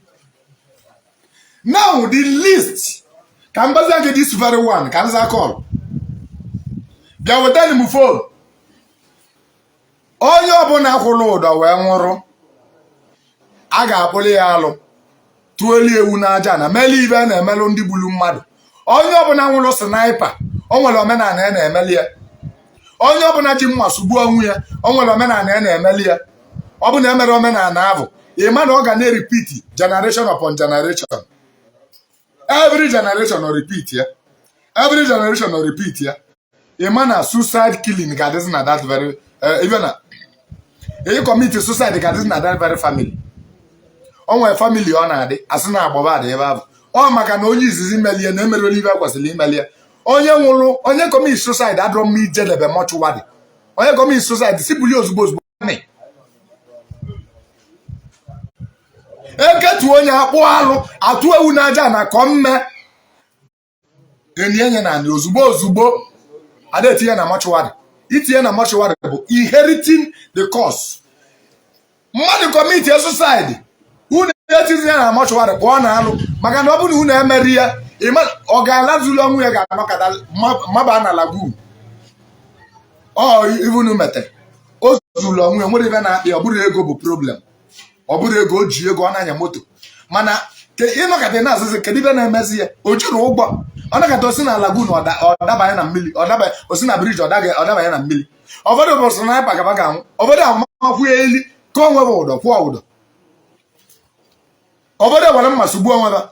Now the list. Can I get this very one? Can I call? Bịa wetani m phone. Onye ọbụla kwụrụ ụdọ wee nwụrụ. A ga-akpụli ya alụ. Tuoli ewu n'aja na meli ibe na-emelụ ndị gburu mmadụ. Onye ọbụla nwụrụ sniper, o nwere omenala ya na-emeli ya. Onye ọbụla ji mma sugbuo onwe ya, o nwere omenala ya na-emeli ya. Ọ bụ na emere omenala ahụ, ịma na ọ ga na-repeat generation upon generation. Every generation will repeat ya. Every generation will repeat ya. Ịma na suicide killing ga-adịzi na that very even na you commit suicide ga-adịzi na that very family. O nwere family ọ na-adị asị na agbaba adị ebe ahụ. Ọ maka na onye izizi melie na emerela ibe kwesịrị imelie. onye nwụrụ onye commit suicide adọrọ mma ijedebe mortuary. Onye commit suicide si buli ozugbo eketu onye akpụ alụ atụ ewu n'aja na komme enye na ozugbo ada etinye na mortuary. Itinye na mortuary bụ inheriting the cause. Mmadụ commit suicide unu etinye na mortuary kpọọ na alụ maka na ọ bụ na unu emeri ya ọ ga-ala zuru ọnwụ ya ga-anọkọta maba na lagoon. Ivunu mete o zuru ọnwụ ya nwere ibe na-akpị ọ bụrụ ego bụ problem. Ọ bụrụ ego o ji ego ọ na-anya moto mana ịnọkọta na azụzụ kedu ibe na-emezi ya o jiri ụgbọ ọ nakọta osi na lagoon ọ dabanye na mmiri osi na briji ọ dabanye na mmiri. Ụfọdụ bụ sniper gaba ga-anwụ. Ụfọdụ amakwụ eli ka o nwebe ụdọ kwụọ ụdọ. Ụfọdụ ewere mmasị gbuo onweba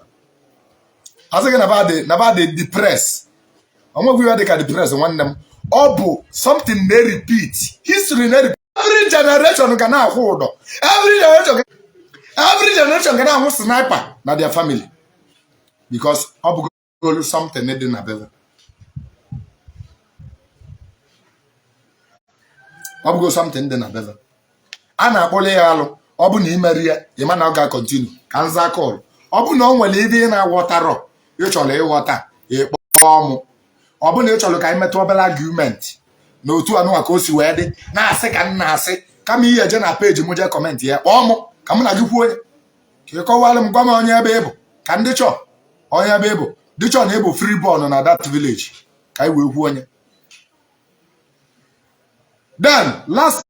asịghị na ba dị depress. Onwegwu ihe dị ka depress nwanne m. Ọ bụ something na-repeat. History na-repeat. Every generation ga na-akwụ ụdọ. Every generation ga na-anwụ sniper na their family because ọ bụ something dị na bebe. Ọ bụ something dị na bebe. A na-akpọle ya alụ. Ọ bụ na imeri ya ịma na ọ ga-continue ka nza kọl. Ọ bụ na o nwere ibe ị na-aghọtarọ ịchọrọ ịghọta ịkpọọ mụ. Ọ bụ na ịchọrọ ka anyị metụ obere argument na otu anụwa ka o si wee dị na-asị ka m na-asị kama ihe eje na peji m jee kọmentị ya kpọọ mụ ka mụ na gị kwuo onye ka ịkọwalụ m gwa m onye ebe ịbụ ka ndị chọọ onye ebe ịbụ dị chọọ na ịbụ free born na that village ka anyị wee kwuo onye. Then last